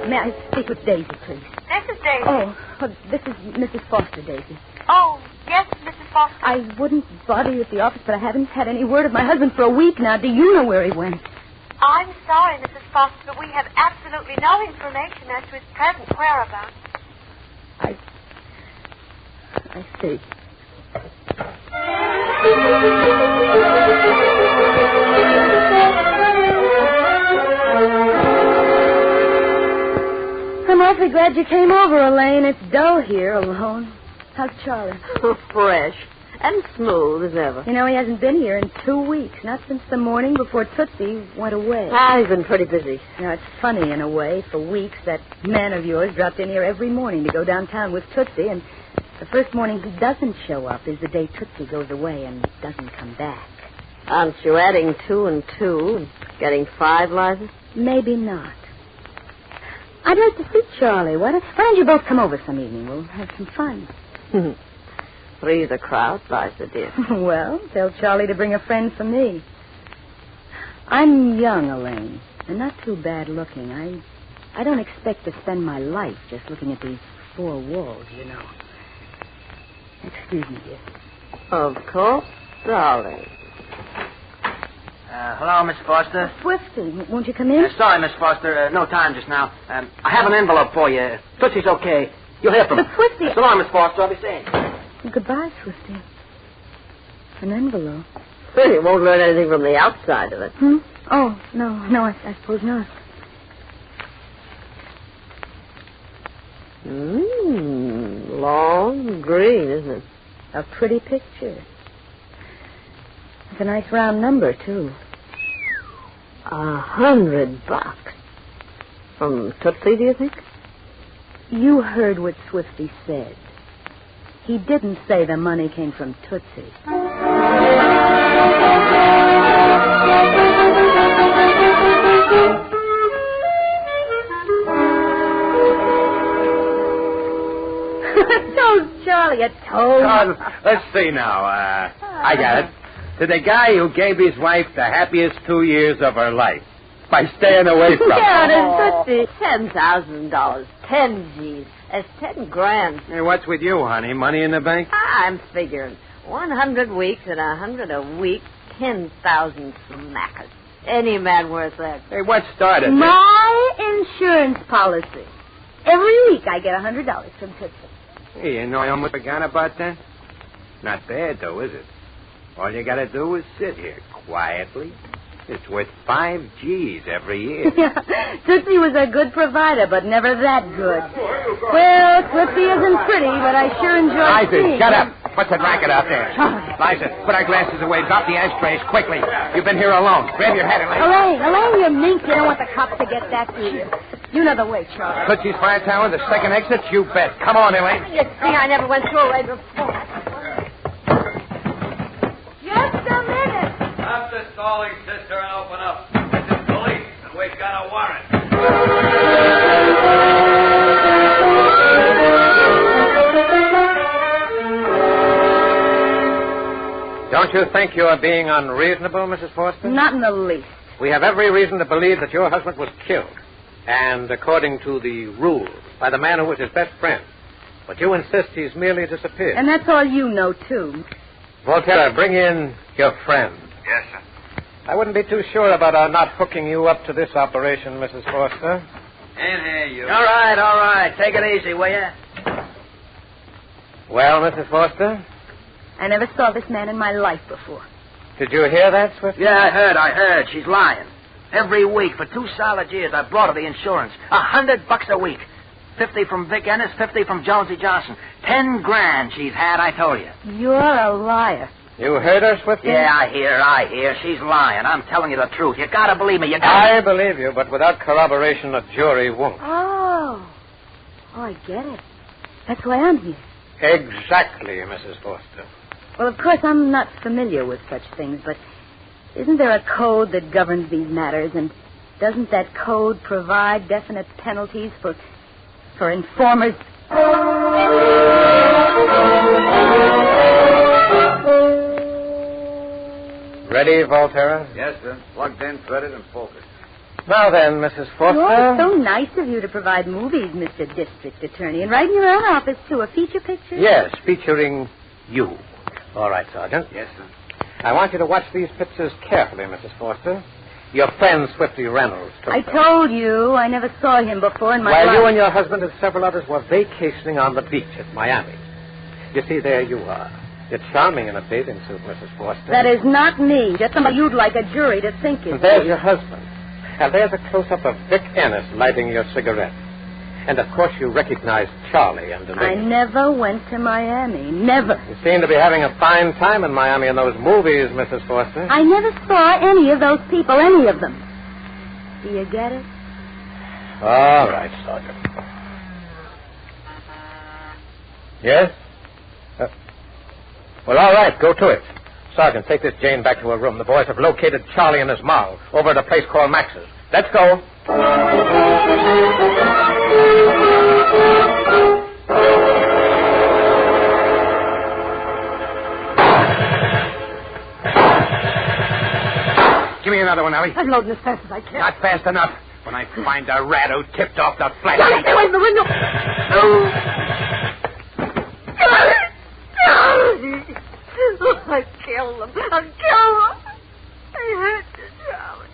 May I speak with Daisy, please? This is Daisy. Oh, this is Mrs. Foster, Daisy. Oh, yes, Mrs. Foster. I wouldn't bother you at the office, but I haven't had any word of my husband for a week now. Do you know where he went? I'm sorry, Mrs. Foster, but we have absolutely no information as to his present whereabouts. I see. I'm awfully glad you came over, Elaine. It's dull here, alone. How's Charlie? Fresh and smooth as ever. You know, he hasn't been here in 2 weeks. Not since the morning before Tootsie went away. He's been pretty busy. You know, it's funny, in a way. For weeks, that man of yours dropped in here every morning to go downtown with Tootsie, and the first morning he doesn't show up is the day Tootsie goes away and doesn't come back. Aren't you adding 2 and 2? Getting 5 licenses? Maybe not. I'd like to see Charlie. Why don't you both come over some evening? We'll have some fun. 3's a crowd, Liza, dear. Well, tell Charlie to bring a friend for me. I'm young, Elaine, and not too bad looking. I don't expect to spend my life just looking at these 4 walls, you know. Excuse me, dear. Of course, darling. Hello, Miss Foster. Swifty, won't you come in? Sorry, Miss Foster. No time just now. I have an envelope for you. Tootsie's okay. You'll hear from her. But Swifty... So long, Miss Foster. I'll be seeing you. Goodbye, Swifty. An envelope. Well, you won't learn anything from the outside of it. Oh, no, I suppose not. Long green, isn't it? A pretty picture. It's a nice round number, too. $100. From Tootsie, do you think? You heard what Swifty said. He didn't say the money came from Tootsie. Told Charlie, a toad. Let's see now. I got it. To the guy who gave his wife the happiest 2 years of her life by staying away from her. Yeah, Tootsie. $10,000. 10 G's. That's 10 grand. Hey, what's with you, honey? Money in the bank? I'm figuring 100 weeks at 100 a week, 10,000 smackers. Any man worth that. Hey, what started this? My insurance policy. Every week I get $100 from Tootsie. Hey, you know I almost forgot about that? Not bad, though, is it? All you gotta do is sit here quietly. It's worth 5 G's every year. Tootsie was a good provider, but never that good. Well, Swifty isn't pretty, but I sure enjoy seeing Liza, shut up. What's that racket out there? Liza, put our glasses away. Drop the ashtrays quickly. You've been here alone. Grab your hat, Elaine. Elaine, you mink. You don't want the cops to get that to you. You know the way, Charlie. Tootsie's Fire Tower, the second exit? You bet. Come on, Elaine. You see, I never went through a raid before. Just a minute. Stop the stalling, sister, and open up. This is police, and we've got a warrant. Don't you think you are being unreasonable, Mrs. Forster? Not in the least. We have every reason to believe that your husband was killed. And according to the rules, by the man who was his best friend. But you insist he's merely disappeared. And that's all you know, too. Volterra, bring in your friend. Yes, sir. I wouldn't be too sure about our not hooking you up to this operation, Mrs. Forster. In here, you. All right. Take it easy, will you? Well, Mrs. Forster? I never saw this man in my life before. Did you hear that, Swift? Yeah, I heard. She's lying. Every week for 2 solid years, I brought her the insurance. $100 a week. 50 from Vic Ennis, 50 from Jonesy Johnson. 10 grand she's had, I told you. You're a liar. You heard her, Swifty? Yeah, I hear. She's lying. I'm telling you the truth. You gotta believe me. I believe you, but without corroboration, a jury won't. Oh, I get it. That's why I'm here. Exactly, Mrs. Forster. Well, of course, I'm not familiar with such things, but isn't there a code that governs these matters, and doesn't that code provide definite penalties for informers? Ready, Volterra? Yes, sir. Plugged in, threaded, and focused. Now then, Mrs. Forster. Oh, it's so nice of you to provide movies, Mr. District Attorney, and right in your own office, too. A feature picture? Yes, featuring you. All right, Sergeant. Yes, sir. I want you to watch these pictures carefully, Mrs. Forster. Your friend, Swifty Reynolds, took I them. told you. I never saw him before in my life. While you and your husband and several others were vacationing on the beach at Miami. You see, there you are. You're charming in a bathing suit, Mrs. Forster. That is not me. Just somebody you'd like a jury to think is. And there's your husband. And there's a close-up of Vic Ennis lighting your cigarette. And, of course, you recognized Charlie and I never went to Miami. Never. You seem to be having a fine time in Miami in those movies, Mrs. Forster. I never saw any of those people, any of them. Do you get it? All right, Sergeant. Yes? Well, all right, go to it. Sergeant, take this Jane back to her room. The boys have located Charlie and his moll over at a place called Max's. Let's go. Give me another one, Ellie. I'm loading as fast as I can. Not fast enough. When I find a rat who tipped off the flat... Johnny, stay away from the window! I killed them. I'll kill them. I hurt you, Charlie.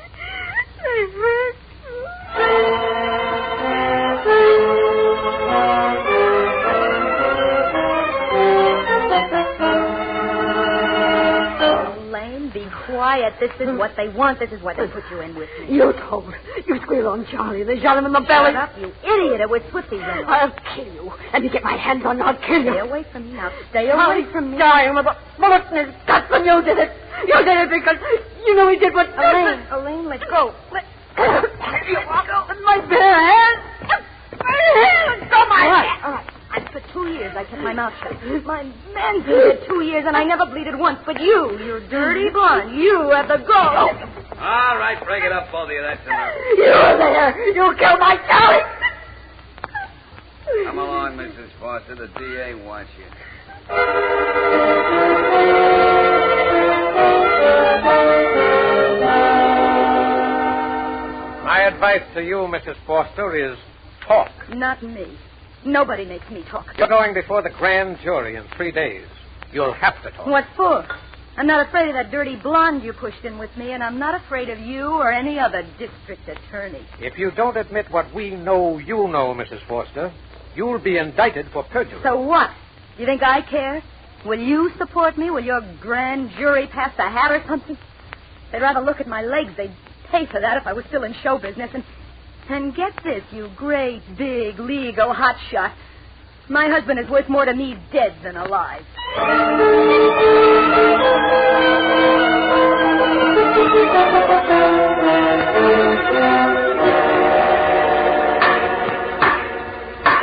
I hurt you. Lane, be quiet. This is what they want. This is why they put you in with me. You told. You squealed on Charlie. They shot him in the belly. Shut up, you idiot. It was Swifty's running. I'll kill you. And you get my hands on you, I'll kill you. Stay away from me now. Stay away from me. Dying with a bullet in his guts, and you did it. You did it because you know he did what... Elaine, let's go. Let go. With my bare hands. Let go my hand. All right. And for 2 years, I kept my mouth shut. My man bleeded 2 years, and I never bleeded once. But you dirty blonde, you have the go. All right, break it up, both of you. That's enough. You were there. You killed my Charlie. Come along, Mrs. Foster. The DA wants you. My advice to you, Mrs. Foster, is talk. Not me. Nobody makes me talk. You're going before the grand jury in 3 days. You'll have to talk. What for? I'm not afraid of that dirty blonde you pushed in with me, and I'm not afraid of you or any other district attorney. If you don't admit what we know you know, Mrs. Foster, you'll be indicted for perjury. So what? You think I care? Will you support me? Will your grand jury pass the hat or something? They'd rather look at my legs. They'd pay for that if I was still in show business. And get this, you great, big, legal hotshot. My husband is worth more to me dead than alive.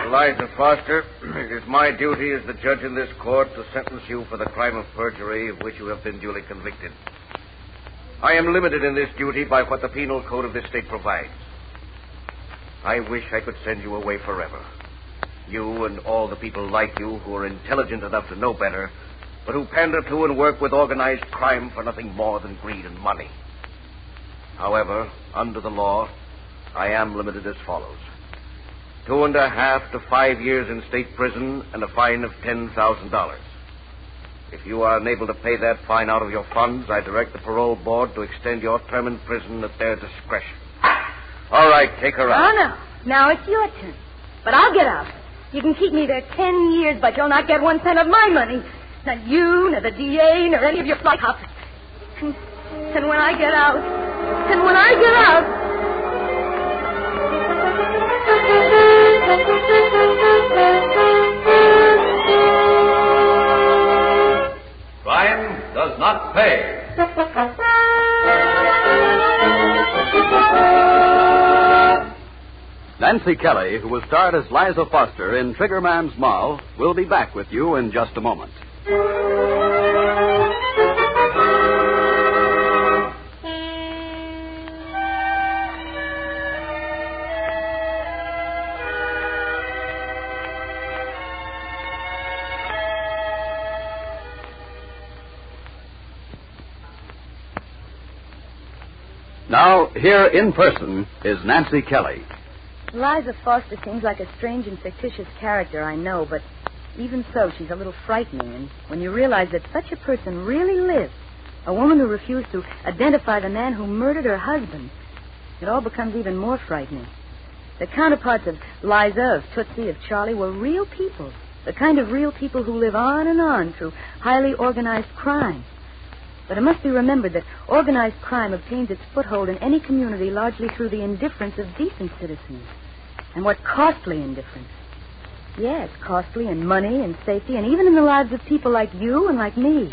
Eliza Foster, it is my duty as the judge in this court to sentence you for the crime of perjury of which you have been duly convicted. I am limited in this duty by what the penal code of this state provides. I wish I could send you away forever. You and all the people like you who are intelligent enough to know better, but who pander to and work with organized crime for nothing more than greed and money. However, under the law, I am limited as follows. 2.5 to 5 years in state prison and a fine of $10,000. If you are unable to pay that fine out of your funds, I direct the parole board to extend your term in prison at their discretion. All right, take her out. Oh, no. Now it's your turn. But I'll get out. You can keep me there 10 years, but you'll not get 1 cent of my money. Not you, nor the DA, nor any of your flight hops. And when I get out... Crime does not pay. Nancy Kelly, who was starred as Liza Foster in Triggerman's Moll, will be back with you in just a moment. Now, here in person is Nancy Kelly. Liza Foster seems like a strange and fictitious character, I know, but even so, she's a little frightening. And when you realize that such a person really lived, a woman who refused to identify the man who murdered her husband, it all becomes even more frightening. The counterparts of Liza, of Tootsie, of Charlie were real people, the kind of real people who live on and on through highly organized crime. But it must be remembered that organized crime obtains its foothold in any community largely through the indifference of decent citizens. And what costly indifference. Yes, costly in money and safety and even in the lives of people like you and like me.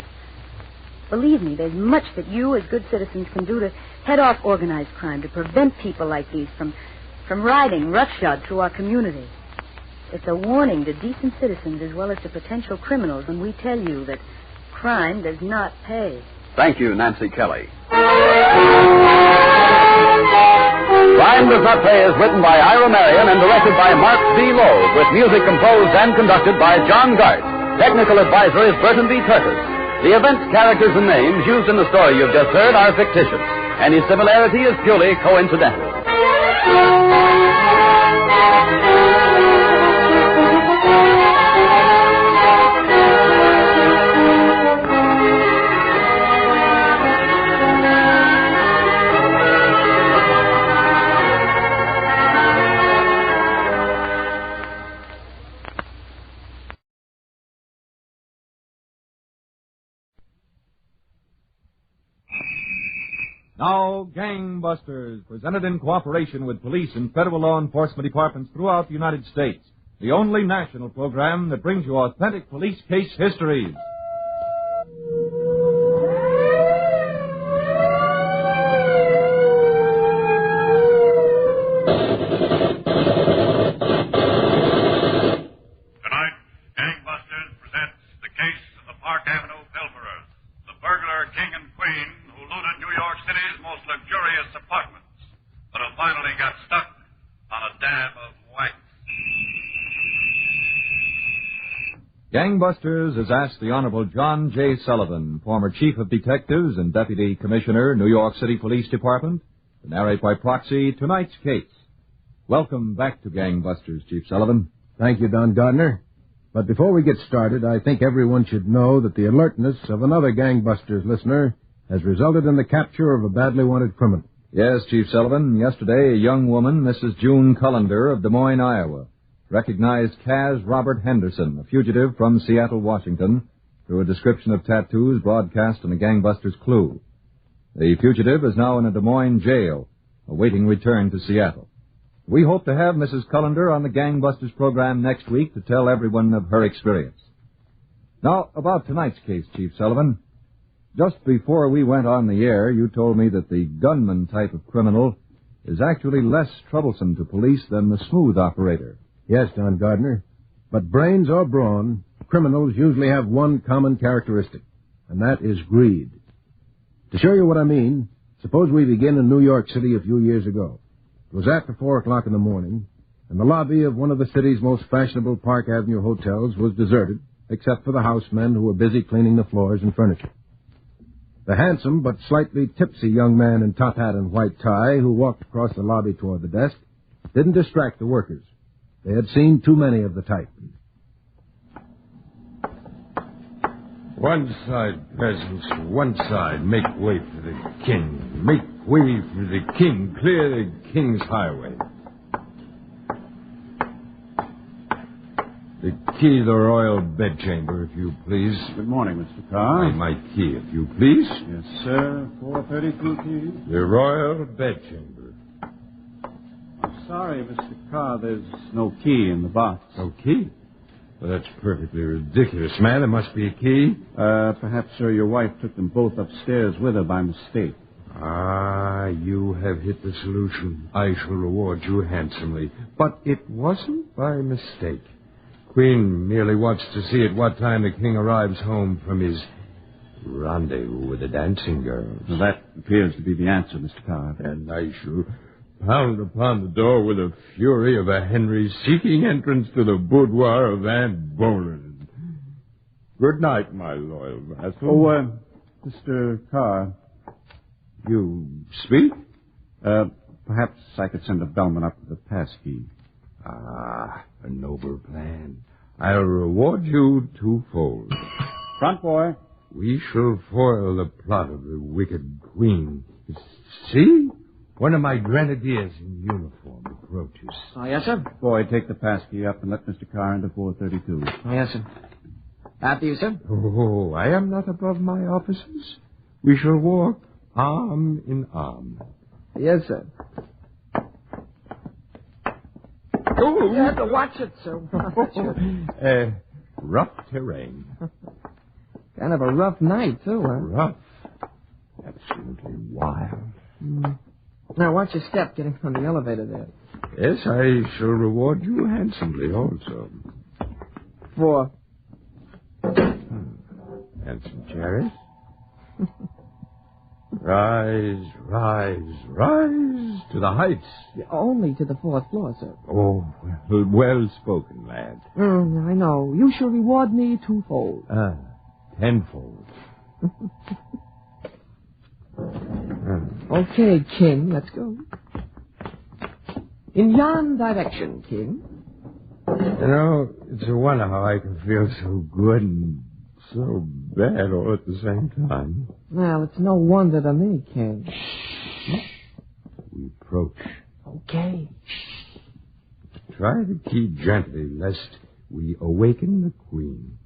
Believe me, there's much that you as good citizens can do to head off organized crime, to prevent people like these from riding roughshod through our community. It's a warning to decent citizens as well as to potential criminals when we tell you that crime does not pay. Thank you, Nancy Kelly. Crime Does Not Pay is written by Ira Marion and directed by Mark D. Loeb, with music composed and conducted by John Gart. Technical advisor is Burton B. Curtis. The events, characters, and names used in the story you've just heard are fictitious. Any similarity is purely coincidental. Now, Gangbusters, presented in cooperation with police and federal law enforcement departments throughout the United States. The only national program that brings you authentic police case histories. Tonight, Gangbusters presents the case of the Park Avenue Pilferers, the burglar king and queen who looted New York City's most luxurious apartments, but who finally got stuck on a dam of wax. Gangbusters has asked the Honorable John J. Sullivan, former Chief of Detectives and Deputy Commissioner, New York City Police Department, to narrate by proxy tonight's case. Welcome back to Gangbusters, Chief Sullivan. Thank you, Don Gardner. But before we get started, I think everyone should know that the alertness of another Gangbusters listener has resulted in the capture of a badly wanted criminal. Yes, Chief Sullivan. Yesterday, a young woman, Mrs. June Cullender of Des Moines, Iowa, recognized Kaz Robert Henderson, a fugitive from Seattle, Washington, through a description of tattoos broadcast on a Gangbusters clue. The fugitive is now in a Des Moines jail, awaiting return to Seattle. We hope to have Mrs. Cullender on the Gangbusters program next week to tell everyone of her experience. Now, about tonight's case, Chief Sullivan. Just before we went on the air, you told me that the gunman type of criminal is actually less troublesome to police than the smooth operator. Yes, Don Gardner. But brains or brawn, criminals usually have one common characteristic, and that is greed. To show you what I mean, suppose we begin in New York City a few years ago. It was after 4 o'clock in the morning, and the lobby of one of the city's most fashionable Park Avenue hotels was deserted, except for the housemen who were busy cleaning the floors and furniture. The handsome but slightly tipsy young man in top hat and white tie who walked across the lobby toward the desk didn't distract the workers. They had seen too many of the type. One side, peasants, one side. Make way for the king. Make way for the king. Clear the king's highway. The key to the royal bedchamber, if you please. Good morning, Mr. Carr. My key, if you please. Yes, sir. 432 key. The royal bedchamber. I'm sorry, Mr. Carr. There's no key in the box. No key? Well, that's perfectly ridiculous, man. There must be a key. Perhaps, sir, your wife took them both upstairs with her by mistake. Ah, you have hit the solution. I shall reward you handsomely. But it wasn't by mistake. Queen merely wants to see at what time the king arrives home from his rendezvous with the dancing girls. Well, that appears to be the answer, Mr. Carr. And I shall pound upon the door with the fury of a Henry seeking entrance to the boudoir of Anne Boleyn. Good night, my loyal vassal. Oh, Mr. Carr. You speak? Perhaps I could send a bellman up with a pass key. Ah, a noble plan. I'll reward you twofold. Front boy. We shall foil the plot of the wicked queen. See? One of my grenadiers in uniform approaches. Oh, yes, sir? Boy, take the pass key up and let Mr. Carr into 432. Oh, yes, sir. After you, sir. Oh, I am not above my officers. We shall walk arm in arm. Yes, sir. Oh, you have to watch it, sir. Watch it. Rough terrain. Kind of a rough night, too, huh? Rough. Absolutely wild. Now, watch your step getting on the elevator there. Yes, I shall reward you handsomely also. 4. Handsome chariot. Rise, rise, rise to the heights. Only to the 4th floor, sir. Oh, well spoken, lad. I know. You shall reward me twofold. Tenfold. Okay, King, let's go. In yon direction, King. You know, it's a wonder how I can feel so good and so bad all at the same time. Well, it's no wonder to me, King. We approach. Okay. Try to keep gently, lest we awaken the queen.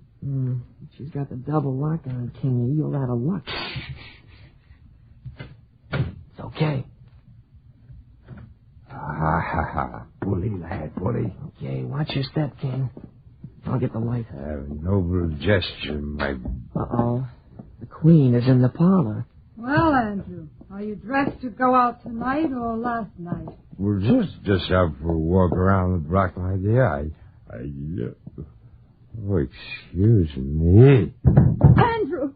She's got the double lock on, Kingy. You're out of luck. It's okay. Ha. Bully, lad, bully. Okay, watch your step, King. I'll get the light. A noble gesture, my... Uh-oh. The queen is in the parlor. Well, Andrew, are you dressed to go out tonight or last night? We're just out for a walk around the block, my dear. Oh, excuse me. Andrew!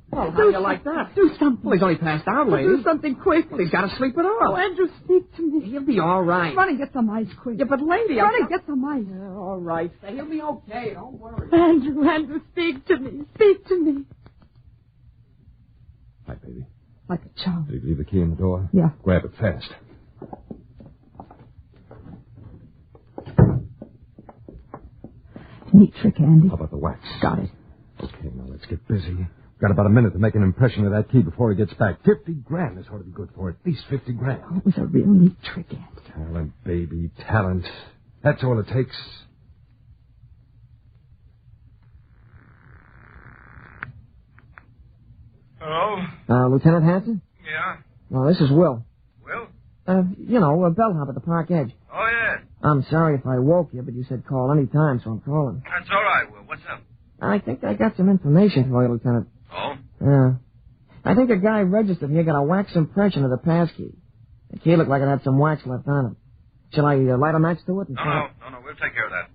Well, how do you like that? Do something. Well, he's only passed out, lady. Do something quick. Well, he's got to sleep it off. Oh, Andrew, speak to me. He'll be all right. Run and get some ice quick. Yeah, but lady, Run and get some ice. All right. He'll be okay. Don't worry. Andrew, speak to me. Speak to me. Hi, baby. Like a child. Did you leave the key in the door? Yeah. Grab it fast. Neat trick, Andy. How about the wax? Got it. Okay, now let's get busy. We've got about a minute to make an impression of that key before he gets back. 50 grand is ought to be good for it. At least 50 grand. Oh, it was a real neat trick, Andy. Talent, baby, talent. That's all it takes. Hello? Lieutenant Hanson? Yeah? Well, this is Will. Will? A bellhop at the park edge. Oh, yeah. I'm sorry if I woke you, but you said call any time, so I'm calling. That's all right, Will. What's up? I think I got some information for you, Lieutenant. Oh? Yeah. I think a guy registered here got a wax impression of the passkey. The key looked like it had some wax left on it. Shall I light a match to it? No. We'll take care of that.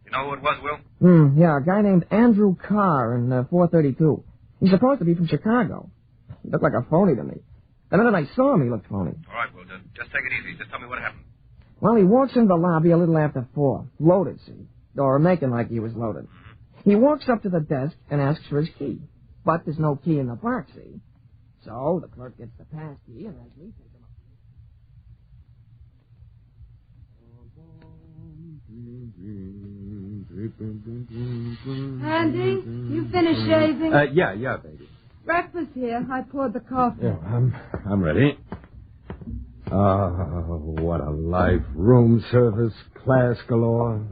You know who it was, Will? Yeah, a guy named Andrew Carr in 432. He's supposed to be from Chicago. He looked like a phony to me. The minute I saw him, he looked phony. All right, Will. Just take it easy. Just tell me what happened. Well, he walks into the lobby a little after 4. Loaded, see? Or making like he was loaded. He walks up to the desk and asks for his key. But there's no key in the box, see? So the clerk gets the pass key and has me take him up. Andy, you finished shaving? Yeah, baby. Breakfast here. I poured the coffee. Yeah, I'm ready. What a life. Room service, class galore.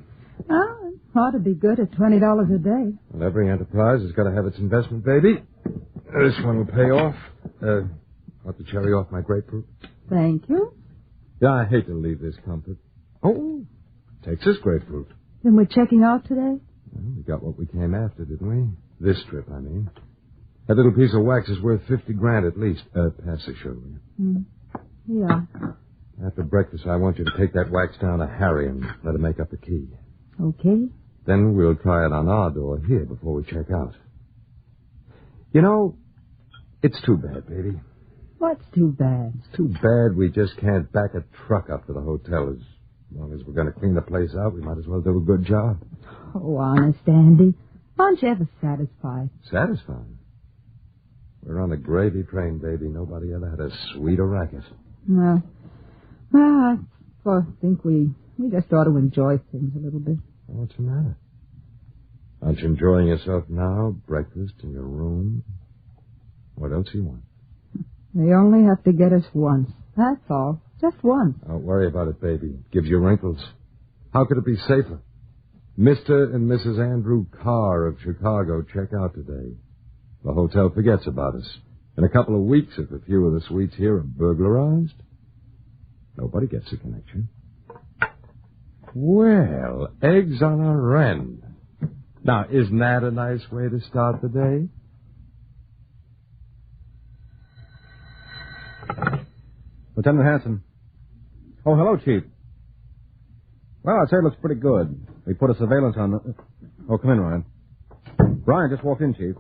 Oh, it ought to be good at $20 a day. Well, every enterprise has got to have its investment, baby. This one will pay off. Want the cherry off my grapefruit? Thank you. Yeah, I hate to leave this comfort. Oh, Texas grapefruit. Then we're checking out today? Well, we got what we came after, didn't we? This trip, I mean. That little piece of wax is worth 50 grand at least. Pass the sugar. Yeah. After breakfast, I want you to take that wax down to Harry and let him make up the key. Okay. Then we'll try it on our door here before we check out. You know, it's too bad, baby. What's too bad? It's too bad we just can't back a truck up to the hotel. As long as we're going to clean the place out, we might as well do a good job. Oh, honest, Andy. Aren't you ever satisfied? Satisfied? We're on a gravy train, baby. Nobody ever had a sweeter racket. Well, I think we just ought to enjoy things a little bit. What's the matter? Aren't you enjoying yourself now? Breakfast in your room? What else do you want? They only have to get us once. That's all. Just once. Don't worry about it, baby. It gives you wrinkles. How could it be safer? Mr. and Mrs. Andrew Carr of Chicago check out today. The hotel forgets about us. In a couple of weeks, if a few of the suites here are burglarized, nobody gets a connection. Well, eggs on a wren. Now, isn't that a nice way to start the day? Lieutenant Hanson. Oh, hello, Chief. Well, I'd say it looks pretty good. We put a surveillance on the... Oh, come in, Ryan. Ryan, just walk in, Chief.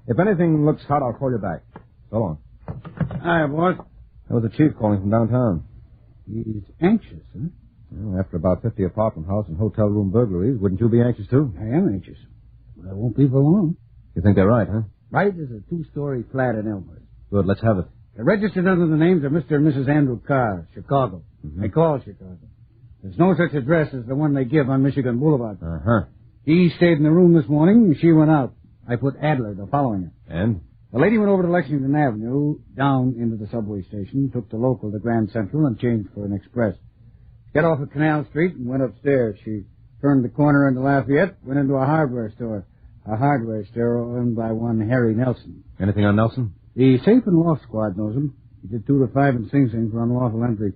If anything looks hot, I'll call you back. So long. Hi, boss. That was the chief calling from downtown. He's anxious, huh? Well, after about 50 apartment house and hotel room burglaries, wouldn't you be anxious, too? I am anxious. But I won't be for long. You think they're right, huh? Right is a 2-story flat in Elmhurst. Good, let's have it. They're registered under the names of Mr. and Mrs. Andrew Carr, Chicago. Mm-hmm. They call Chicago. There's no such address as the one they give on Michigan Boulevard. Uh-huh. He stayed in the room this morning, and she went out. I put Adler to following her. And? The lady went over to Lexington Avenue, down into the subway station, took the local to Grand Central, and changed for an express. Got off at Canal Street and went upstairs. She turned the corner into Lafayette, went into a hardware store. A hardware store owned by one Harry Nelson. Anything on Nelson? The safe and loft squad knows him. He did 2 to 5 in Sing Sing for unlawful entry.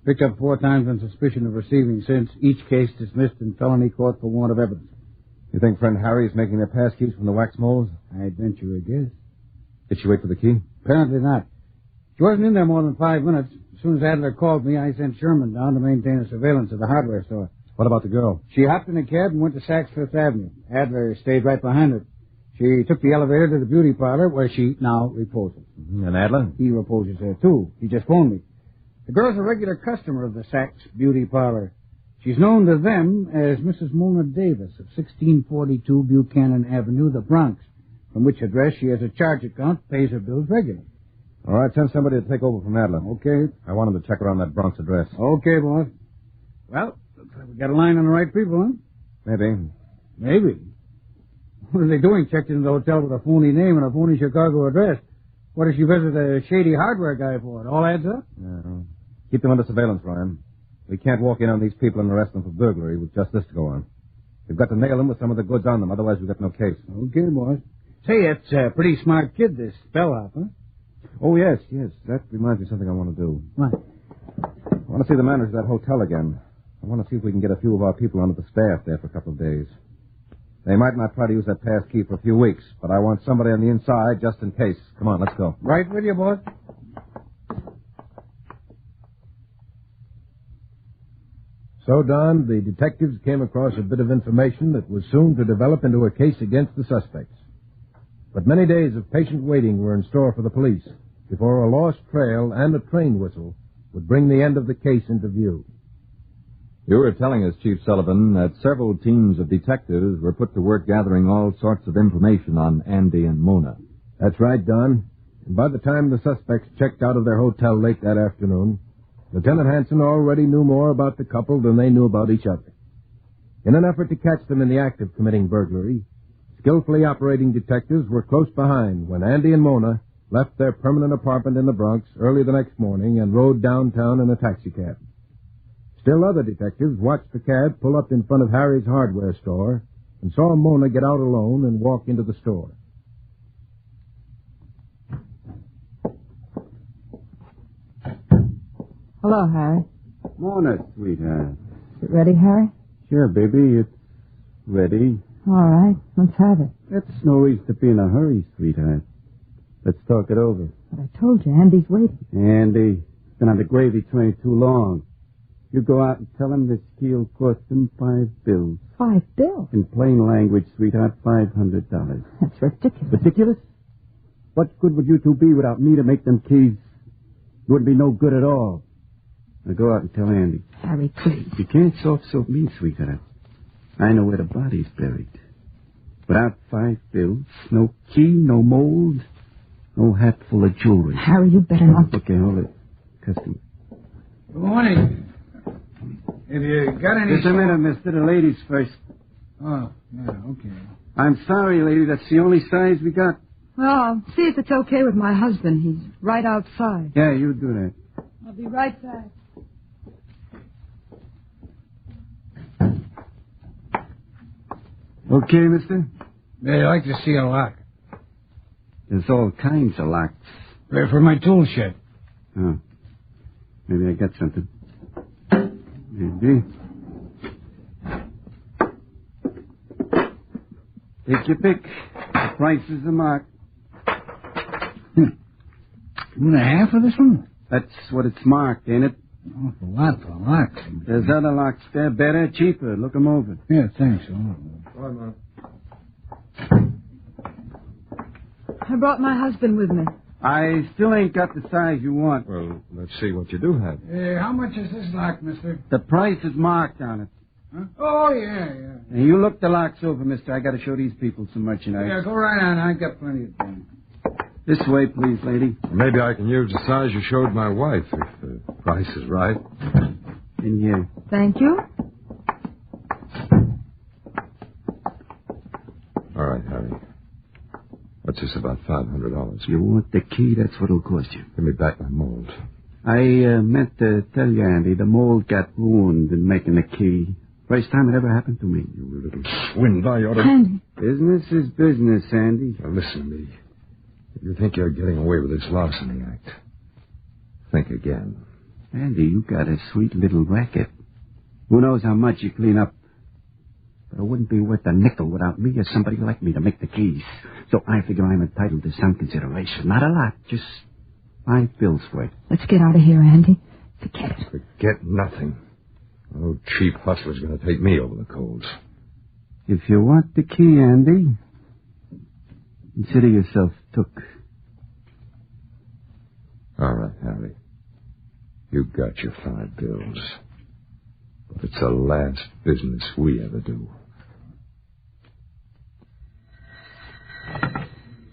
Picked up 4 times on suspicion of receiving since, each case dismissed in felony court for want of evidence. You think friend Harry's making their pass keys from the wax molds? I'd venture a guess. Did she wait for the key? Apparently not. She wasn't in there more than 5 minutes. As soon as Adler called me, I sent Sherman down to maintain a surveillance of the hardware store. What about the girl? She hopped in a cab and went to Saks Fifth Avenue. Adler stayed right behind her. She took the elevator to the beauty parlor, where she now reposes. And Adler? He reposes there, too. He just phoned me. The girl's a regular customer of the Saks beauty parlor. She's known to them as Mrs. Mona Davis of 1642 Buchanan Avenue, the Bronx, from which address she has a charge account, pays her bills regularly. All right, send somebody to take over from Adler. Okay. I want him to check around that Bronx address. Okay, boss. Well, looks like we got a line on the right people, huh? Maybe. Maybe. What are they doing? Checked into the hotel with a phony name and a phony Chicago address. What does she visit a shady hardware guy for? It all adds up? Yeah. Keep them under surveillance, Ryan. We can't walk in on these people and arrest them for burglary with just this to go on. We've got to nail them with some of the goods on them, otherwise we've got no case. Okay, boss. Say, that's a pretty smart kid, this bellhop, huh? Oh, yes. That reminds me of something I want to do. What? I want to see the manager of that hotel again. I want to see if we can get a few of our people onto the staff there for a couple of days. They might not try to use that pass key for a few weeks, but I want somebody on the inside just in case. Come on, let's go. Right with you, boss. So, Don, the detectives came across a bit of information that was soon to develop into a case against the suspects. But many days of patient waiting were in store for the police before a lost trail and a train whistle would bring the end of the case into view. You were telling us, Chief Sullivan, that several teams of detectives were put to work gathering all sorts of information on Andy and Mona. That's right, Don. And by the time the suspects checked out of their hotel late that afternoon, Lieutenant Hanson already knew more about the couple than they knew about each other. In an effort to catch them in the act of committing burglary, skillfully operating detectives were close behind when Andy and Mona left their permanent apartment in the Bronx early the next morning and rode downtown in a taxicab. Still other detectives watched the cab pull up in front of Harry's hardware store and saw Mona get out alone and walk into the store. Hello, Harry. Mona, sweetheart. Is it ready, Harry? Sure, baby, it's ready. All right, let's have it. That's no reason to be in a hurry, sweetheart. Let's talk it over. But I told you, Andy's waiting. Andy, been on the gravy train too long. You go out and tell him this key'll cost him $5. $5? In plain language, sweetheart, $500. That's ridiculous. Ridiculous? What good would you two be without me to make them keys? You wouldn't be no good at all. Now go out and tell Andy. Harry, please. You can't soft me, sweetheart. I know where the body's buried. Without $5, no key, no mold, no hat full of jewelry. Harry, you better not. Okay, hold it. Customer. Good morning. Have you got any... Just a minute, mister. The ladies first. Oh, yeah, okay. I'm sorry, lady. That's the only size we got. Well, I'll see if it's okay with my husband. He's right outside. Yeah, you do that. I'll be right back. Okay, mister? They'd like to see a lock. There's all kinds of locks. For my tool shed. Oh. Maybe I got something. Maybe. Take your pick. The price is the mark. $2.50 for this one? That's what it's marked, ain't it? Oh, a lot for locks. There's other locks there, better, cheaper. Look 'em over. Yeah, thanks. Go on, I brought my husband with me. I still ain't got the size you want. Well, let's see what you do have. How much is this lock, mister? The price is marked on it. Huh? Oh, yeah. And you look the locks over, mister. I got to show these people some merchandise. Yeah, go right on. I got plenty of time. This way, please, lady. Maybe I can use the size you showed my wife, if the price is right. In here. Thank you. All right, Harry. What's this about $500? You want the key? That's what'll cost you. Give me back my mold. I meant to tell you, Andy, the mold got ruined in making the key. First time it ever happened to me. You little swindle. I ought to... Andy. Business is business, Andy. Now, listen to me. If you think you're getting away with this larceny act, think again. Andy, you got a sweet little racket. Who knows how much you clean up? But it wouldn't be worth a nickel without me or somebody like me to make the keys. So I figure I'm entitled to some consideration. Not a lot, just 5 bills for it. Let's get out of here, Andy. Forget it. Forget nothing. No cheap hustler's going to take me over the coals. If you want the key, Andy, consider yourself took. All right, Harry. You got your 5 bills. But it's the last business we ever do.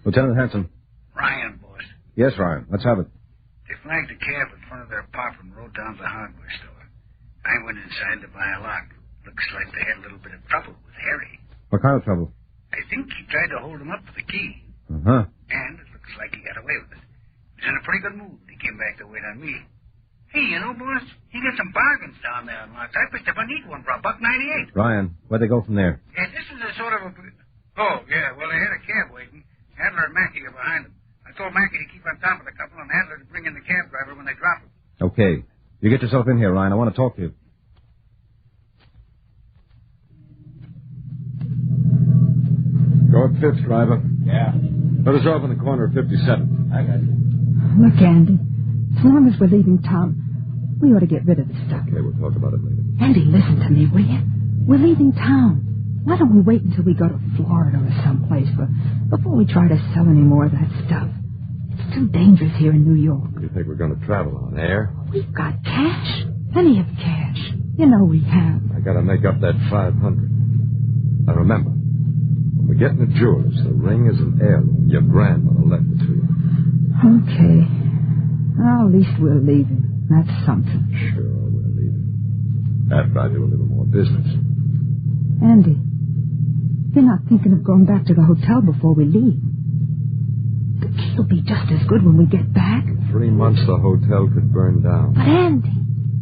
Lieutenant Hanson. Ryan, boss. Yes, Ryan. Let's have it. They flagged a cab in front of their pop and rode down to the hardware store. I went inside to buy a lock. Looks like they had a little bit of trouble with Harry. What kind of trouble? I think he tried to hold him up for the key. Uh-huh. And it looks like he got away with it. He was in a pretty good mood. He came back to wait on me. Hey, you know, boss, you got some bargains down there on locks. I picked up a neat one for $1.98. Ryan, where'd they go from there? Yeah, this is a sort of a... Oh, yeah, well, they had a cab waiting. Adler and Mackey are behind them. I told Mackey to keep on top of the couple and Adler to bring in the cab driver when they drop him. Okay. You get yourself in here, Ryan. I want to talk to you. Go up 5th, driver. Yeah. Let us off in the corner of 57. I got you. Look, Andy, as long as we're leaving town, we ought to get rid of this stuff. Okay, we'll talk about it later. Andy, listen to me, will you? We're leaving town. Why don't we wait until we go to Florida or someplace before we try to sell any more of that stuff? It's too dangerous here in New York. You think we're going to travel on air? We've got cash. Plenty of cash. You know we have. I got to make up that $500. Now, remember, when we get in the jewelers, the ring is an heirloom. Your grandmother left it to you. Okay. Well, at least we're leaving. That's something. Sure, we're leaving. After I do a little more business. Andy, you're not thinking of going back to the hotel before we leave. The key'll be just as good when we get back. In 3 months, the hotel could burn down. But, Andy,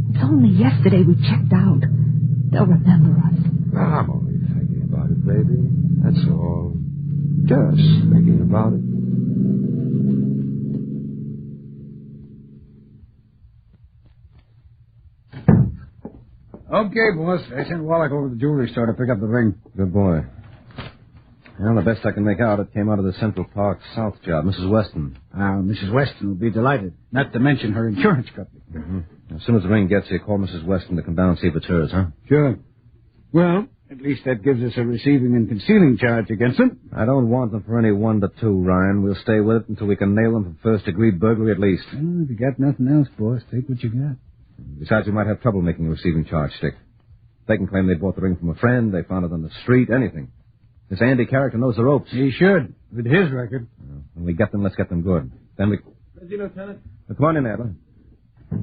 it's only yesterday we checked out. They'll remember us. I'm only thinking about it, baby. That's all. Just thinking about it. Okay, boss. I sent Wallach over to the jewelry store to pick up the ring. Good boy. Well, the best I can make out, it came out of the Central Park South job. Mrs. Weston. Mrs. Weston will be delighted. Not to mention her insurance company. Mm-hmm. As soon as the ring gets here, call Mrs. Weston to come down and see if it's hers, huh? Sure. Well, at least that gives us a receiving and concealing charge against them. I don't want them for any 1 to 2, Ryan. We'll stay with it until we can nail them for first-degree burglary at least. Well, if you got nothing else, boss, take what you got. Besides, we might have trouble making a receiving charge stick. They can claim they bought the ring from a friend, they found it on the street, anything. This Andy character knows the ropes. He should, with his record. When we get them, let's get them good. Then we... Busy, Lieutenant? Come on in, Adler. I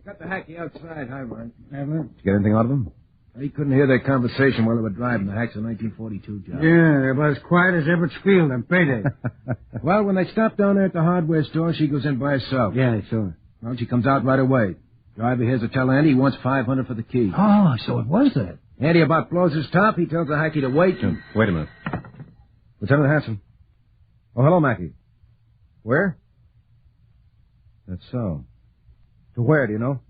got the hacky outside. Hi, Ryan. Adler? Did you get anything out of him? He couldn't hear their conversation while they were driving. The hack's a 1942 job. Yeah, they're about as quiet as Everett's Field on payday. Well, when they stopped down there at the hardware store, she goes in by herself. Yeah, I saw her. Well, she comes out right away. Driver here's to tell Andy he wants $500 for the key. Oh, so it was that. Andy about blows his top. He tells the hacky to wait. Wait a minute. Lieutenant Hanson. Oh, hello, Mackie. Where? That's so. To where, do you know?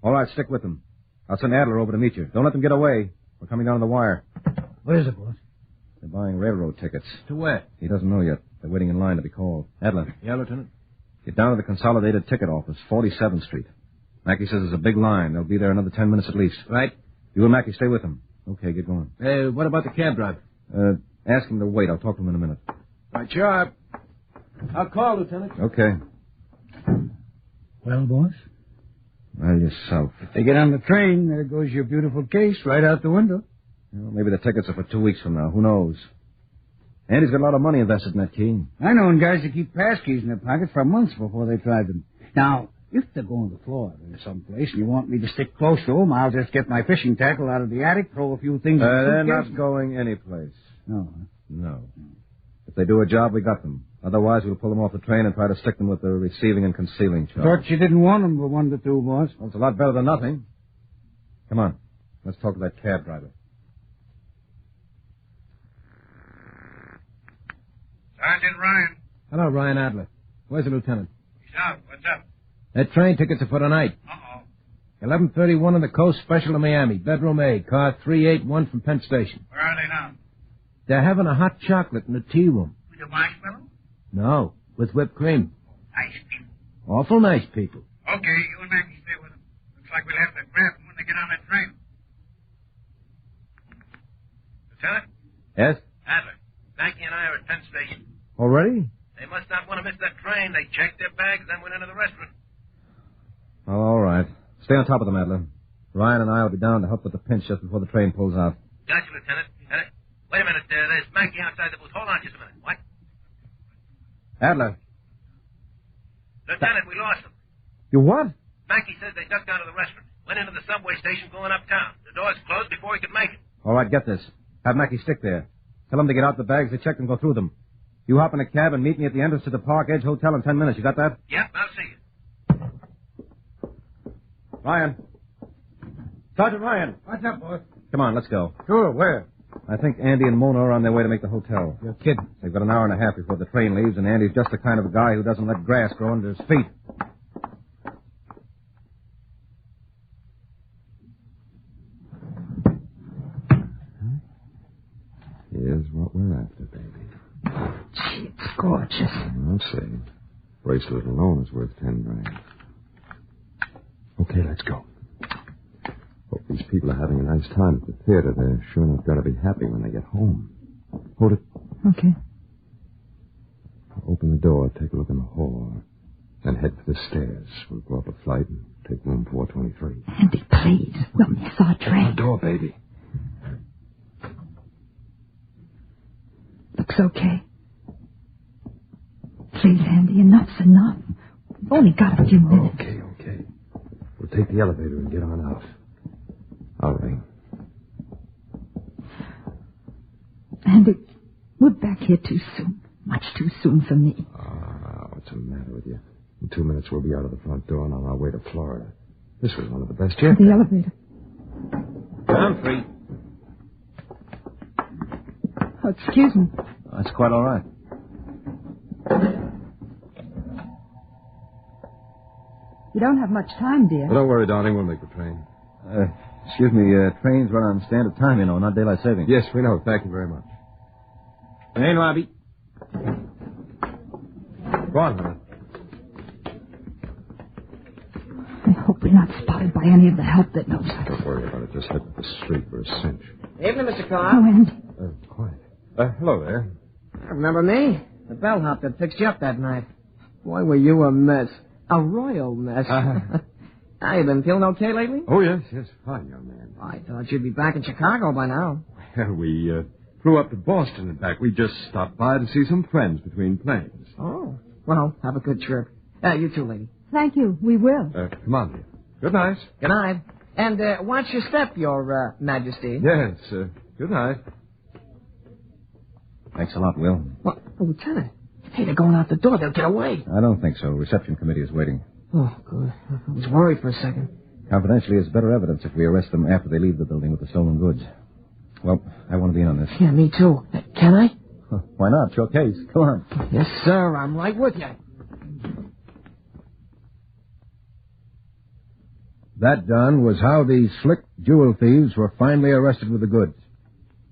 All right, stick with them. I'll send Adler over to meet you. Don't let them get away. We're coming down the wire. What is it, boss? They're buying railroad tickets. To where? He doesn't know yet. They're waiting in line to be called. Adler. Yeah, Lieutenant? Get down to the Consolidated Ticket Office, 47th Street. Mackie says there's a big line. They'll be there another 10 minutes at least. Right. You and Mackie stay with them. Okay, get going. What about the cab driver? Ask him to wait. I'll talk to him in a minute. Right, sharp. I'll call, Lieutenant. Okay. Well, boss? Well, yourself. If they get on the train, there goes your beautiful case right out the window. Well, maybe the tickets are for 2 weeks from now. Who knows? Andy's got a lot of money invested in that key. I know guys that keep passkeys in their pocket for months before they try them. Now, if they're going to Florida or someplace and you want me to stick close to them, I'll just get my fishing tackle out of the attic, throw a few things in the They're suitcase. not going anyplace. No, huh? No. If they do a job, we got them. Otherwise, we'll pull them off the train and try to stick them with the receiving and concealing charge. Thought you didn't want them for 1 to 2, boss. Well, it's a lot better than nothing. Come on. Let's talk to that cab driver. Sergeant Ryan. Hello, Ryan Adler. Where's the lieutenant? He's out. What's up? That train tickets are for tonight. Uh-oh. 11:31 on the coast, special to Miami. Bedroom A, car 381 from Penn Station. Where are they now? They're having a hot chocolate in the tea room. With a marshmallow? No, with whipped cream. Nice people. Awful nice people. Okay, you and Maggie stay with them. Looks like we'll have to grab them when they get on that train. Lieutenant? Yes? Adler. Maggie and I are at Penn Station. Already? They must not want to miss that train. They checked their bags, then went into the restaurant. Oh, all right. Stay on top of them, Adler. Ryan and I will be down to help with the pinch just before the train pulls out. Gotcha, Lieutenant. Wait a minute. There's Maggie outside the booth. Hold on just a minute. What? Adler. Lieutenant, we lost them. You what? Maggie says they ducked out of the restaurant. Went into the subway station going uptown. The doors closed before he could make it. All right, get this. Have Mackie stick there. Tell him to get out the bags they checked and go through them. You hop in a cab and meet me at the entrance to the Park Edge Hotel in 10 minutes. You got that? Yep, I'll see you. Ryan. Sergeant Ryan. What's up, boss? Come on, let's go. Sure, where? I think Andy and Mona are on their way to make the hotel. You're kidding. They've got an hour and a half before the train leaves, and Andy's just the kind of a guy who doesn't let grass grow under his feet. Here's what we're after, baby. Gee, it's gorgeous. I'll say. Bracelet alone is worth 10 grand. Okay, let's go. Hope these people are having a nice time at the theater. They're sure not going to be happy when they get home. Hold it. Okay. Open the door, take a look in the hall, then head for the stairs. We'll go up a flight and take room 423. Andy, please. We'll miss our train. Open the door, baby. Looks okay. Please, Andy, enough's enough. We've only got a few minutes. Okay. We'll take the elevator and get on out. I'll ring. Andy, we're back here too soon. Much too soon for me. What's the matter with you? In 2 minutes, we'll be out of the front door and on our way to Florida. This was one of the best yet. The elevator. I'm free. Oh, excuse me. That's quite all right. You don't have much time, dear. Well, don't worry, darling. We'll make the train. Excuse me, trains run on standard time, you know, not daylight saving. Yes, we know. Thank you very much. Hey, Robbie. Go on, honey. I hope we're not spotted by any of the help that knows us. Don't worry about it. Just head to the street for a cinch. Evening, Mr. Oh, Carr. Andy. Quiet. Hello there. Remember me? The bellhop that fixed you up that night. Boy, were you a mess. A royal mess. How you been feeling okay lately? Oh, yes. Fine, young man. I thought you'd be back in Chicago by now. Well, we flew up to Boston and back. We just stopped by to see some friends between planes. Oh. Well, have a good trip. You too, lady. Thank you. We will. Come on, dear. Good night. Good night. And watch your step, Your Majesty. Yes. Good night. Thanks a lot, Will. Well, Lieutenant. Hey, they're going out the door. They'll get away. I don't think so. Reception committee is waiting. Oh, good. I was worried for a second. Confidentially, it's better evidence if we arrest them after they leave the building with the stolen goods. Well, I want to be in on this. Yeah, me too. Can I? Why not? It's your case. Come on. Yes, sir. I'm right with you. That, Don, was how these slick jewel thieves were finally arrested with the goods.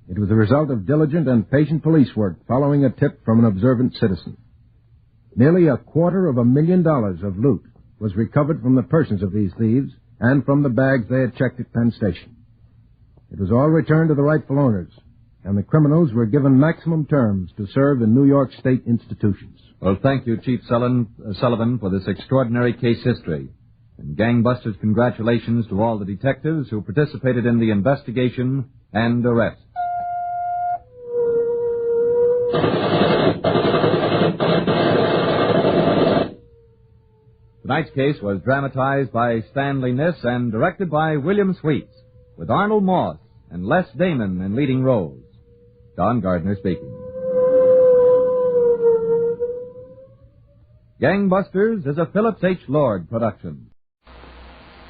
It was the result of diligent and patient police work following a tip from an observant citizen. Nearly $250,000 of loot was recovered from the persons of these thieves and from the bags they had checked at Penn Station. It was all returned to the rightful owners, and the criminals were given maximum terms to serve in New York State institutions. Well, thank you, Chief Sullivan, for this extraordinary case history. And Gangbusters, congratulations to all the detectives who participated in the investigation and arrest. Tonight's case was dramatized by Stanley Niss and directed by William Sweets, with Arnold Moss and Les Damon in leading roles. Don Gardner speaking. Gangbusters is a Phillips H. Lord production.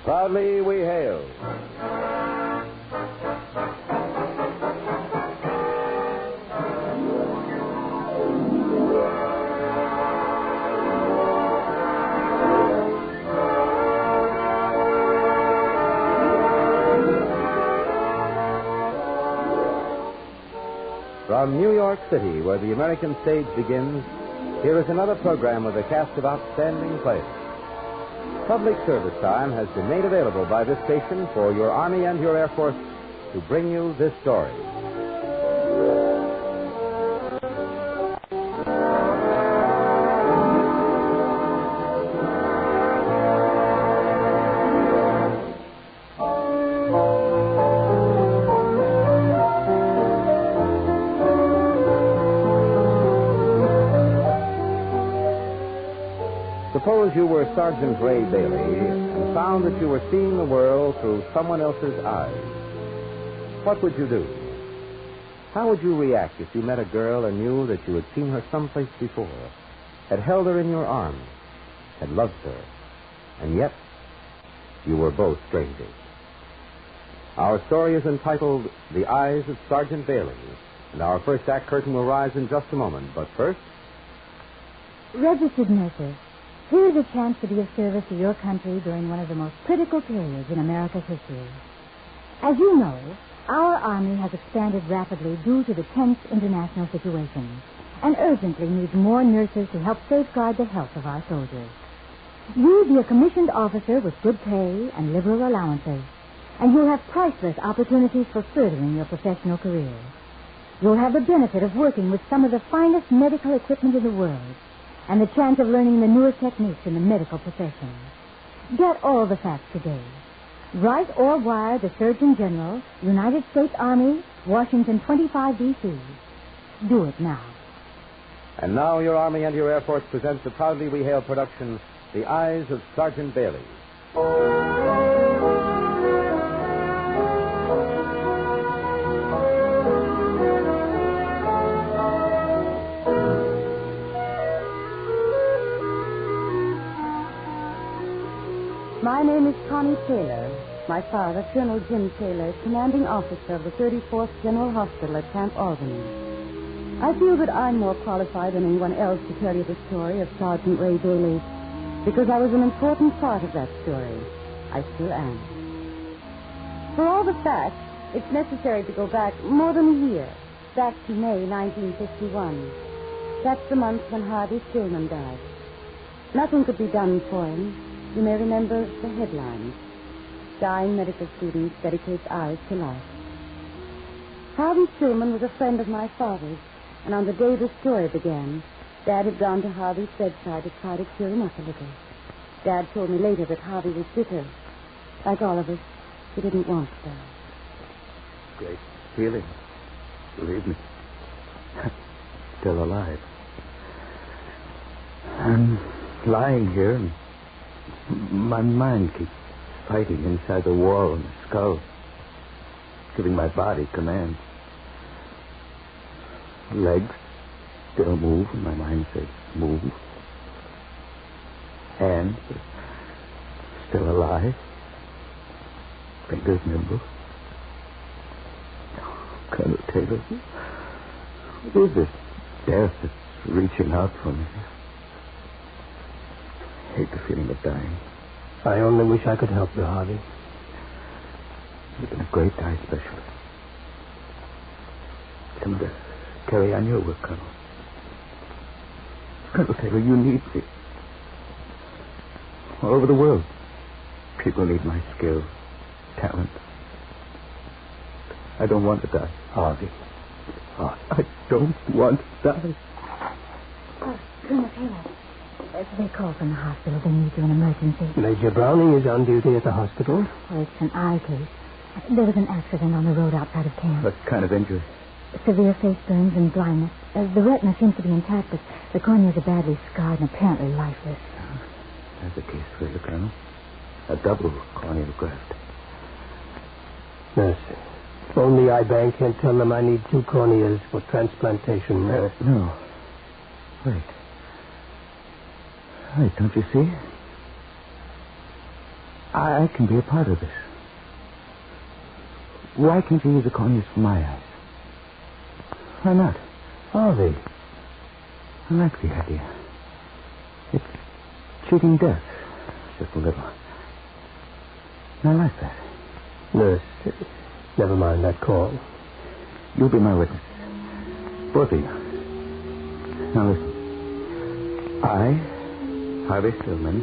Proudly we hail from New York City, where the American stage begins. Here is another program with a cast of outstanding players. Public service time has been made available by this station for your Army and your Air Force to bring you this story. Suppose you were Sergeant Ray Bailey and found that you were seeing the world through someone else's eyes. What would you do? How would you react if you met a girl and knew that you had seen her someplace before, had held her in your arms, had loved her, and yet you were both strangers? Our story is entitled The Eyes of Sergeant Bailey, and our first act curtain will rise in just a moment. But first... Registered nurses, here's a chance to be of service to your country during one of the most critical periods in America's history. As you know, our Army has expanded rapidly due to the tense international situation and urgently needs more nurses to help safeguard the health of our soldiers. You'll be a commissioned officer with good pay and liberal allowances, and you'll have priceless opportunities for furthering your professional career. You'll have the benefit of working with some of the finest medical equipment in the world, and the chance of learning the newest techniques in the medical profession. Get all the facts today. Write or wire the Surgeon General, United States Army, Washington 25 D.C. Do it now. And now your Army and your Air Force presents the proudly we hail production, The Eyes of Sergeant Bailey. My name is Connie Taylor. My father, Colonel Jim Taylor, commanding officer of the 34th General Hospital at Camp Albany. I feel that I'm more qualified than anyone else to tell you the story of Sergeant Ray Bailey, because I was an important part of that story. I still am. For all the facts, it's necessary to go back more than a year, back to May 1951. That's the month when Harvey Stillman died. Nothing could be done for him. You may remember the headlines. Dying medical student dedicates eyes to life. Harvey Stillman was a friend of my father's, and on the day the story began, Dad had gone to Harvey's bedside to try to cheer him up a little. Dad told me later that Harvey was bitter. Like all of us, he didn't want to die. Great feeling. Believe me. Still alive. I'm lying here and my mind keeps fighting inside the wall and the skull, giving my body commands. Legs still move, and my mind says move. Hands are still alive. Fingers nimble. Colonel Taylor, who is this death that's reaching out for me? I hate the feeling of dying. I only wish I could help you, Harvey. You've been a great eye specialist. Come to carry on your work, Colonel. Colonel Taylor, you need me. All over the world, people need my skill, talent. I don't want to die. Harvey, Oh, I don't want to die. Colonel Taylor, they called from the hospital. They need you in emergency. Major Browning is on duty at the hospital. Well, it's an eye case. There was an accident on the road outside of camp. What kind of injury? Severe face burns and blindness. The retina seems to be intact, but the corneas are badly scarred and apparently lifeless. That's a case for you, Colonel. A double corneal graft. Nurse, only eye bank can tell them I need 2 corneas for transplantation. No. Wait. Wait, don't you see? I can be a part of this. Why can't you use the corneas for my eyes? Why not? Harvey. I like the idea. It's cheating death. Just a little. I like that. Nurse, never mind that call. You'll be my witness. Both of you. Now listen. I, Harvey Stillman,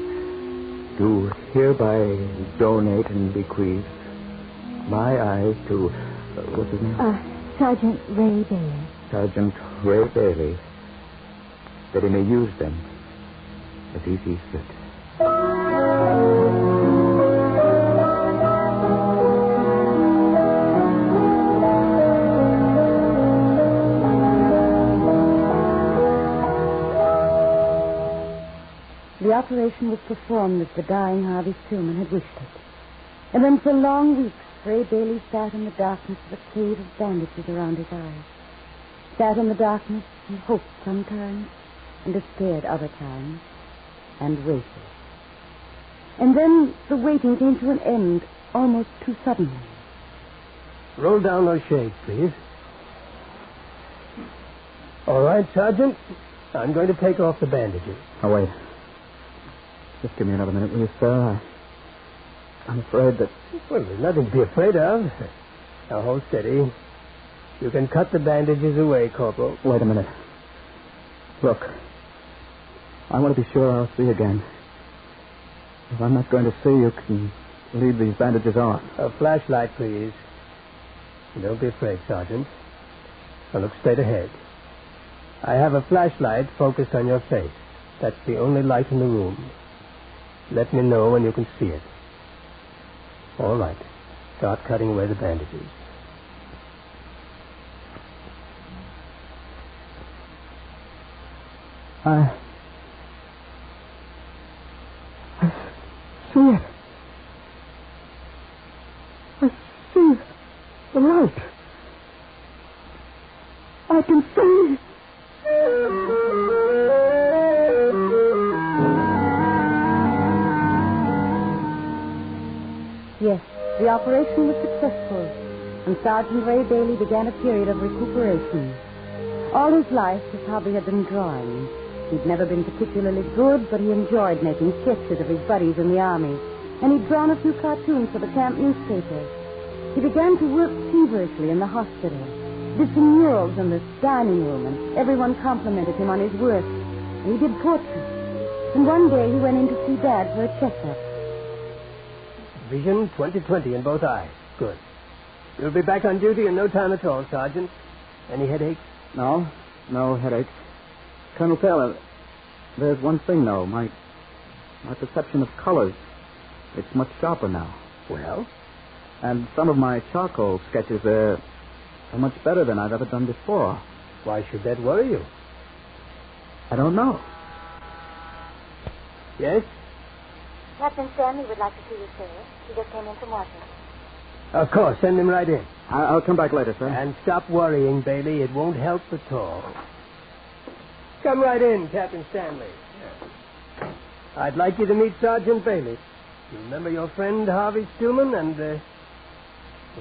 do hereby donate and bequeath my eyes to... what's his name? Sergeant Ray Bailey. Sergeant Ray Bailey, that he may use them as he sees fit. The operation was performed as the dying Harvey Stillman had wished it. And then for long weeks, Ray Bailey sat in the darkness of a cave of bandages around his eyes. Sat in the darkness and hoped sometimes, and despaired other times, and waited. And then the waiting came to an end almost too suddenly. Roll down those shades, please. All right, Sergeant. I'm going to take off the bandages. Oh, wait. Just give me another minute, will you, sir? I'm afraid that... Well, there's nothing to be afraid of. Now, hold steady. You can cut the bandages away, Corporal. Wait a minute. Look. I want to be sure I'll see you again. If I'm not going to see you, can leave these bandages on. A flashlight, please. Don't be afraid, Sergeant. Now, look straight ahead. I have a flashlight focused on your face. That's the only light in the room. Let me know when you can see it. All right. Start cutting away the bandages. I see it. I see the light. I can see. Yes, the operation was successful, and Sergeant Ray Bailey began a period of recuperation. All his life, his hobby had been drawing. He'd never been particularly good, but he enjoyed making sketches of his buddies in the army, and he'd drawn a few cartoons for the camp newspaper. He began to work feverishly in the hospital, did some murals in the dining room, and everyone complimented him on his work. And he did portraits. And one day he went in to see Dad for a checkup. Vision 20/20 in both eyes. Good. You'll be back on duty in no time at all, Sergeant. Any headaches? No headaches. Colonel Taylor, there's one thing, though. My perception of colors, it's much sharper now. Well? And some of my charcoal sketches are much better than I've ever done before. Why should that worry you? I don't know. Yes? Captain Stanley would like to see you, sir. He just came in from Washington. Of course. Send him right in. I'll come back later, sir. And stop worrying, Bailey. It won't help at all. Come right in, Captain Stanley. Yes. I'd like you to meet Sergeant Bailey. You remember your friend Harvey Stillman and... Well,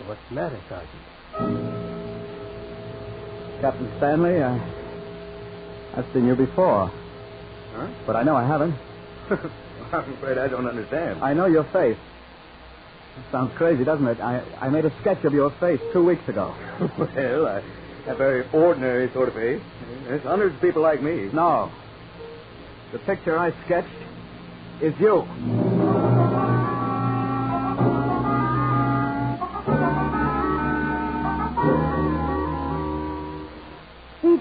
what's the matter, Sergeant? Captain Stanley, I've seen you before. Huh? But I know I haven't. I'm afraid I don't understand. I know your face. It sounds crazy, doesn't it? I made a sketch of your face 2 weeks ago. Well, a very ordinary sort of face. There's hundreds of people like me. No. The picture I sketched is you.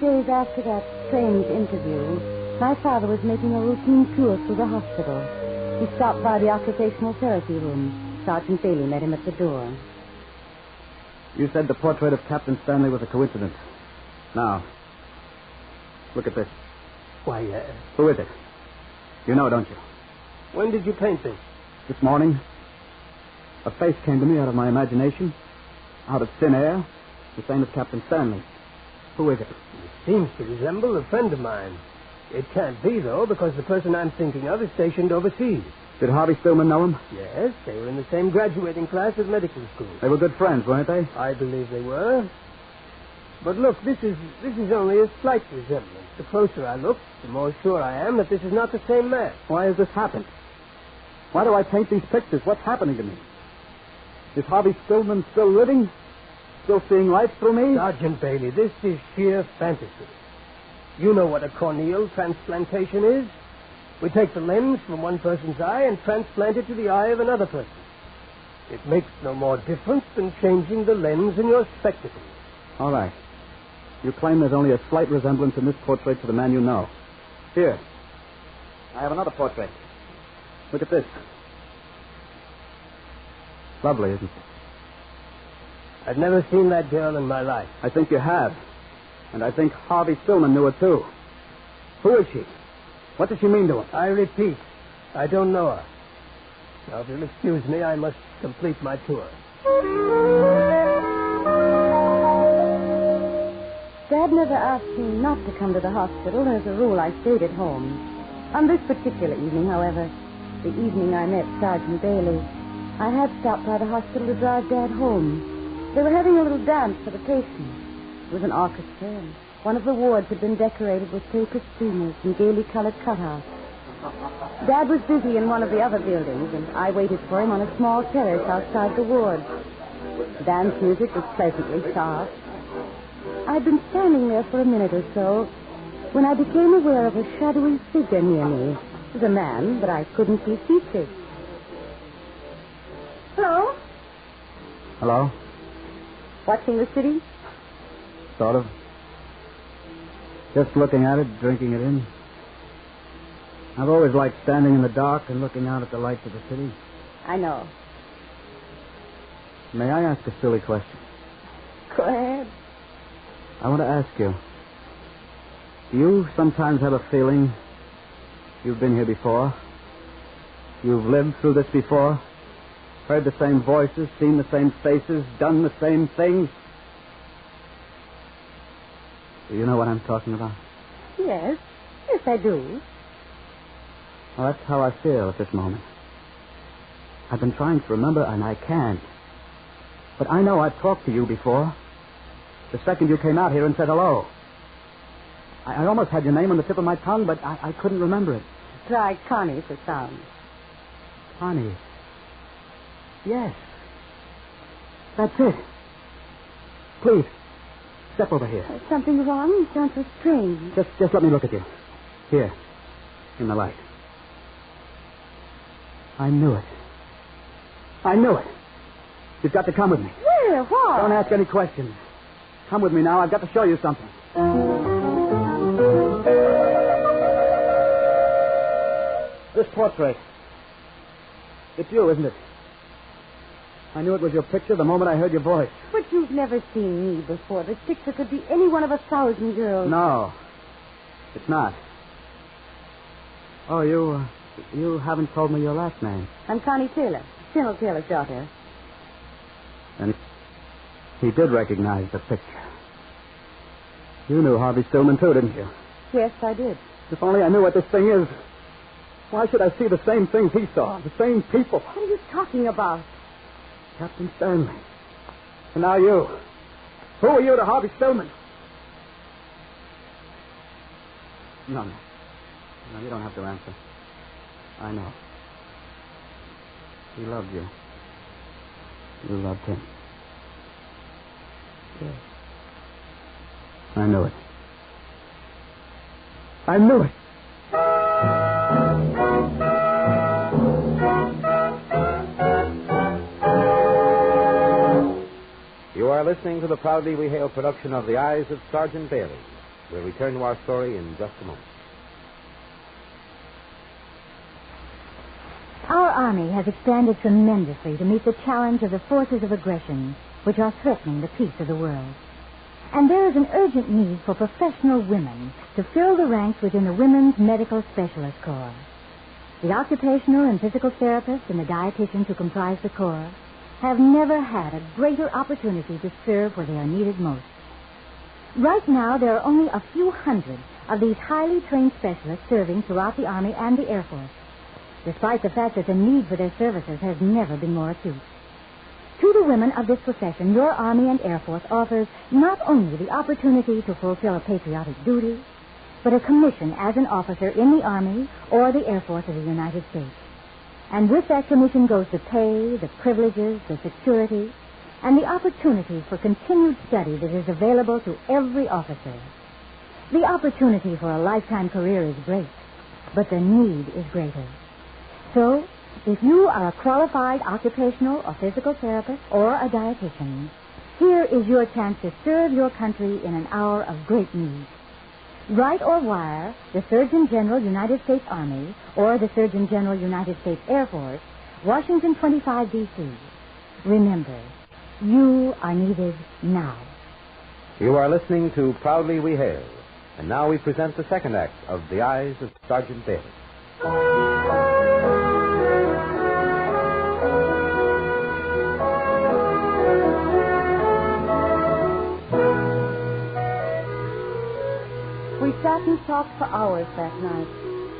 days after that strange interview, my father was making a routine tour through the hospital. He stopped by the occupational therapy room. Sergeant Bailey met him at the door. You said the portrait of Captain Stanley was a coincidence. Now, look at this. Why, Who is it? You know, don't you? when did you paint this? This morning, a face came to me out of my imagination, out of thin air, the same as Captain Stanley. Who is it? It seems to resemble a friend of mine. It can't be, though, because the person I'm thinking of is stationed overseas. Did Harvey Stillman know him? Yes, they were in the same graduating class at medical school. They were good friends, weren't they? I believe they were. But look, this is only a slight resemblance. The closer I look, the more sure I am that this is not the same man. Why has this happened? Why do I paint these pictures? What's happening to me? Is Harvey Stillman still living? Still seeing life through me? Sergeant Bailey, this is sheer fantasy. You know what a corneal transplantation is? We take the lens from one person's eye and transplant it to the eye of another person. It makes no more difference than changing the lens in your spectacles. All right. You claim there's only a slight resemblance in this portrait to the man you know. Here. I have another portrait. Look at this. Lovely, isn't it? I've never seen that girl in my life. I think you have. And I think Harvey Stillman knew her, too. Who is she? What does she mean to him? I repeat, I don't know her. Now, if you'll excuse me, I must complete my tour. Dad never asked me not to come to the hospital, and as a rule, I stayed at home. On this particular evening, however, the evening I met Sergeant Bailey, I had stopped by the hospital to drive Dad home. They were having a little dance for the patients. It was an orchestra, and one of the wards had been decorated with paper streamers and gaily colored cutouts. Dad was busy in one of the other buildings, and I waited for him on a small terrace outside the ward. The dance music was pleasantly soft. I'd been standing there for a minute or so when I became aware of a shadowy figure near me. It was a man, but I couldn't see features. Hello? Hello? Watching the city? Sort of. Just looking at it, drinking it in. I've always liked standing in the dark and looking out at the lights of the city. I know. May I ask a silly question? Go ahead. I want to ask you. Do you sometimes have a feeling you've been here before? You've lived through this before? Heard the same voices, seen the same faces, done the same things? Do you know what I'm talking about? Yes. Yes, I do. Well, that's how I feel at this moment. I've been trying to remember, and I can't. But I know I've talked to you before. The second you came out here and said hello. I almost had your name on the tip of my tongue, but I couldn't remember it. Try Connie for sound. Connie. Yes. That's it. Please, step over here. Is something wrong? You sound so strange. Just let me look at you. Here, in the light. I knew it. I knew it. You've got to come with me. Where? Why? Don't ask any questions. Come with me now. I've got to show you something. This portrait. It's you, isn't it? I knew it was your picture the moment I heard your voice. But you've never seen me before. This picture could be any one of 1,000 girls. No, it's not. Oh, you haven't told me your last name. I'm Connie Taylor, General Taylor's daughter. And he did recognize the picture. You knew Harvey Stillman, too, didn't you? Yes, I did. If only I knew what this thing is. Why should I see the same things he saw? The same people? What are you talking about? Captain Stanley. And now you. Who are you to Harvey Stillman? No, you don't have to answer. I know. He loved you. You loved him. Yes. I knew it. I knew it. You are listening to the proudly we hail production of The Eyes of Sgt. Bailey. We'll return to our story in just a moment. Our Army has expanded tremendously to meet the challenge of the forces of aggression which are threatening the peace of the world. And there is an urgent need for professional women to fill the ranks within the Women's Medical Specialist Corps. The occupational and physical therapists and the dietitians who comprise the Corps have never had a greater opportunity to serve where they are needed most. Right now, there are only a few hundred of these highly trained specialists serving throughout the Army and the Air Force, despite the fact that the need for their services has never been more acute. To the women of this profession, your Army and Air Force offers not only the opportunity to fulfill a patriotic duty, but a commission as an officer in the Army or the Air Force of the United States. And with that commission goes the pay, the privileges, the security, and the opportunity for continued study that is available to every officer. The opportunity for a lifetime career is great, but the need is greater. So, if you are a qualified occupational or physical therapist or a dietitian, here is your chance to serve your country in an hour of great need. Write or wire the Surgeon General United States Army or the Surgeon General United States Air Force, Washington 25, D.C. Remember, you are needed now. You are listening to Proudly We Hail. And now we present the second act of The Eyes of Sgt. Bailey. We sat and talked for hours that night.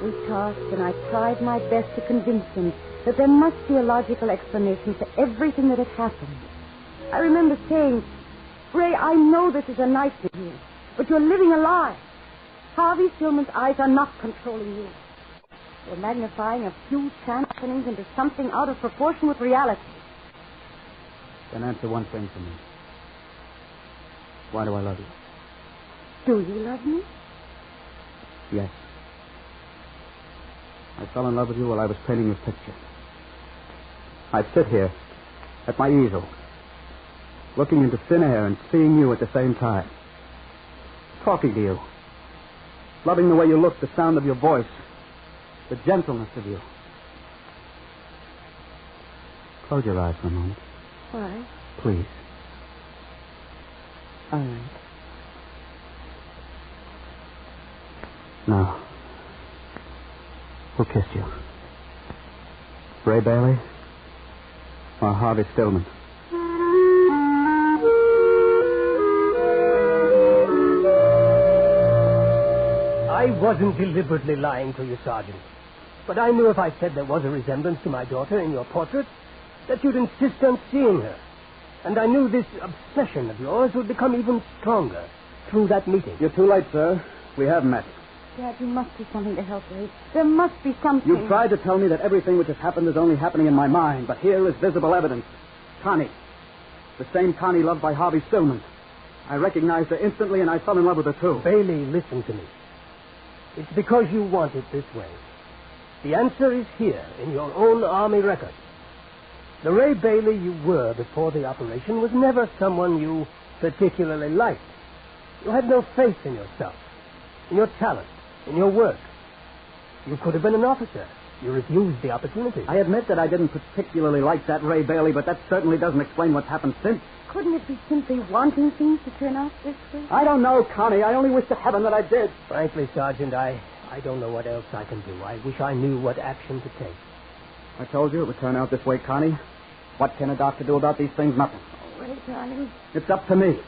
We talked, and I tried my best to convince him that there must be a logical explanation for everything that had happened. I remember saying, Ray, I know this is a knife to you, but you're living a lie. Harvey Stillman's eyes are not controlling you. You're magnifying a few chance happenings into something out of proportion with reality. Then answer one thing for me. Why do I love you? Do you love me? Yes. I fell in love with you while I was painting your picture. I'd sit here at my easel, looking into thin air and seeing you at the same time. Talking to you. Loving the way you look, the sound of your voice, the gentleness of you. Close your eyes for a moment. Why? Please. All right. Now, who kissed you? Ray Bailey or Harvey Stillman? I wasn't deliberately lying to you, Sergeant. But I knew if I said there was a resemblance to my daughter in your portrait, that you'd insist on seeing her. And I knew this obsession of yours would become even stronger through that meeting. You're too late, sir. We have met. Dad, there must be something to help me. There must be something. You've tried to tell me that everything which has happened is only happening in my mind, but here is visible evidence. Connie. The same Connie loved by Harvey Stillman. I recognized her instantly, and I fell in love with her, too. Bailey, listen to me. It's because you want it this way. The answer is here in your own Army record. The Ray Bailey you were before the operation was never someone you particularly liked. You had no faith in yourself, in your talent, in your work. You could have been an officer. You refused the opportunity. I admit that I didn't particularly like that Ray Bailey, but that certainly doesn't explain what's happened since. Couldn't it be simply wanting things to turn out this way? I don't know, Connie. I only wish to heaven that I did. Frankly, Sergeant, I don't know what else I can do. I wish I knew what action to take. I told you it would turn out this way, Connie. What can a doctor do about these things? Nothing. Oh, Ray, darling. It's up to me.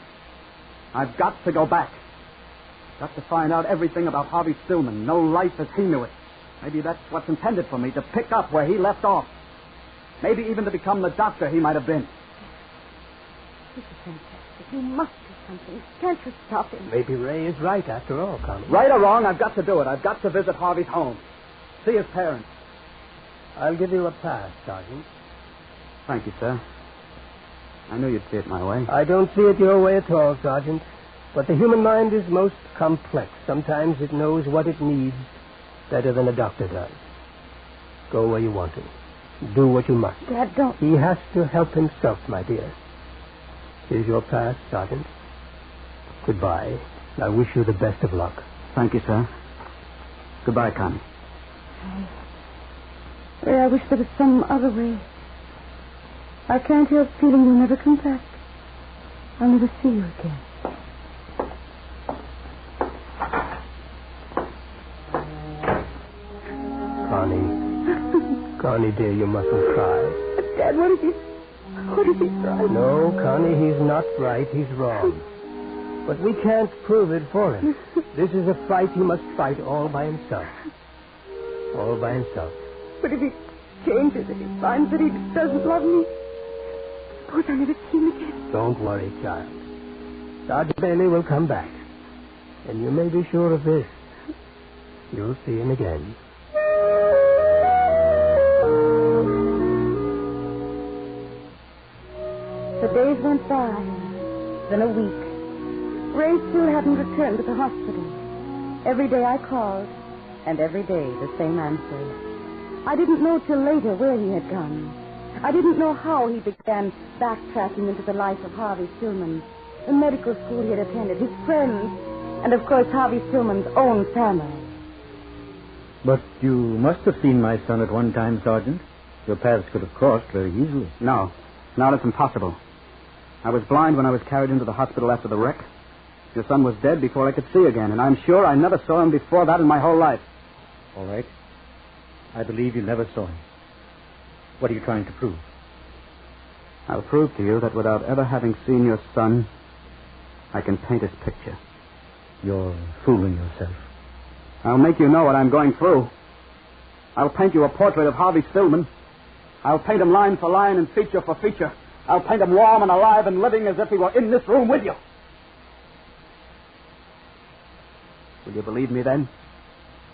I've got to go back. Got to find out everything about Harvey Stillman. No life as he knew it. Maybe that's what's intended for me, to pick up where he left off. Maybe even to become the doctor he might have been. This is fantastic. You must do something. Can't you stop him? Maybe Ray is right after all, Connie. Right or wrong, I've got to do it. I've got to visit Harvey's home. See his parents. I'll give you a pass, Sergeant. Thank you, sir. I knew you'd see it my way. I don't see it your way at all, Sergeant. But the human mind is most complex. Sometimes it knows what it needs better than a doctor does. Go where you want to. Do what you must. Dad, don't. He has to help himself, my dear. Here's your pass, Sergeant. Goodbye. I wish you the best of luck. Thank you, sir. Goodbye, Connie. Ray, I wish there was some other way. I can't help feeling you'll never come back. I'll never see you again. Connie, dear, you mustn't cry. But, Dad, what if he's right? No, Connie, he's not right. He's wrong. But we can't prove it for him. This is a fight he must fight all by himself. All by himself. But if he changes, if he finds that he doesn't love me, suppose I never see him again. Don't worry, child. Sergeant Bailey will come back. And you may be sure of this. You'll see him again. The days went by, then a week. Ray still hadn't returned to the hospital. Every day I called, and every day the same answer. I didn't know till later where he had gone. I didn't know how he began backtracking into the life of Harvey Stillman, the medical school he had attended, his friends, and of course Harvey Stillman's own family. But you must have seen my son at one time, Sergeant. Your paths could have crossed very easily. No, that's impossible. I was blind when I was carried into the hospital after the wreck. Your son was dead before I could see again, and I'm sure I never saw him before that in my whole life. All right. I believe you never saw him. What are you trying to prove? I'll prove to you that without ever having seen your son, I can paint his picture. You're fooling yourself. I'll make you know what I'm going through. I'll paint you a portrait of Harvey Stillman. I'll paint him line for line and feature for feature. I'll paint him warm and alive and living as if he were in this room with you. Will you believe me then?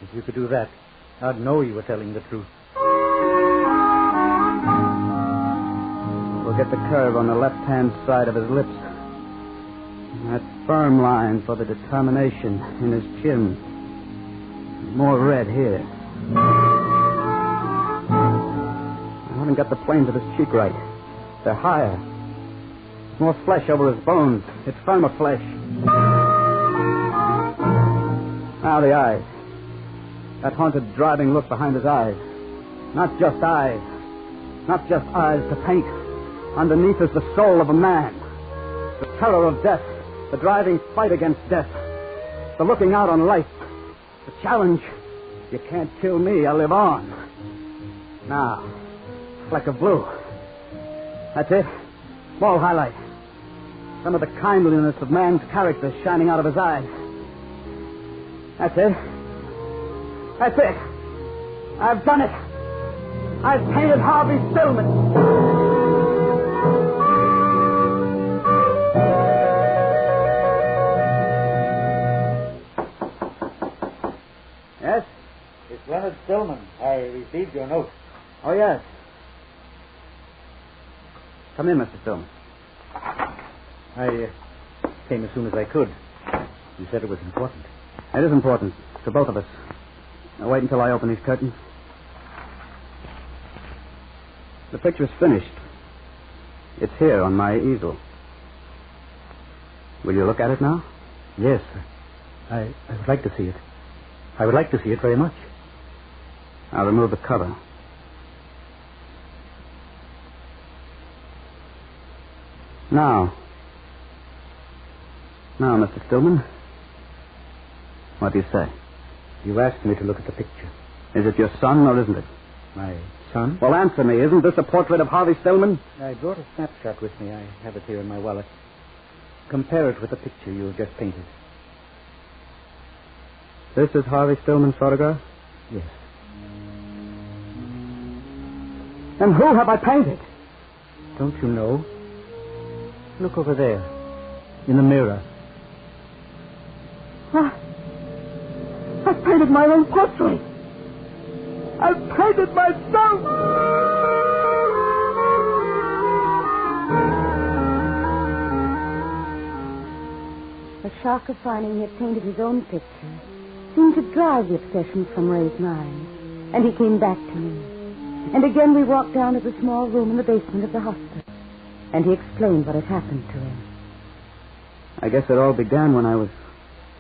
If you could do that, I'd know you were telling the truth. We'll get the curve on the left-hand side of his lips. That firm line for the determination in his chin. More red here. I haven't got the planes of his cheek right. They're higher. More flesh over his bones. It's firmer flesh. Now the eyes. That haunted, driving look behind his eyes. Not just eyes. Not just eyes to paint. Underneath is the soul of a man. The terror of death. The driving fight against death. The looking out on life. The challenge. You can't kill me. I live on. Now, fleck of blue. That's it. Small highlight. Some of the kindliness of man's character shining out of his eyes. That's it. That's it. I've done it. I've painted Harvey Stillman. Yes? It's Leonard Stillman. I received your note. Oh, yes. Come in, Mr. Stillman. I came as soon as I could. You said it was important. It is important to both of us. Now wait until I open these curtains. The picture's finished. It's here on my easel. Will you look at it now? Yes. I would like to see it. I would like to see it very much. I'll remove the cover. Now, Mr. Stillman, what do you say? You asked me to look at the picture. Is it your son or isn't it? My son? Well, answer me. Isn't this a portrait of Harvey Stillman? I brought a snapshot with me. I have it here in my wallet. Compare it with the picture you just painted. This is Harvey Stillman's photograph? Yes. And who have I painted? Don't you know? Look over there, in the mirror. I've painted my own portrait. I've painted myself. The shock of finding he had painted his own picture seemed to drive the obsession from Ray's mind, and he came back to me. And again we walked down to the small room in the basement of the hospital, and he explained what had happened to him. I guess it all began when I was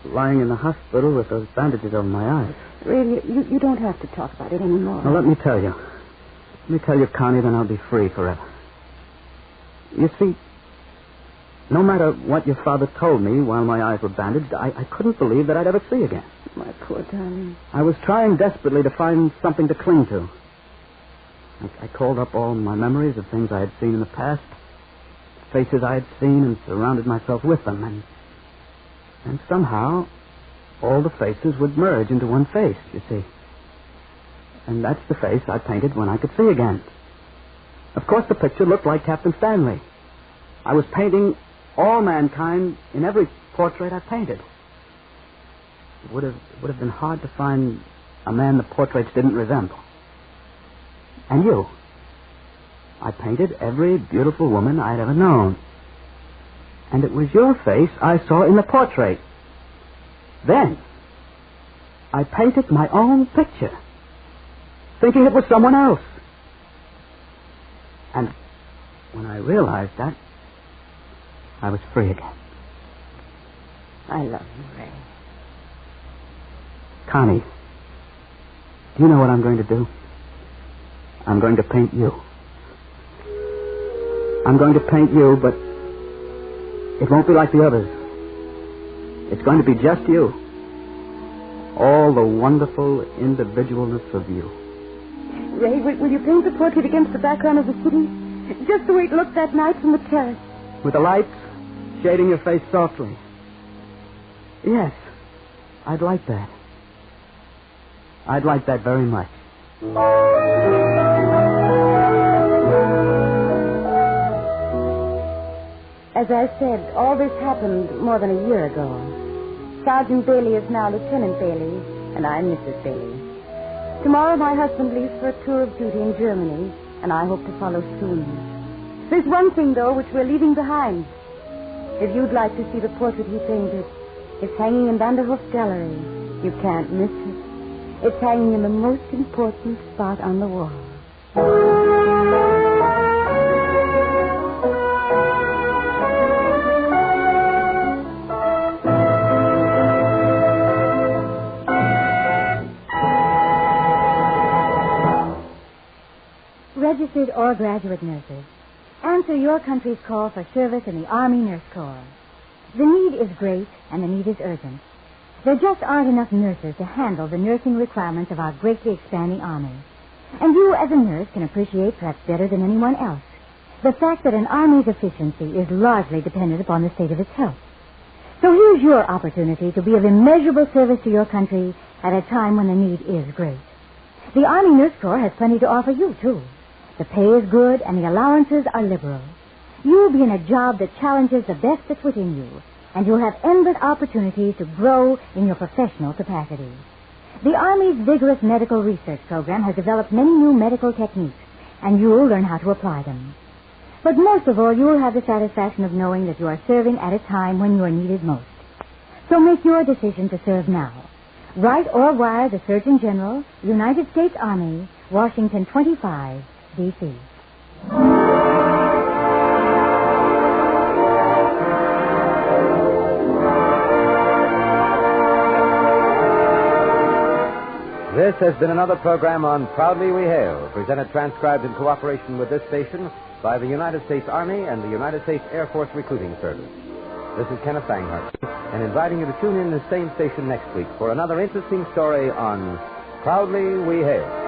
lying in the hospital with those bandages over my eyes. Really, you don't have to talk about it anymore. Now, let me tell you. Let me tell you, Connie, then I'll be free forever. You see, no matter what your father told me while my eyes were bandaged, I couldn't believe that I'd ever see again. My poor darling. I was trying desperately to find something to cling to. I called up all my memories of things I had seen in the past, faces I had seen, and surrounded myself with them. And somehow, all the faces would merge into one face, you see. And that's the face I painted when I could see again. Of course, the picture looked like Captain Stanley. I was painting all mankind in every portrait I painted. It would have been hard to find a man the portraits didn't resemble. And you. I painted every beautiful woman I'd ever known. And it was your face I saw in the portrait. Then, I painted my own picture, thinking it was someone else. And when I realized that, I was free again. I love you, Ray. Connie, do you know what I'm going to do? I'm going to paint you. I'm going to paint you, but it won't be like the others. It's going to be just you. All the wonderful individualness of you. Ray, will you paint the portrait against the background of the city? Just the way it looked that night from the terrace. With the lights shading your face softly. Yes, I'd like that. I'd like that very much. As I said, all this happened more than a year ago. Sergeant Bailey is now Lieutenant Bailey, and I'm Mrs. Bailey. Tomorrow my husband leaves for a tour of duty in Germany, and I hope to follow soon. There's one thing, though, which we're leaving behind. If you'd like to see the portrait he painted, it's hanging in Vanderhoof's gallery. You can't miss it. It's hanging in the most important spot on the wall. Registered or graduate nurses, answer your country's call for service in the Army Nurse Corps. The need is great, and the need is urgent. There just aren't enough nurses to handle the nursing requirements of our greatly expanding Army. And you, as a nurse, can appreciate, perhaps better than anyone else, the fact that an Army's efficiency is largely dependent upon the state of its health. So here's your opportunity to be of immeasurable service to your country at a time when the need is great. The Army Nurse Corps has plenty to offer you, too. The pay is good, and the allowances are liberal. You'll be in a job that challenges the best that's within you, and you'll have endless opportunities to grow in your professional capacity. The Army's vigorous medical research program has developed many new medical techniques, and you'll learn how to apply them. But most of all, you'll have the satisfaction of knowing that you are serving at a time when you are needed most. So make your decision to serve now. Write or wire the Surgeon General, United States Army, Washington 25, D.C. This has been another program on Proudly We Hail, presented transcribed in cooperation with this station by the United States Army and the United States Air Force Recruiting Service. This is Kenneth Banghart, and inviting you to tune in the same station next week for another interesting story on Proudly We Hail.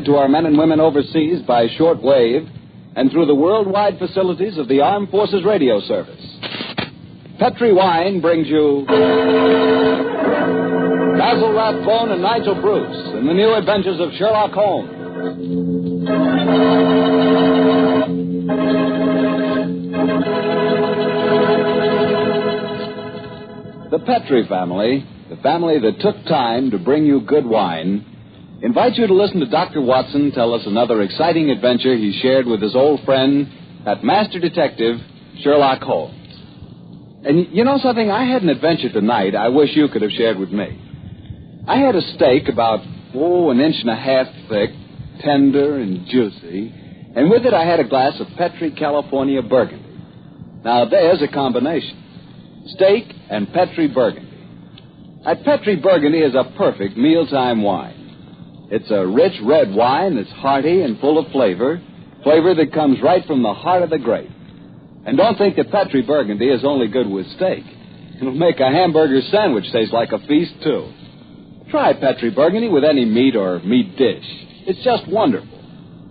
to our men and women overseas by short wave and through the worldwide facilities of the Armed Forces Radio Service. Petri Wine brings you Basil Rathbone and Nigel Bruce in the new adventures of Sherlock Holmes. The Petri family, the family that took time to bring you good wine, invites you to listen to Dr. Watson tell us another exciting adventure he shared with his old friend, that master detective, Sherlock Holmes. And you know something? I had an adventure tonight I wish you could have shared with me. I had a steak about, an inch and a half thick, tender and juicy, and with it I had a glass of Petri California Burgundy. Now, there's a combination. Steak and Petri Burgundy. That Petri Burgundy is a perfect mealtime wine. It's a rich red wine that's hearty and full of flavor that comes right from the heart of the grape. And don't think that Petri Burgundy is only good with steak. It'll make a hamburger sandwich taste like a feast, too. Try Petri Burgundy with any meat or meat dish. It's just wonderful.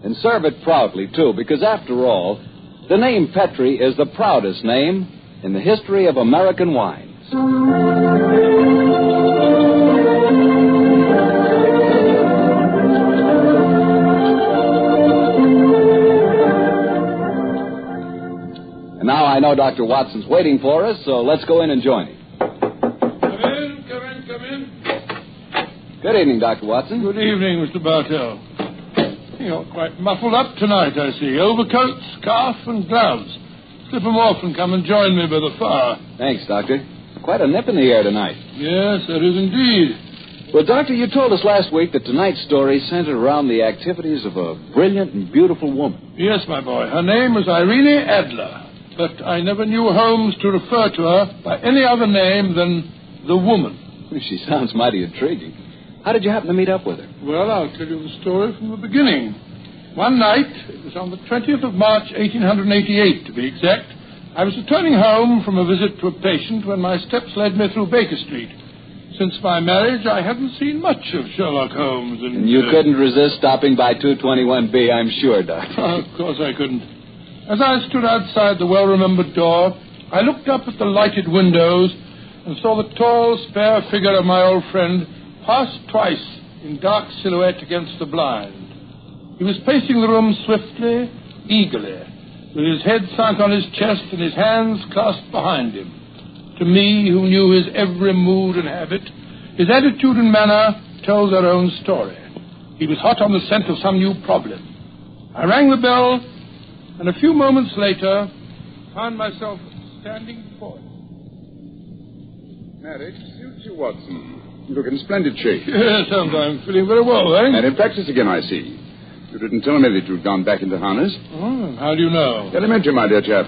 And serve it proudly, too, because after all, the name Petri is the proudest name in the history of American wines. And now I know Dr. Watson's waiting for us, so let's go in and join him. Come in. Good evening, Dr. Watson. Good evening, Mr. Bartell. You're quite muffled up tonight, I see. Overcoat, scarf, and gloves. Slip 'em off and come and join me by the fire. Thanks, Doctor. Quite a nip in the air tonight. Yes, there is indeed. Well, Doctor, you told us last week that tonight's story centered around the activities of a brilliant and beautiful woman. Yes, my boy. Her name was Irene Adler, but I never knew Holmes to refer to her by any other name than the woman. She sounds mighty intriguing. How did you happen to meet up with her? Well, I'll tell you the story from the beginning. One night, it was on the 20th of March, 1888, to be exact, I was returning home from a visit to a patient when my steps led me through Baker Street. Since my marriage, I hadn't seen much of Sherlock Holmes. And you couldn't resist stopping by 221B, I'm sure, Doctor. Of course I couldn't. As I stood outside the well-remembered door, I looked up at the lighted windows and saw the tall, spare figure of my old friend pass twice in dark silhouette against the blind. He was pacing the room swiftly, eagerly, with his head sunk on his chest and his hands clasped behind him. To me, who knew his every mood and habit, his attitude and manner told their own story. He was hot on the scent of some new problem. I rang the bell, and a few moments later, found myself standing before him. Marriage suits you, Watson. You look in splendid shape. Yes, I'm feeling very well, thanks. And in practice again, I see. You didn't tell me that you'd gone back into harness. Oh, how do you know? Elementary, my dear chap.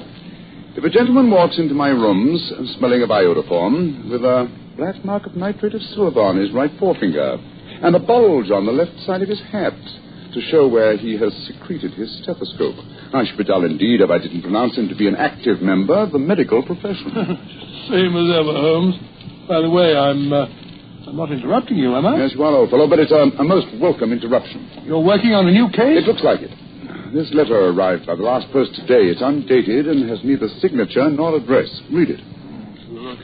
If a gentleman walks into my rooms smelling of iodoform with a black mark of nitrate of silver on his right forefinger and a bulge on the left side of his hat to show where he has secreted his stethoscope, I should be dull indeed if I didn't pronounce him to be an active member of the medical profession. Same as ever, Holmes. By the way, I'm not interrupting you, am I? Yes, you are, old fellow, but it's a most welcome interruption. You're working on a new case? It looks like it. This letter arrived by the last post today. It's undated and has neither signature nor address. Read it. Look.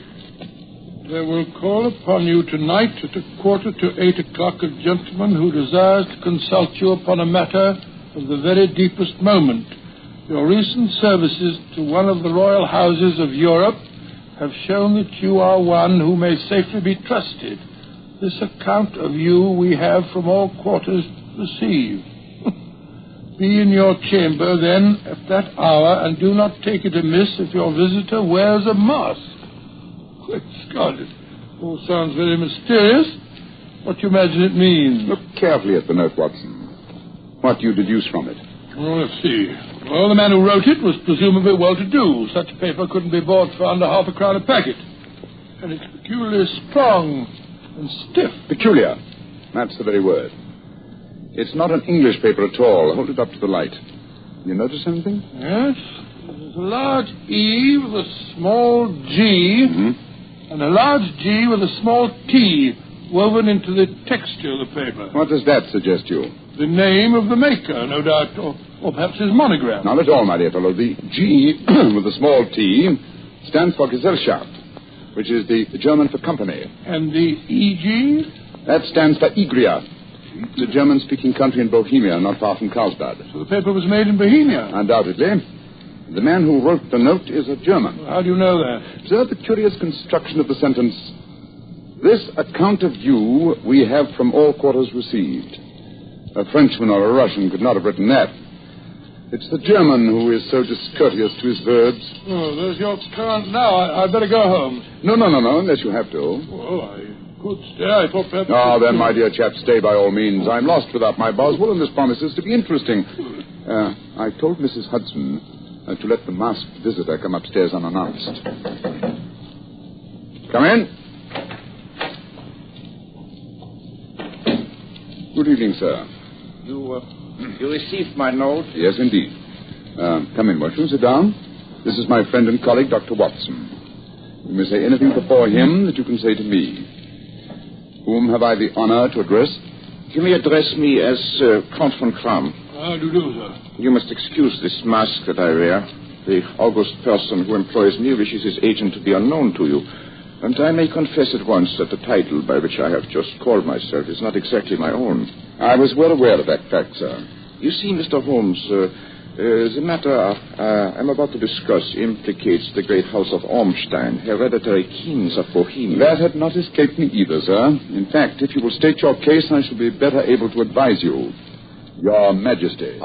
They will call upon you tonight at 7:45 a gentleman who desires to consult you upon a matter of the very deepest moment. Your recent services to one of the royal houses of Europe have shown that you are one who may safely be trusted. This account of you we have from all quarters received. Be in your chamber, then, at that hour, and do not take it amiss if your visitor wears a mask. Great Scott, it all sounds very mysterious. What do you imagine it means? Look carefully at the note, Watson. What do you deduce from it? Well, let's see. Well, the man who wrote it was presumably well-to-do. Such paper couldn't be bought for under half a crown a packet. And it's peculiarly strong and stiff. Peculiar. That's the very word. It's not an English paper at all. Hold it up to the light. You notice anything? Yes. There's a large E with a small G, and a large G with a small T woven into the texture of the paper. What does that suggest you? The name of the maker, no doubt, or perhaps his monogram. Not at all, my dear fellow. The G, with a small t, stands for Gesellschaft, which is the German for company. And the EG? That stands for Igria. It's a German-speaking country in Bohemia, not far from Carlsbad. So the paper was made in Bohemia? Undoubtedly. The man who wrote the note is a German. How do you know that? Observe the curious construction of the sentence. This account of you we have from all quarters received. A Frenchman or a Russian could not have written that. It's the German who is so discourteous to his verbs. Oh, there's your current now. I'd better go home. No, unless you have to. Well, I could stay. I thought perhaps... Oh, then, my dear chap, stay by all means. I'm lost without my Boswell, and this promises to be interesting. I told Mrs. Hudson to let the masked visitor come upstairs unannounced. Come in. Good evening, sir. You received my note? Yes, indeed. Come in, won't you? Sit down. This is my friend and colleague, Dr. Watson. You may say anything before him that you can say to me. Whom have I the honor to address? You may address me as Count von Kram. How do you do, sir? You must excuse this mask that I wear. The august person who employs me wishes his agent to be unknown to you. And I may confess at once that the title by which I have just called myself is not exactly my own. I was well aware of that fact, sir. You see, Mr. Holmes, the matter I'm about to discuss implicates the great house of Ormstein, hereditary kings of Bohemia. That had not escaped me either, sir. In fact, if you will state your case, I shall be better able to advise you. Your Majesty.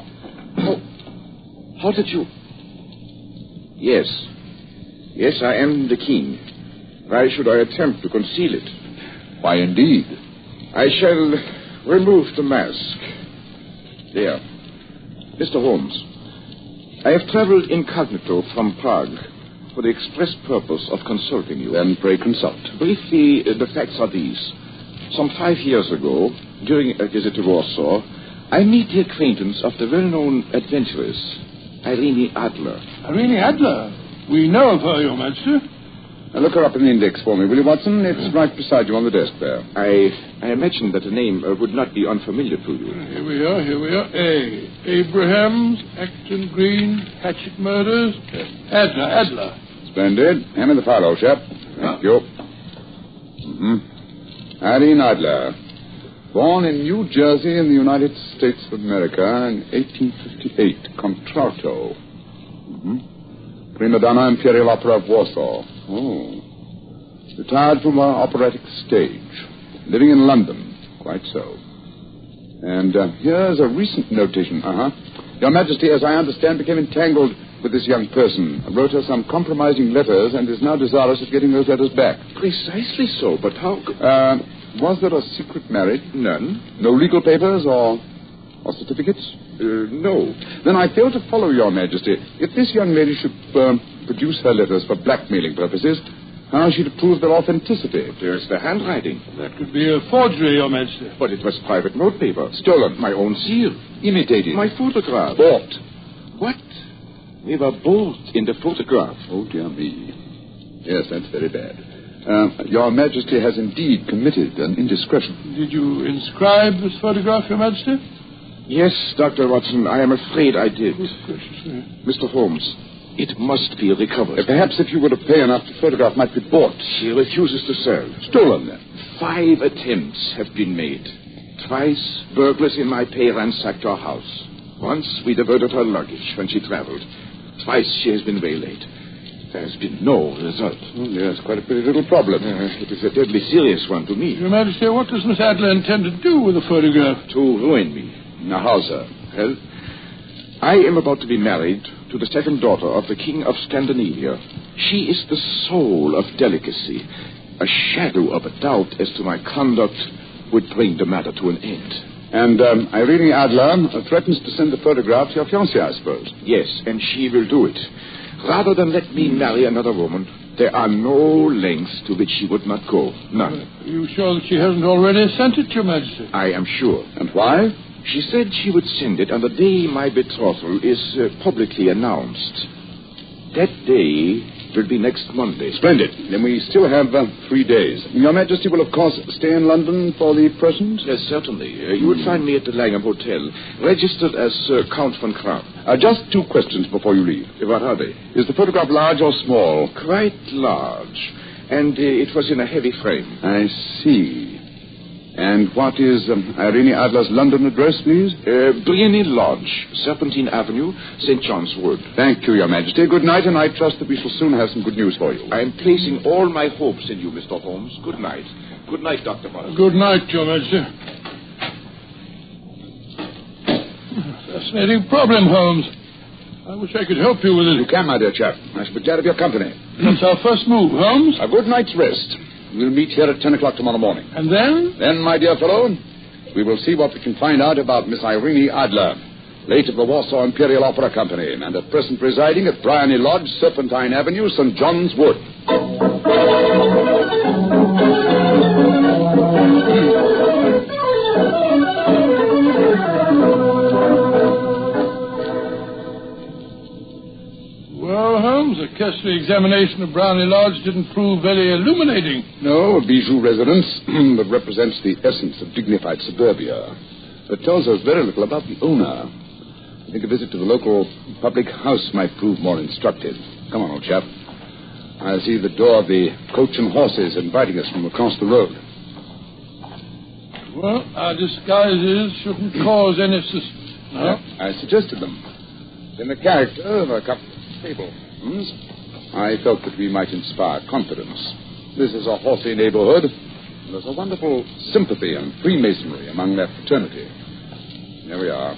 How did you... Yes, I am the king. Why should I attempt to conceal it? Why, indeed. I shall remove the mask. There. Mr. Holmes, I have traveled incognito from Prague for the express purpose of consulting you. Then pray consult. Briefly, the facts are these. Some 5 years ago, during a visit to Warsaw, I meet the acquaintance of the well-known adventuress, Irene Adler. Irene Adler? We know of her, Your Majesty. Now look her up in the index for me, will you, Watson? It's right beside you on the desk there. I imagine that the name would not be unfamiliar to you. Here we are. Abrahams, Acton Green, Hatchet Murders. Adler. Splendid. Hand me the file, old chap. Thank you. Irene Adler. Born in New Jersey in the United States of America in 1858. Contralto. Prima donna Imperial Opera of Warsaw. Oh. Retired from our operatic stage. Living in London. Quite so. And here's a recent notation. Your Majesty, as I understand, became entangled with this young person. Wrote her some compromising letters and is now desirous of getting those letters back. Precisely so, but how... Was there a secret marriage? None. No legal papers or certificates? No. Then I fail to follow, Your Majesty. If this young lady should produce her letters for blackmailing purposes, how is she to prove their authenticity? There's the handwriting. That could be a forgery, Your Majesty. But it was private notepaper. Stolen. My own seal. Imitated. My photograph. Bought. What? We were both in the photograph. Oh, dear me. Yes, that's very bad. Your Majesty has indeed committed an indiscretion. Did you inscribe this photograph, Your Majesty? Yes, Dr. Watson, I am afraid I did. Mr. Holmes, it must be recovered. Perhaps if you were to pay enough, the photograph might be bought. She refuses to sell. Stolen, then? 5 attempts have been made. Twice, burglars in my pay ransacked our house. Once, we diverted her luggage when she traveled. Twice, she has been waylaid. There has been no result. Oh, yes, quite a pretty little problem. It is a deadly serious one to me. Your Majesty, what does Miss Adler intend to do with the photograph? To ruin me. Now, how, sir? Well, I am about to be married to the second daughter of the King of Scandinavia. She is the soul of delicacy. A shadow of a doubt as to my conduct would bring the matter to an end. And Irene Adler threatens to send the photograph to your fiancée, I suppose. Yes, and she will do it. Rather than let me marry another woman, there are no lengths to which she would not go. None. Are you sure that she hasn't already sent it, Your Majesty? I am sure. And why? She said she would send it on the day my betrothal is publicly announced. That day It will be next Monday. Splendid. Then we still have 3 days. Your Majesty will, of course, stay in London for the present? Yes, certainly. You will find me at the Langham Hotel, registered as Count von Krapp. Just 2 questions before you leave. What are they? Is the photograph large or small? Quite large. And it was in a heavy frame. I see. And what is Irene Adler's London address, please? Briony Lodge, Serpentine Avenue, St. John's Wood. Thank you, Your Majesty. Good night, and I trust that we shall soon have some good news for you. I am placing all my hopes in you, Mr. Holmes. Good night. Good night, Dr. Morris. Good night, Your Majesty. Fascinating problem, Holmes. I wish I could help you with it. You can, my dear chap. I shall be glad of your company. That's our first move, Holmes. A good night's rest. We'll meet here at 10 o'clock tomorrow morning. And then? Then, my dear fellow, we will see what we can find out about Miss Irene Adler, late of the Warsaw Imperial Opera Company, and at present residing at Briony Lodge, Serpentine Avenue, St. John's Wood. Well, Holmes, a cursory examination of Briony Lodge didn't prove very illuminating. No, a bijou residence that represents the essence of dignified suburbia. It tells us very little about the owner. I think a visit to the local public house might prove more instructive. Come on, old chap. I see the door of the Coach and Horses inviting us from across the road. Well, our disguises shouldn't cause any suspicion. No? I suggested them. In the character of a couple of stables, I felt that we might inspire confidence. This is a horsey neighborhood. There's a wonderful sympathy and freemasonry among that fraternity. There we are.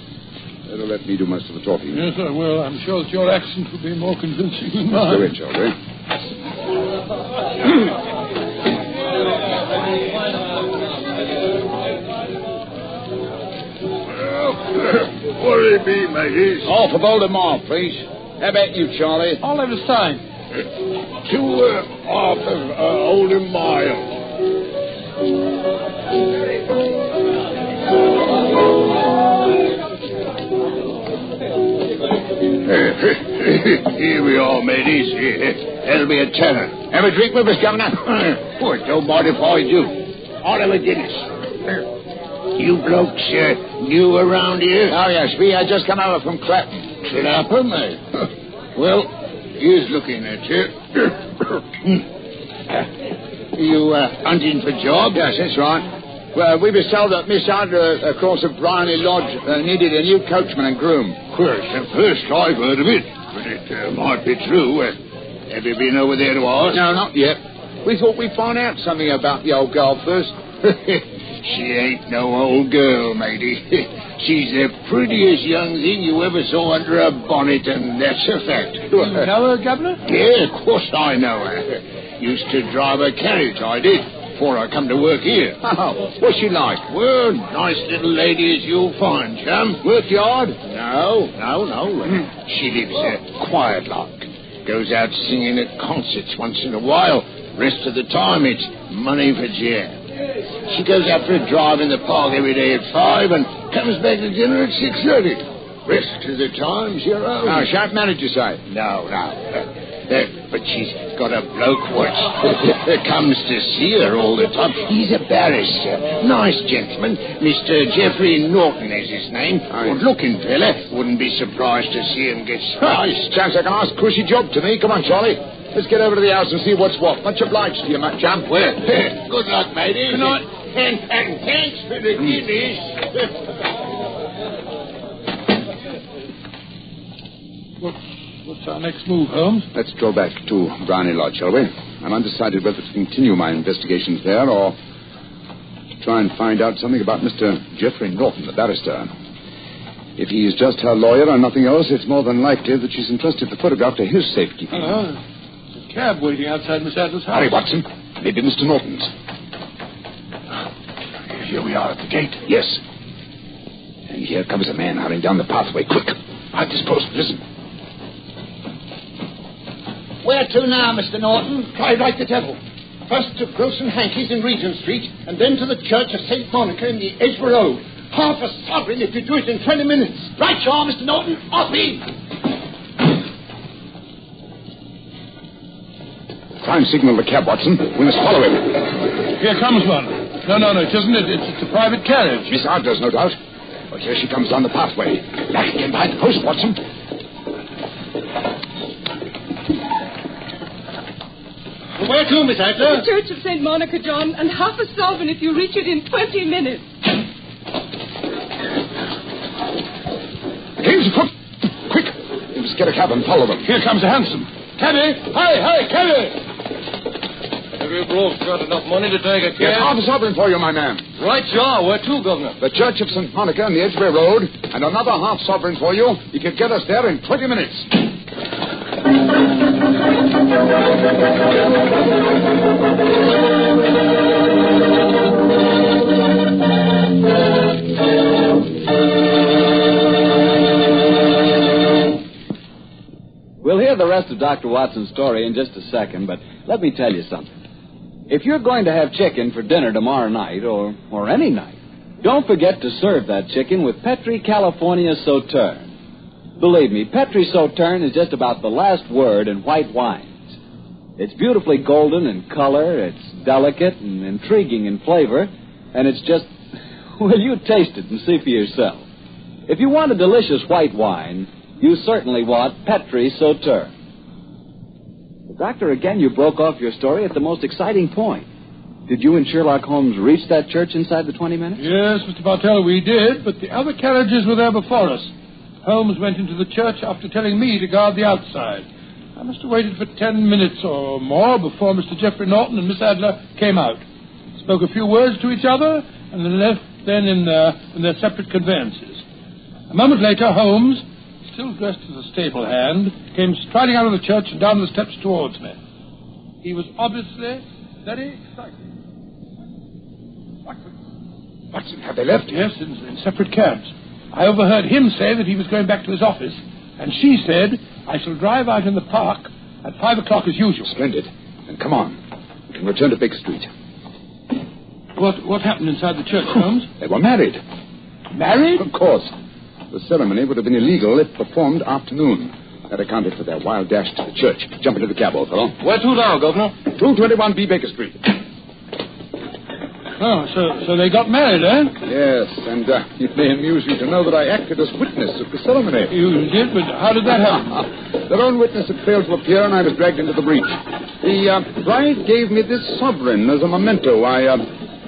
Better let me do most of the talking. Yes, I will. I'm sure that your accent will be more convincing than Let's mine. go in, shall we? What'll it be, mateys? Half a Voldemort, please. How about you, Charlie? I'll have a sign. 2 half of Oldham Mile. Here we are, mateys. That'll be a tenner. Have a drink with us, Governor? Well, don't mind if I do. I'll have a Guinness. You blokes new around here? Oh, yes, we just come over from Clapham. Clapham, eh? Well, here's looking at you. You hunting for jobs? Yes, that's right. Well, we were told that Miss Adler, across at Briony Lodge, needed a new coachman and groom. Well, it's the first I've heard of it, but it might be true. Have you been over there to ask? No, not yet. We thought we'd find out something about the old girl first. She ain't no old girl, matey. She's the prettiest young thing you ever saw under a bonnet, and that's a fact. You know her, Governor? Yeah, of course I know her. Used to drive a carriage, I did, before I come to work here. Oh, what's she like? Well, nice little lady as you'll find, chum. Work hard? No. She lives quiet like. Goes out singing at concerts once in a while. Rest of the time, it's money for jam. She goes out for a drive in the park every day at 5 and comes back to dinner at 6:30. Rest of the time's your own. No, she ain't married, you say? No. But she's got a bloke what comes to see her all the time. He's a barrister. Nice gentleman. Mr. Geoffrey Norton is his name. Good-looking fella. Wouldn't be surprised to see him get sliced. Sounds like a nice cushy job to me. Come on, Charlie. Let's get over to the house and see what's what. Much obliged to you, my chum. Well, good luck, matey. Good night. And thanks for the Guinness. What's our next move, Holmes? Let's go back to Briony Lodge, shall we? I'm undecided whether to continue my investigations there or to try and find out something about Mr. Geoffrey Norton, the barrister. If he is just her lawyer and nothing else, it's more than likely that she's entrusted the photograph to his safekeeping. Hello. There's a cab waiting outside Miss Adler's house. Hurry, Watson. Maybe Mr. Norton's. Here we are at the gate. Yes. And here comes a man hurrying down the pathway. Quick. Hide this post. Listen. Where to now, Mr. Norton? Try like the devil. First to Gross and Hankey's in Regent Street, and then to the Church of St. Monica in the Edgware Road. Half a sovereign if you do it in 20 minutes. Right, you are, Mr. Norton. Off me. Try and signal the cab, Watson. We must follow him. Here comes one. No, it isn't it. It's a private carriage. Miss Adler's, no doubt. Oh, here she comes down the pathway. Back again behind the post, Watson. Where to, Miss Adler? The Church of St. Monica, John, and half a sovereign if you reach it in 20 minutes. The King's afoot. Quick. We must get a cab and follow them. Here comes a hansom. Cabby! Hi, cabby! Have you blokes got enough money to take a Here's cab? half a sovereign for you, my man. Right, John. Where to, Governor? The Church of St. Monica on the Edgware Road, and another half sovereign for you. You can get us there in 20 minutes. We'll hear the rest of Dr. Watson's story in just a second, but let me tell you something. If you're going to have chicken for dinner tomorrow night, or any night, don't forget to serve that chicken with Petri California Sauterne. Believe me, Petri Sauterne is just about the last word in white wines. It's beautifully golden in color, it's delicate and intriguing in flavor, and it's just, well, you taste it and see for yourself. If you want a delicious white wine, you certainly want Petri Sauterne. But Doctor, again, you broke off your story at the most exciting point. Did you and Sherlock Holmes reach that church inside the 20 minutes? Yes, Mr. Bartell, we did, but the other carriages were there before us. Holmes went into the church after telling me to guard the outside. I must have waited for 10 minutes or more before Mr. Geoffrey Norton and Miss Adler came out. Spoke a few words to each other, and then left in their separate conveyances. A moment later, Holmes, still dressed as a stable hand, came striding out of the church and down the steps towards me. He was obviously very excited. Watson, have they left? Yes, in separate cabs. I overheard him say that he was going back to his office, and she said, I shall drive out in the park at 5 o'clock as usual. Splendid. Then come on. We can return to Baker Street. What happened inside the church, Holmes? They were married. Married? Of course. The ceremony would have been illegal if performed afternoon. That accounted for their wild dash to the church. Jump into the cab, old fellow. Where to now, Governor? 221B Baker Street. Oh, so they got married, eh? Yes, and it may amuse you to know that I acted as witness at the ceremony. You did, but how did that happen? Their own witness had failed to appear, and I was dragged into the breach. The bride gave me this sovereign as a memento. I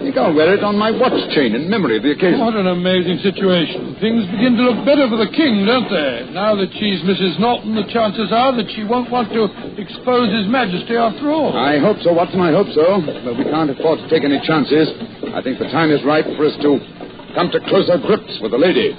think I'll wear it on my watch chain in memory of the occasion. What an amazing situation. Things begin to look better for the king, don't they? Now that she's Mrs. Norton, the chances are that she won't want to expose His Majesty after all. I hope so, Watson, I hope so. But we can't afford to take any chances. I think the time is ripe for us to come to closer grips with the lady.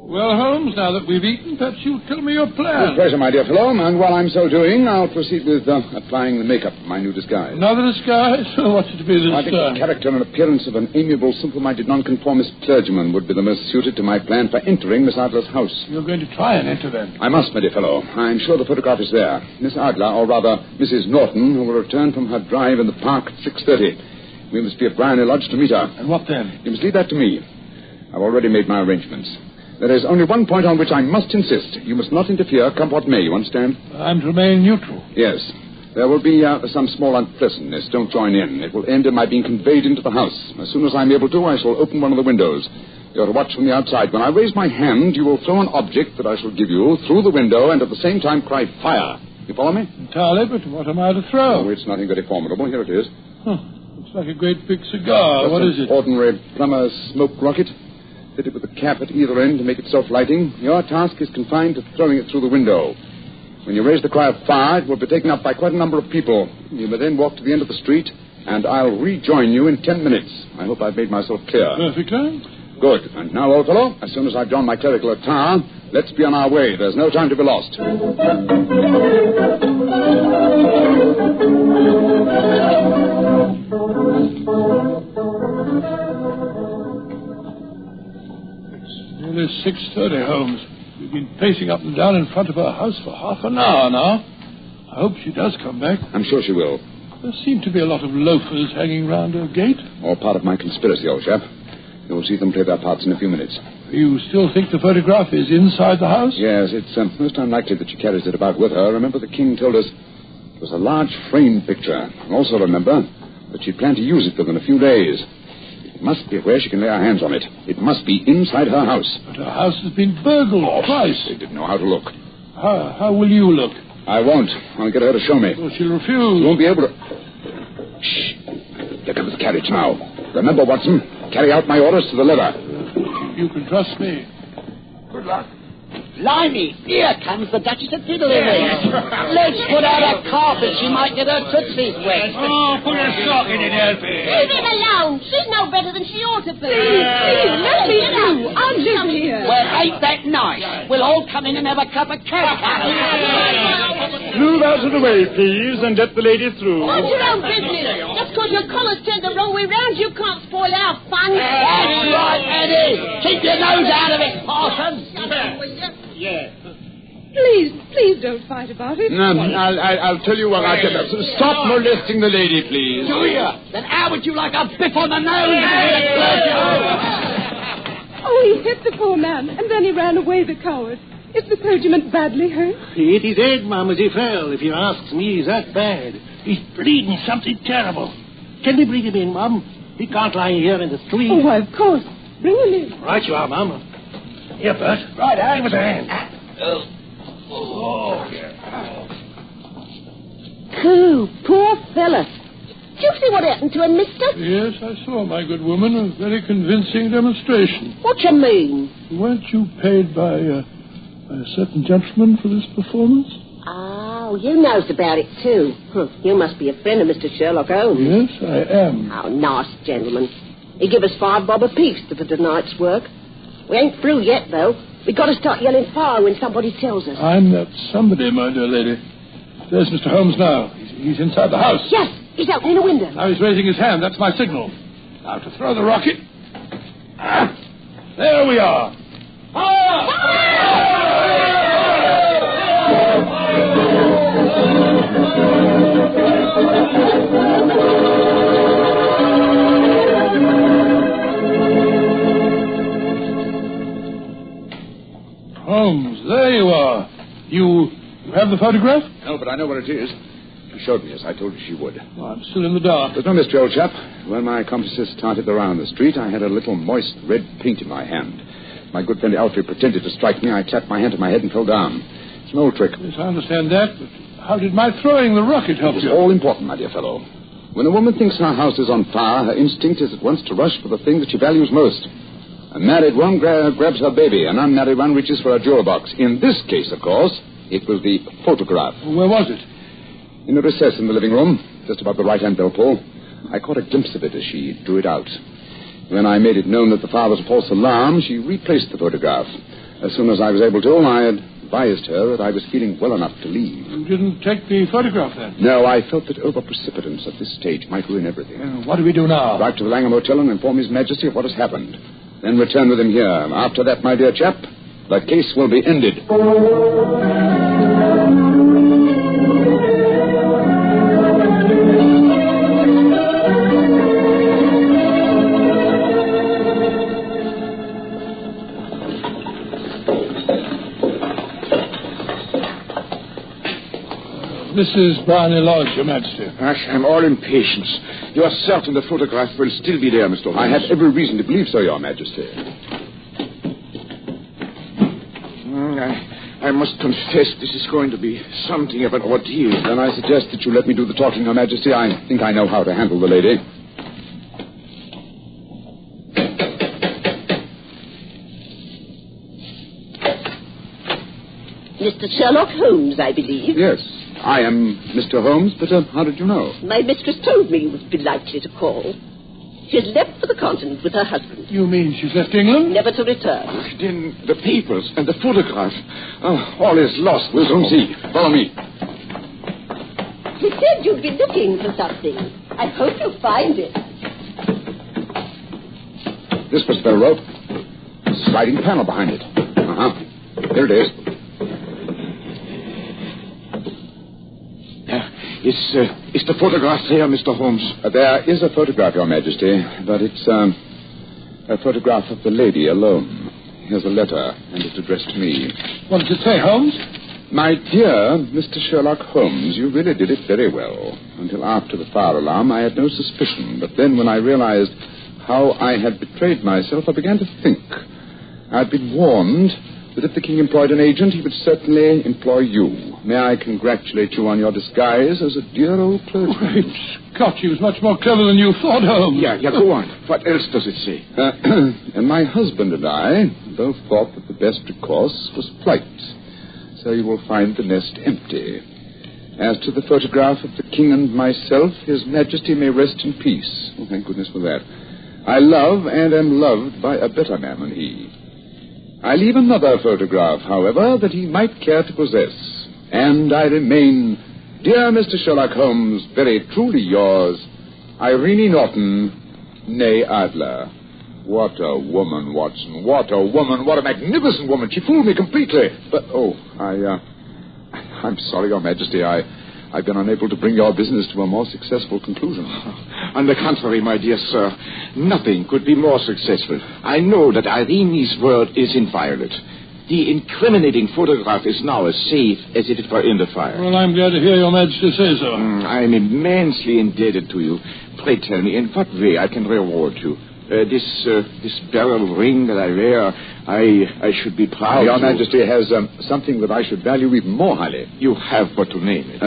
Well, Holmes, now that we've eaten, perhaps you'll tell me your plan. With pleasure, my dear fellow. And while I'm so doing, I'll proceed with applying the makeup of my new disguise. Another disguise? What's it to be this I think the character and appearance of an amiable, simple-minded, nonconformist clergyman would be the most suited to my plan for entering Miss Adler's house. You're going to try and enter, then? I must, my dear fellow. I'm sure the photograph is there. Miss Adler, or rather, Mrs. Norton, who will return from her drive in the park at 6:30. We must be at Briony Lodge to meet her. And what then? You must leave that to me. I've already made my arrangements. There is only one point on which I must insist. You must not interfere, come what may, you understand? I'm to remain neutral. Yes. There will be some small unpleasantness. Don't join in. It will end in my being conveyed into the house. As soon as I'm able to, I shall open one of the windows. You're to watch from the outside. When I raise my hand, you will throw an object that I shall give you through the window and at the same time cry, fire. You follow me? Entirely, but what am I to throw? Oh, it's nothing very formidable. Here it is. Looks like a great big cigar. That's what is it? Ordinary plumber's smoke rocket. Fitted with a cap at either end to make it self-lighting. Your task is confined to throwing it through the window. When you raise the cry of fire, it will be taken up by quite a number of people. You may then walk to the end of the street, and I'll rejoin you in 10 minutes. I hope I've made myself clear. Perfectly. Good. And now, old fellow, as soon as I've donned my clerical attire, let's be on our way. There's no time to be lost. Nearly 6:30, Holmes. We've been pacing up and down in front of her house for half an hour now. I hope she does come back. I'm sure she will. There seem to be a lot of loafers hanging round her gate. All part of my conspiracy, old chap. You'll see them play their parts in a few minutes. You still think the photograph is inside the house? Yes, it's most unlikely that she carries it about with her. Remember, the king told us it was a large framed picture. And also remember that she planned to use it within a few days. It must be where she can lay her hands on it. It must be inside her house. But her house has been burgled twice. They didn't know how to look. How will you look? I won't. I'll get her to show me. Well, she'll refuse. She won't be able to... Shh. Here comes the carriage now. Remember, Watson, carry out my orders to the letter. You can trust me. Good luck. Blimey, here comes the Duchess of Tiddly. Let's put out a carpet. She might get her tootsies wet. Oh, put a sock in it, Elfie. Leave it alone. She's no better than she ought to be. Please, let me through. I'll live here. Well, ain't that nice? We'll all come in and have a cup of Move out of the way, please, and let the lady through. Mind your own business. Just because your collar's turned the wrong way round, you can't spoil our fun. That's right, Eddie. Keep your nose out of it, Parson. Yeah. Please don't fight about it. I'll tell you what I can... Stop molesting the lady, please. Do you? Then how would you like a biff on the nose? Oh, he hit the poor man, and then he ran away, the coward. Is the clergyman badly hurt? He hit his head, Mum, as he fell. If you ask me, he's that bad. He's bleeding something terrible. Can we bring him in, Mum? He can't lie here in the street. Oh, why, of course. Bring him in. Right you are, Mum. Here, Bert. Right, give us a hand. Poor fella. Did you see what happened to him, mister? Yes, I saw, my good woman. A very convincing demonstration. What you mean? Weren't you paid by a certain gentleman for this performance? Oh, you knows about it, too. You must be a friend of Mr. Sherlock Holmes. Yes, I am. Oh, nice gentleman. He give us $5 a piece for tonight's work. We ain't through yet, though. We got to start yelling fire when somebody tells us. I'm that somebody, my dear lady. There's Mr. Holmes now. He's inside the house. Yes, he's opening a window. Now he's raising his hand. That's my signal. Now to throw the rocket. There we are. Holmes, there you are. You have the photograph? No, but I know what it is. She showed me, as I told you she would. Well, I'm still in the dark. There's no mystery, old chap. When my accomplices started around the street, I had a little moist red paint in my hand. My good friend Alfred pretended to strike me. I clapped my hand to my head and fell down. It's an old trick. Yes, I understand that, but how did my throwing the rocket help you? It's all important, my dear fellow. When a woman thinks her house is on fire, her instinct is at once to rush for the thing that she values most. A married one grabs her baby. An unmarried one reaches for a jewel box. In this case, of course, it was the photograph. Where was it? In a recess in the living room, just above the right-hand bell pull. I caught a glimpse of it as she drew it out. When I made it known that the father's false alarm, she replaced the photograph. As soon as I was able to, I advised her that I was feeling well enough to leave. You didn't take the photograph, then? No, I felt that over-precipitance at this stage might ruin everything. What do we do now? Drive to the Langham Hotel and inform His Majesty of what has happened. Then return with him here. After that, my dear chap, the case will be ended. Mrs. Barney Lodge, Your Majesty. I'm all impatience. You are certain the photograph will still be there, Mr. Holmes? I have every reason to believe so, Your Majesty. I must confess this is going to be something of an ordeal. Then I suggest that you let me do the talking, Your Majesty. I think I know how to handle the lady. Mr. Sherlock Holmes, I believe. Yes, I am Mr. Holmes, but how did you know? My mistress told me you would be likely to call. She has left for the continent with her husband. You mean she's left England? Never to return. Then the papers and the photograph. All is lost. We'll soon see. Follow me. He said you'd be looking for something. I hope you'll find it. This was the rope. Sliding panel behind it. Here it is. Is the photograph there, Mr. Holmes? There is a photograph, Your Majesty, but it's A photograph of the lady alone. Here's a letter, and it's addressed to me. What does it say, Holmes? My dear Mr. Sherlock Holmes, you really did it very well. Until after the fire alarm, I had no suspicion. But then when I realized how I had betrayed myself, I began to think. I'd been warned that if the king employed an agent, he would certainly employ you. May I congratulate you on your disguise as a dear old clergyman? Great Scott, he was much more clever than you thought, Holmes. Yeah, go on. What else does it say? And my husband and I both thought that the best recourse was flight. So you will find the nest empty. As to the photograph of the king and myself, His Majesty may rest in peace. Oh, thank goodness for that. I love and am loved by a better man than he. I leave another photograph, however, that he might care to possess. And I remain, dear Mr. Sherlock Holmes, very truly yours, Irene Norton, née Adler. What a woman, Watson. What a woman. What a magnificent woman. She fooled me completely. But, I'm sorry, Your Majesty. I've been unable to bring your business to a more successful conclusion. On the contrary, my dear sir, nothing could be more successful. I know that Irene's word is inviolate. The incriminating photograph is now as safe as if it were in the fire. Well, I'm glad to hear Your Majesty say so. I'm immensely indebted to you. Pray tell me in what way I can reward you. This beryl ring that I wear, I should be proud. Your Majesty has something that I should value even more highly. You have but to name it.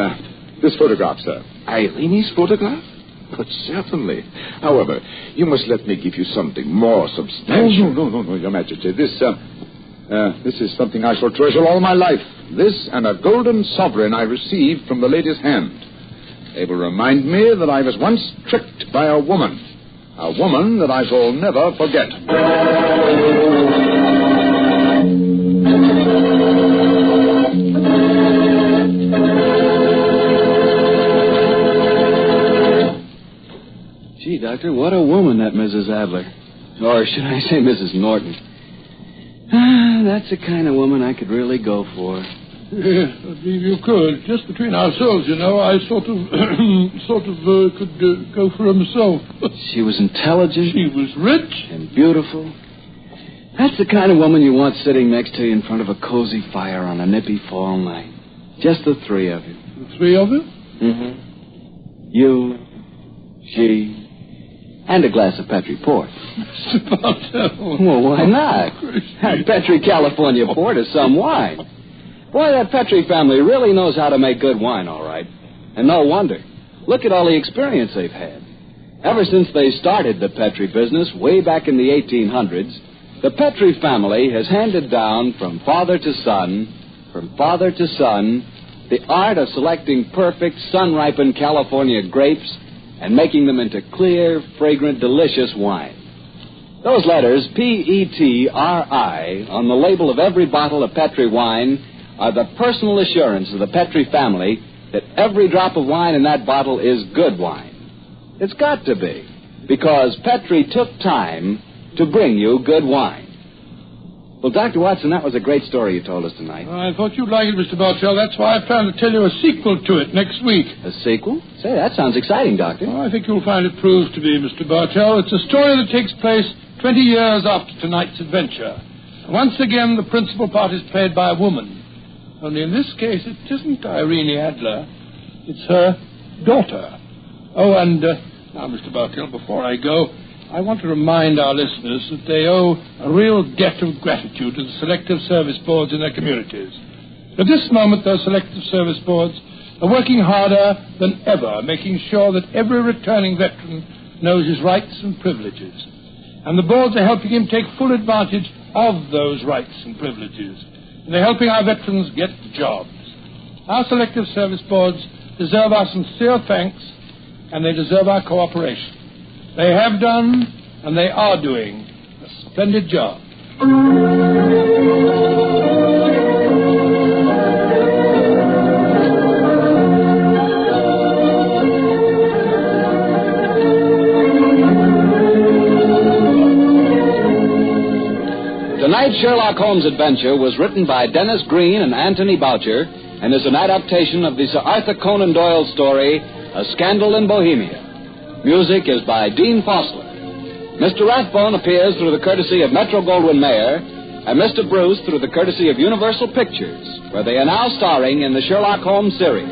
This photograph, sir. Irene's photograph? But certainly. However, you must let me give you something more substantial. No, Your Majesty. This is something I shall treasure all my life. This and a golden sovereign I received from the lady's hand. They will remind me that I was once tricked by a woman. A woman that I shall never forget. Gee, Doctor, what a woman that Mrs. Adler. Or should I say Mrs. Norton. That's the kind of woman I could really go for. Yes, I believe you could. Just between ourselves, you know, I sort of could go for her myself. She was intelligent. She was rich. And beautiful. That's the kind of woman you want sitting next to you in front of a cozy fire on a nippy fall night. Just the three of you. The three of you? Mm-hmm. You, she, and a glass of Petri port. Mr. Bartell. Well, why not? Petri California port is some wine. Boy, that Petri family really knows how to make good wine, all right. And no wonder. Look at all the experience they've had. Ever since they started the Petri business way back in the 1800s, the Petri family has handed down from father to son, the art of selecting perfect, sun-ripened California grapes and making them into clear, fragrant, delicious wine. Those letters, P-E-T-R-I, on the label of every bottle of Petri wine are the personal assurance of the Petri family that every drop of wine in that bottle is good wine. It's got to be, because Petri took time to bring you good wine. Well, Dr. Watson, that was a great story you told us tonight. I thought you'd like it, Mr. Bartell. That's why I planned to tell you a sequel to it next week. A sequel? Say, that sounds exciting, Doctor. Well, I think you'll find it proves to be, Mr. Bartell. It's a story that takes place 20 years after tonight's adventure. Once again, the principal part is played by a woman. Only in this case, it isn't Irene Adler. It's her daughter. Oh, and now, Mr. Bartell, before I go, I want to remind our listeners that they owe a real debt of gratitude to the selective service boards in their communities. At this moment, those selective service boards are working harder than ever, making sure that every returning veteran knows his rights and privileges. And the boards are helping him take full advantage of those rights and privileges. And they're helping our veterans get jobs. Our selective service boards deserve our sincere thanks, and they deserve our cooperation. They have done, and they are doing, a splendid job. Tonight's Sherlock Holmes adventure was written by Dennis Green and Anthony Boucher and is an adaptation of the Sir Arthur Conan Doyle story, A Scandal in Bohemia. Music is by Dean Fossler. Mr. Rathbone appears through the courtesy of Metro-Goldwyn-Mayer, and Mr. Bruce through the courtesy of Universal Pictures, where they are now starring in the Sherlock Holmes series.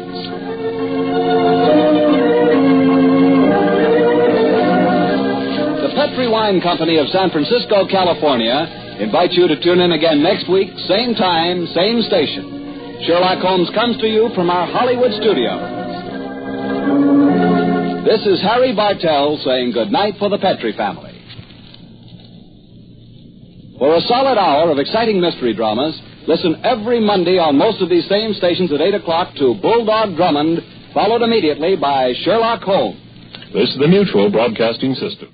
The Petri Wine Company of San Francisco, California, invites you to tune in again next week, same time, same station. Sherlock Holmes comes to you from our Hollywood studios. This is Harry Bartell saying good night for the Petri family. For a solid hour of exciting mystery dramas, listen every Monday on most of these same stations at 8 o'clock to Bulldog Drummond, followed immediately by Sherlock Holmes. This is the Mutual Broadcasting System.